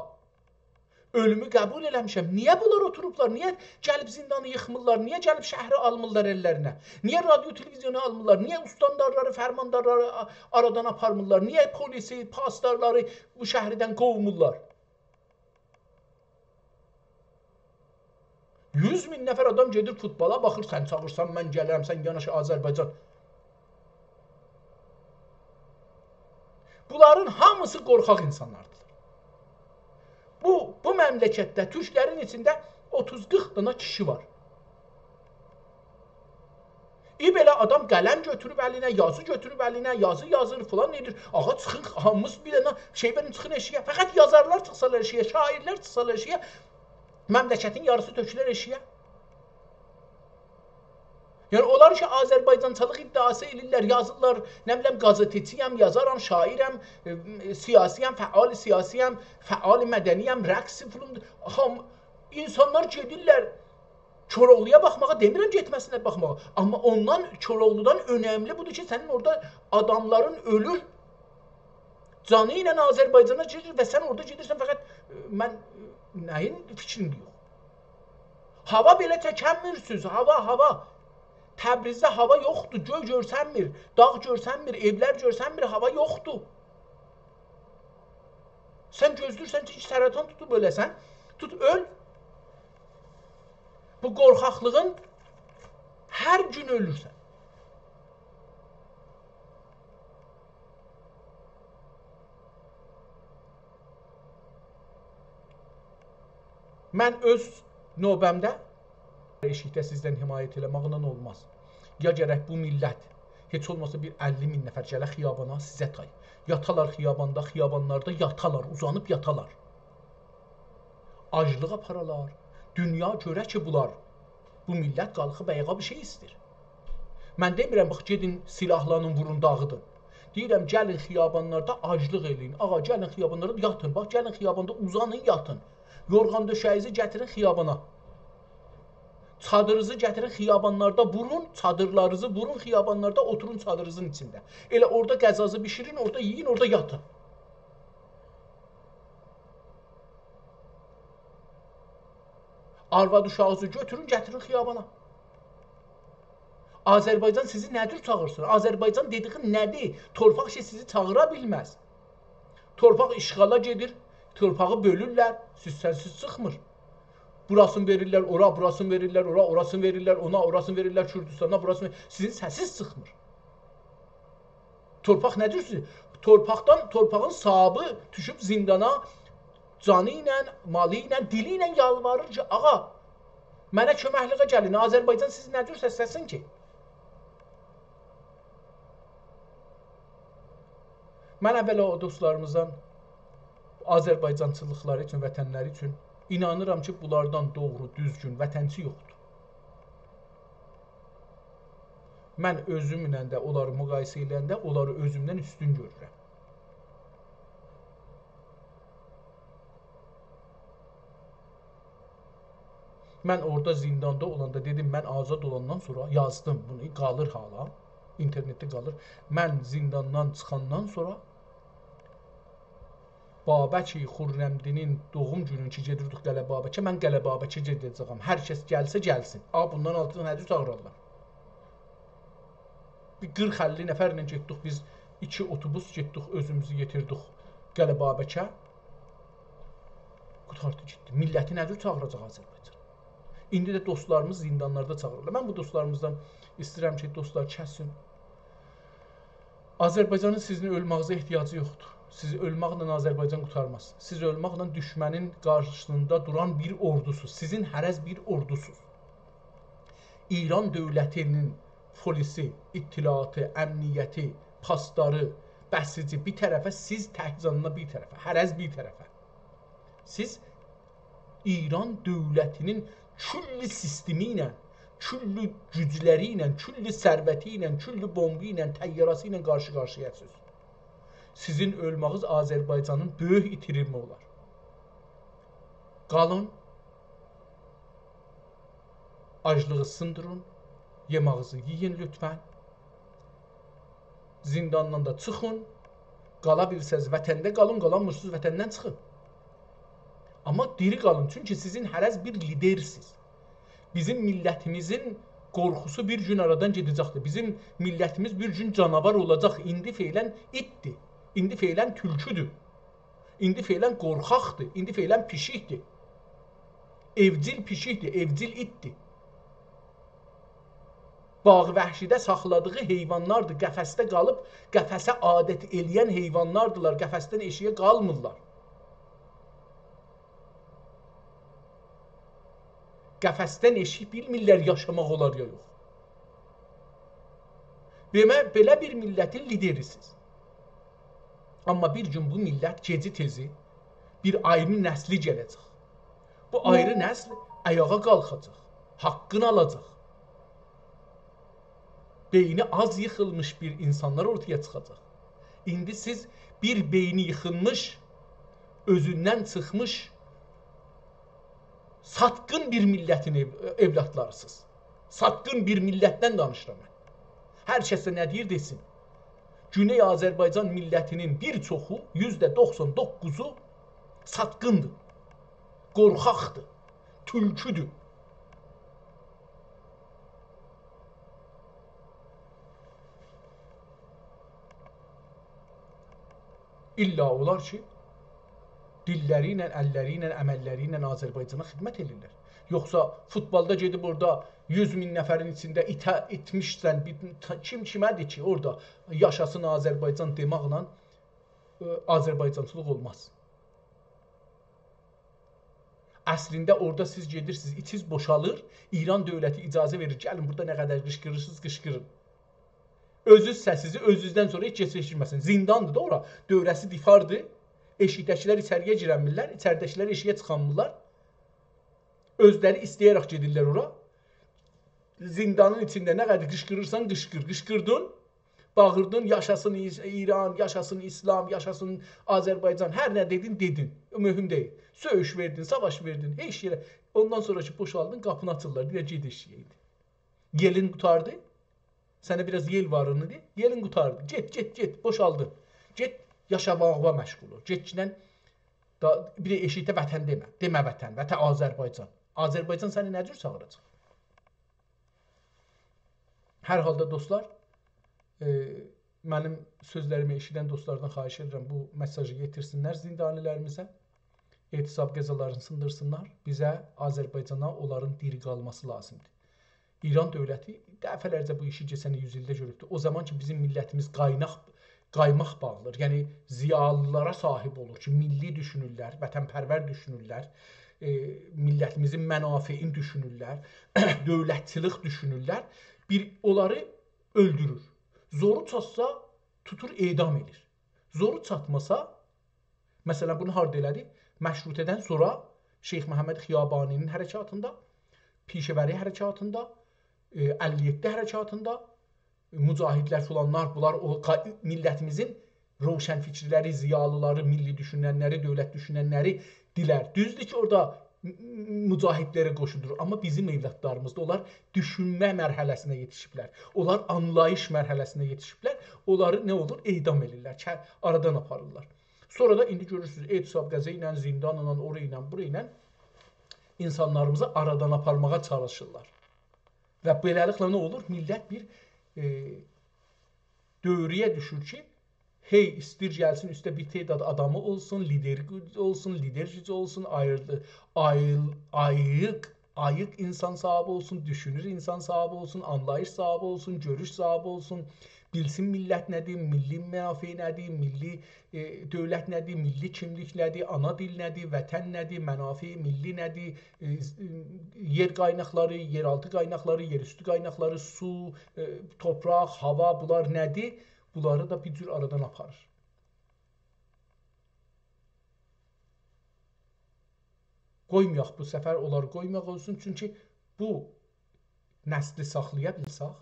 Ölümü qəbul eləmişəm. Niyə bunlar oturublar? Niyə gəlib zindanı yıxmırlar? Niyə gəlib şəhri almırlar ellərinə? Niyə radio, televizyonu almırlar? Niyə ustandarları, fərmandarları aradan aparmırlar? Niyə polisi, pasdarları bu şəhridən qovmurlar? 100 min nəfər adam gedir futbola, baxır, sən çağırsan, mən gəlirəm, sən yanaşı Azərbaycan. Bunların hamısı qorxaq insanlardır. Bu məmləkətdə, türklərin içində 30-40 dana kişi var. Belə adam qələm götürüb əlinə, yazı götürüb əlinə, yazı yazır, falan nedir? Ağa, çıxın, hamımız bir dana şey verin, çıxın eşiyə. Fəqət yazarlar çıxsalar eşiyə, şairlər çıxsalar eşiyə, məmləkətin yarısı tökülər eşiyə. Yəni, onlar ki, Azərbaycançalıq iddiası edirlər, yazırlar, nə biləm, qazeteciyəm, yazaram, şairəm, siyasiyəm, fəal siyasiyəm, fəal mədəniyəm, rəqsi falan. İnsanlar gedirlər Koroğluya baxmağa, demirəm getməsinə baxmağa. Amma ondan, Koroğludan önəmli budur ki, sənin orada adamların ölür, canı ilə Azərbaycana gedir və sən orada gedirsən, fəqət mən nəyin fikrini deyir? Hava belə təkənmirsiniz, hava. Təbrizdə hava yoxdur, göy görsənmir, dağ görsənmir, evlər görsənmir, hava yoxdur. Sən gözlürsən ki, sərətan tutub öləsən, tut öl. Bu qorxaqlığın Hər gün ölürsən. Mən öz növbəmdə eşikdə sizdən himayət eləməklə olmaz. Ya gərək bu millət heç olmasa bir 50 min nəfər gələ xiyabana sizə tay. Yatalar xiyabanda, xiyabanlarda yatalar, uzanıb yatalar. Aclıq aparalar. Dünya görə ki bunlar. Bu millət qalxıb ayağa bir şey istir. Mən demirəm, bax, gedin silahlanın, vurun, dağıdın. Deyirəm, gəlin xiyabanlarda aclıq eləyin. Ağa, gəlin xiyabanlarda yatın. Bax, gəlin xiyabanda uzanın, yatın. Yorğan döşəyinizi gətirin xiyabana. Çadırınızı gətirin xiyabanlarda vurun, çadırlarınızı vurun xiyabanlarda, oturun çadırınızın içində. Elə orada qəzazı bişirin, orada yiyin, orada yatın. Arvad uşağınızı götürün, gətirin xiyabana. Azərbaycan sizi nədir çağırsın? Azərbaycan dediğin nədir? Torpaq şey sizi çağıra bilməz. Torpaq işğala gedir, torpağı bölürlər, sənsiz çıxmır. Burasını verirlər ora, burasını verirlər ora, orasını verirlər ona, orasını verirlər Kürdistana, burasını verirlər. Sizin səsiz çıxmır. Torpaq nədir sizin? Torpağın sahibi düşüb zindana canı ilə, malı ilə, dili ilə yalvarır ki, ağa, mənə köməkliğə gəlin, Azərbaycan siz nədir səsləsin ki? Mən əvvəla o dostlarımızdan Azərbaycançılıqları üçün, vətənləri üçün inanıram ki, bunlardan doğru, düzgün vətənçi yoxdur. Mən özümlə də onları müqayisə edəndə onları özümdən üstün görürəm. Mən orada zindanda olanda dedim, mən azad olandan sonra yazdım bunu, qalır hala, internetdə qalır. Mən zindandan çıxandan sonra Babəki Xürrəmdinin doğum günü ki, gedirdik Qələbabəkə, mən Qələbabəkə gedəcəyəm. Hər kəs gəlsə, gəlsin. Bundan altına nədir çağırırlar? Bir 40-50 nəfərlə getdik, biz 2 otobus getdik, özümüzü yetirdik Qələbabəkə. Qutardı getdi. Milləti nədir çağıracaq Azərbaycan? İndi də dostlarımız zindanlarda çağırırlar. Mən bu dostlarımızdan istəyirəm ki, dostlar kəsin. Azərbaycanın sizin ölməyinizə ehtiyacı yoxdur. Sizi ölməklə Azərbaycan qurtarmaz. Siz ölməklə düşmənin qarşısında duran bir ordusuz. Sizin hərəz bir ordusuz. İran dövlətinin polisi, ittilaatı, əmniyyəti, pastarı, bəsici bir tərəfə, siz təhcanına bir tərəfə, hərəz bir tərəfə. Siz İran dövlətinin külli sistemi ilə, külli gücləri ilə, külli sərvəti ilə, külli bombu ilə, təyyarası ilə qarşı-qarşıyasınız. Sizin ölməyiniz Azərbaycanın böyük itirimi olar. Qalın, aclığı sındırın, yemağınızı yiyin lütfən. Zindandan da çıxın, qala bilsəz vətəndə qalın, qalanmırsınız vətəndən çıxın. Amma diri qalın, çünki sizin hərəz bir lidersiz. Bizim millətimizin qorxusu bir gün aradan gedəcəkdir. Bizim millətimiz bir gün canavar olacaq. İndi feylən itdir. İndi feylən tülküdür. İndi feylən qorxaqdır. İndi feylən pişikdir. Evcil pişikdir, evcil itdir. Bağı vəhşidə saxladığı heyvanlardır. Qəfəsdə qalıb, qəfəsə adət eləyən heyvanlardılar. Qəfəsdən eşiyə qalmırlar. Qəfəsdən eşik bilmirlər yaşamaq olar ya yox. Belə bir millətin liderisiz. Amma bir gün bu millət geci-tezi bir ayrı nəsli gələcək. Bu ayrı nəsl ayağa qalxacaq, haqqını alacaq. Beyni az yıxılmış bir insanlar ortaya çıxacaq. İndi siz bir beyni yıxılmış, özündən çıxmış, satqın bir millətin evlatlarısınız. Satqın bir millətdən danışıram mən. Hər kəsə nə deyir desin. Güney Azərbaycan millətinin bir çoxu, %99'u satqındır, qorxaqdır, tülküdür. İlla olar ki, dilləri ilə, əlləri ilə, əməlləri ilə Azərbaycana xidmət edirlər. Yoxsa futbolda gedib orada 100 min nəfərin içində itmişsən, kim kimədir ki, orada yaşasın Azərbaycan deməklə Azərbaycançılıq olmaz. Əslində orada siz gedirsiniz, içiniz boşalır, İran dövləti icazə verir, gəlin burada nə qədər qışqırırsınız, qışqırın. Özünüz səsizi özünüzdən sonra heç keçirməsin. Zindandır da ora, dövrəsi difardır. Eşikdəkilər içəriyə girənmirlər, içəridəkilər eşiyə çıxanmırlar. Özləri istəyərək gedirlər ora. Zindanın içində nə qədər qışqırırsan, qışqır. Qışqırdın, bağırdın, yaşasın İran, yaşasın İslam, yaşasın Azərbaycan. Hər nə dedin, dedin. Mühüm deyil. Söyüş verdin, savaş verdin, heç yerə. Ondan sonra ki, boşaldın, qapını açırlar. Deyir, ged eşiyəydi. Yelin qutardı. Sənə biraz yel varınıdır. Yelin qutardı. Get, boşaldın. Get, yaşamaqla məşğul ol. Getçindən bir də eşikdə vətən demə. Demə vətən, vətən Azərbaycan. Azərbaycan səni nə cür çağıracaq? Hər halda dostlar, mənim sözlərimi eşidən dostlardan xahiş edirəm, bu mesajı yetirsinlər zindanilərimizə. Etisab qəzalarını sındırsınlar. Bizə, Azərbaycana onların diri qalması lazımdır. İran dövləti dəfələrcə bu işi keçən 100 ildə görübdür. O zaman ki, bizim millətimiz qaymaq bağlır. Yəni, ziyalılara sahib olur ki, milli düşünürlər, vətənpərvər düşünürlər, millətimizin mənafeini düşünürlər, dövlətçilik düşünürlər. Onları öldürür. Zoru çatsa, tutur, edam edir. Zoru çatmasa, məsələn, bunu harada elədi? Məşrutədən sonra Şeyx Məhəmməd Xiyabaninin hərəkatında, Pişəvəri hərəkatında, 57 hərəkatında mücahidlər filanlar, bunlar o millətimizin roşən fikirləri, ziyalıları, milli düşünənləri, dövlət düşünənləri dilər. Düzdür ki, orada mücahidlərə qoşulur, amma bizim evlatlarımızda onlar düşünmə mərhələsinə yetişiblər. Onlar anlayış mərhələsinə yetişiblər. Onları nə olur? Edam edirlər, aradan aparırlar. Sonra da indi görürsünüz, etisab qəza ilə, zindanla, ora ilə, bura ilə insanlarımızı aradan aparmağa çalışırlar. Və beləliklə nə olur? Millət bir dövrüyə düşür ki, hey, istir gəlsin, üstə bir tədad adamı olsun, lider gücü olsun, ayıq insan sahibi olsun, düşünür insan sahibi olsun, anlayış sahibi olsun, görüş sahibi olsun, bilsin millət nədir, milli münafiə nədir, milli dövlət nədir, milli kimlik nədir, ana dil nədir, vətən nədir, mənafi, milli nədir, yer qaynaqları, yeraltı qaynaqları, yerüstü qaynaqları, su, torpaq, hava, bunlar nədir? Bunları da bir cür aradan aparır. Qoymayaq bu səfər, onları qoymaq olsun. Çünki bu nəsli saxlaya bilsək,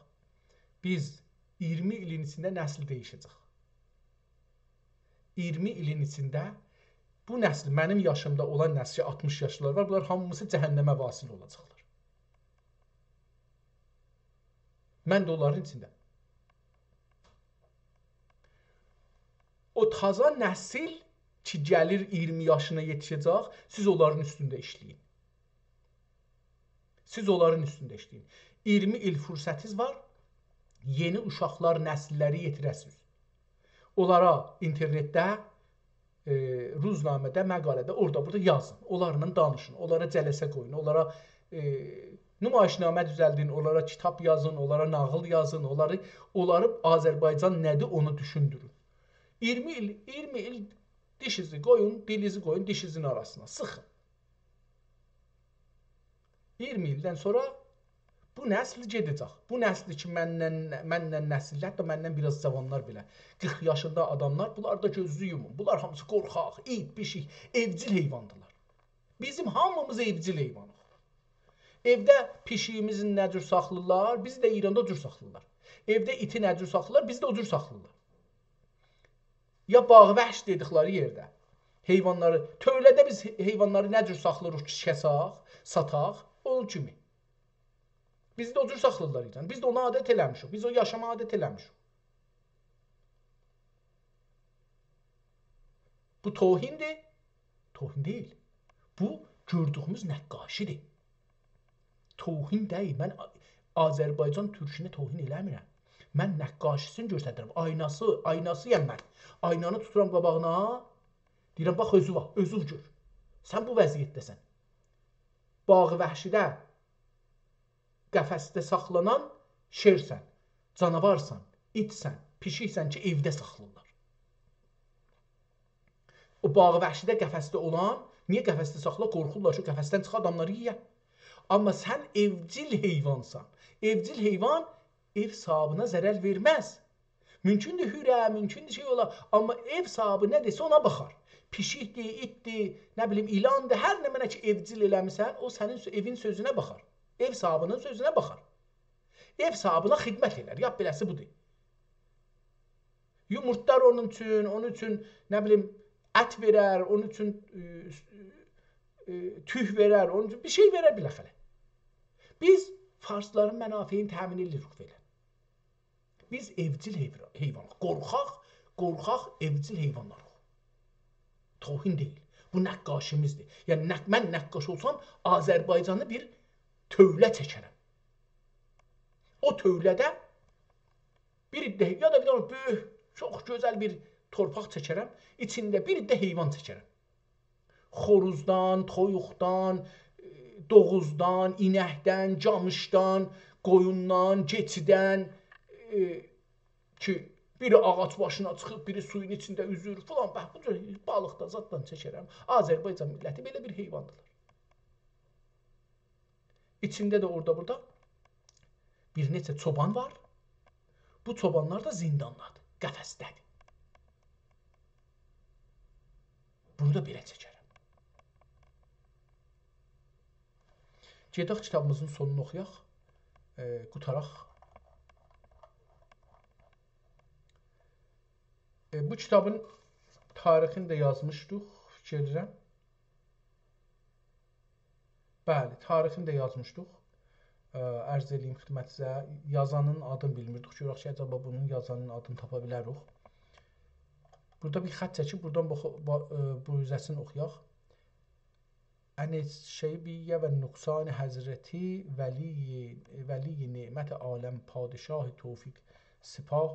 biz 20 ilin içində nəsil dəyişəcək. 20 ilin içində bu nəsil, mənim yaşımda olan nəsil 60 yaşlılar var, bunlar hamısı cəhənnəmə vasil olacaqlar. Mən də onların içində. O taza nəsil ki, gəlir 20 yaşına yetişəcək, siz onların üstündə işləyin. Siz onların üstündə işləyin. 20 il fürsətiz var, yeni uşaqlar, nəsilləri yetirəsiniz. Onlara internetdə, ruznamədə, məqalədə, orada, burada yazın. Onlarla danışın, onlara cələsə qoyun, onlara nümayişnamə düzəldin, onlara kitab yazın, onlara nağıl yazın, onları Azərbaycan nədir, onu düşündürün. 20 il dişinizi qoyun, dilinizi qoyun dişinizin arasına, sıxın. 20 ildən sonra bu nəsl gedəcək. Bu nəsli ki, məndən nəsillər, hətta məndən biraz cavanlar belə, 40 yaşında adamlar, bunlar da gözlü yumun. Bunlar hamısı qorxaq, it, pişik, evcil heyvandılar. Bizim hamımız evcil heyvanıq. Evdə pişiyimizi nə cür saxlırlar, bizi də İranda o cür saxlırlar. Evdə iti nə cür saxlırlar, bizi də o cür saxlırlar. Ya bağ-vəhş dedikləri yerdə heyvanları, tövlədə biz heyvanları nə cür saxlırıq ki, kəsaq, sataq, onun kimi. Bizi də o cür saxlırlar İran. Biz də ona adət eləmişik. Biz o yaşama adət eləmişik. Bu tohindir. Tohin deyil. Bu gördüyümüz nəqqaşidir. Tohin deyil. Mən Azərbaycan türkünə tohin eləmirəm. Mən nəqqaşisini göstərirəm. Aynasıyam mən. Aynanı tuturam qabağına. Deyirəm, bax özü var, özü gör. Sən bu vəziyyətdəsən. Bağı vəhşidə qəfəsdə saxlanan şersən, canavarsan, itsən, pişiksən ki, evdə saxlanırlar. O bağı vəhşidə qəfəsdə olan, niyə qəfəsdə saxla? Qorxurlar ki, qəfəsdən çıxa adamları yiyə. Amma sən evcil heyvansan. Evcil heyvan ev sahibinə zərər verməz. Mümkündür hürə, mümkündür şey ola, amma ev sahibi nə desə ona baxar. Pişikdir, itdir, nə bilim ilandır, hər nə mənə ki evcil eləmisən, o sənin evin sözünə baxar. Ev sahibinin sözünə baxar. Ev sahibinə xidmət edər, yap beləsi budur. Yumurtlar onun üçün nə bilim ət verər, onun üçün tüh verər, onun üçün bir şey verər biləxələ. Biz farsların mənafeyini təmin edirik belə. Biz evcil heyvanlar, qorxaq evcil heyvanlarıq. Tohin deyil. Bu nəqqaşimizdir. Yəni mən nəqqaş olsam Azərbaycanı bir tövlə çəkərəm. O tövlədə bir iddə ya da bir dənə böyük, çox gözəl bir torpaq çəkərəm. İçində bir iddə heyvan çəkərəm. Xoruzdan, toyuqdan, doğuzdan, inəkdən, camışdan, qoyundan, keçidən ki, biri ağac başına çıxıb, biri suyun içində üzür falan. Bax, bu cür balıqdan, zaddan çəkərəm. Azərbaycan milləti belə bir heyvandılar. İçində də orada-burada bir neçə çoban var. Bu çobanlar da zindandadır, qəfəsdədir. Bunu da belə çəkərəm. Gedək kitabımızın sonunu oxuyaq, qutaraq. Bu kitabın tarixini də yazmışdıq, fikir edirəm. Bəli, tarixini də yazmışdıq. Ərz edeyim xidmətinizə. Yazanın adını bilmirdik. Görək ki, acaba bunun yazanın adını tapa bilərik. Burada bir xət çəkib, buradan bu üzəsini oxuyaq. Ənəs-Şeybiyyə və Nüqsan Həzrəti Vəli Nemət Aləm Padişah Tevfik Sipah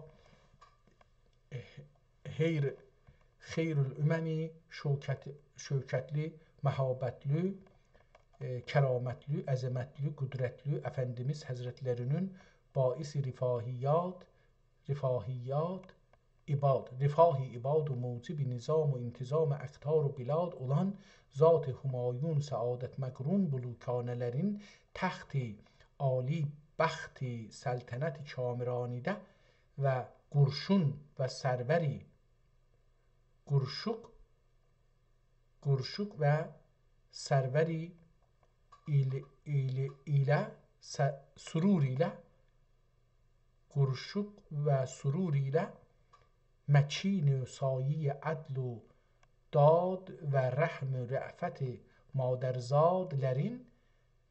Xeyrül Üməni şövkətli, məhabətli, kəramətli, əzəmətli, qüdrətli Əfəndimiz Həzrətlərinin baisi rifahi ibad و موجب nizam و intizam əqtar و bilad olan Zat-ı Humayun səadət məqrun bulukanələrin təxti ali bəxti səltənət kamiranidə və qurşun və sərvəri qurşuq və sərvəri ilə surur ilə مکین سایه عدل و داد و رحم و رأفت مادرزادlərin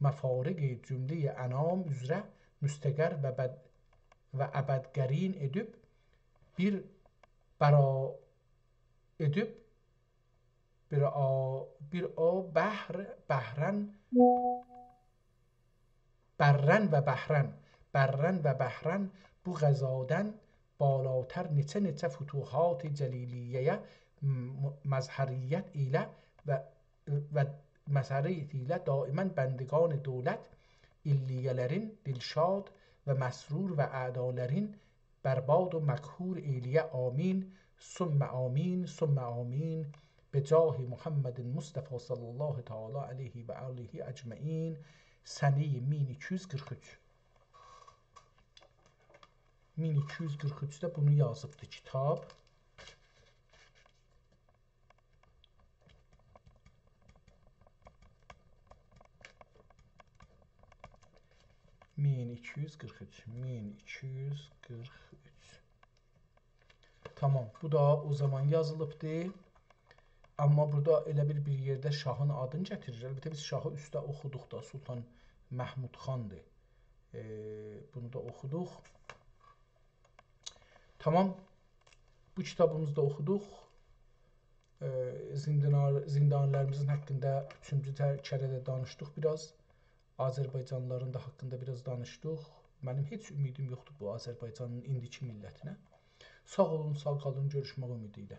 مفارق cümle انام üzrə müstəqər və əbədgərin edib bir بررن و بحرن bu qəzadən بالاتر neçə fütuhat cəliliyyə məzhəriyyət ilə və məzhəriyyət ilə daimən bəndəgan dövlət illiyələrin dilşad və məsrur və ədalərin bərbad و məqhur eyliyə amin sümmə amin sümmə amin به جاه محمد مصطفی صلی الله تعالی علیه و آله ecmaîn sənə 1243 1243'də bunu yazıbdı kitab. Tamam, bu da o zaman yazılıbdı. Amma burada elə bir yerdə şahın adını gətirir. Əlbəttə biz şahı üstə oxuduq da, Sultan Məhmud xandır. Bunu da oxuduq. Tamam, bu kitabımızda oxuduq. Zindanlarımızın haqqında 3-cü kərədə danışdıq biraz. Azərbaycanlıların da haqqında biraz danışdıq. Mənim heç ümidim yoxdur bu Azərbaycanın indiki millətinə. Sağ olun, sağ qalın, görüşmək ümidi ilə.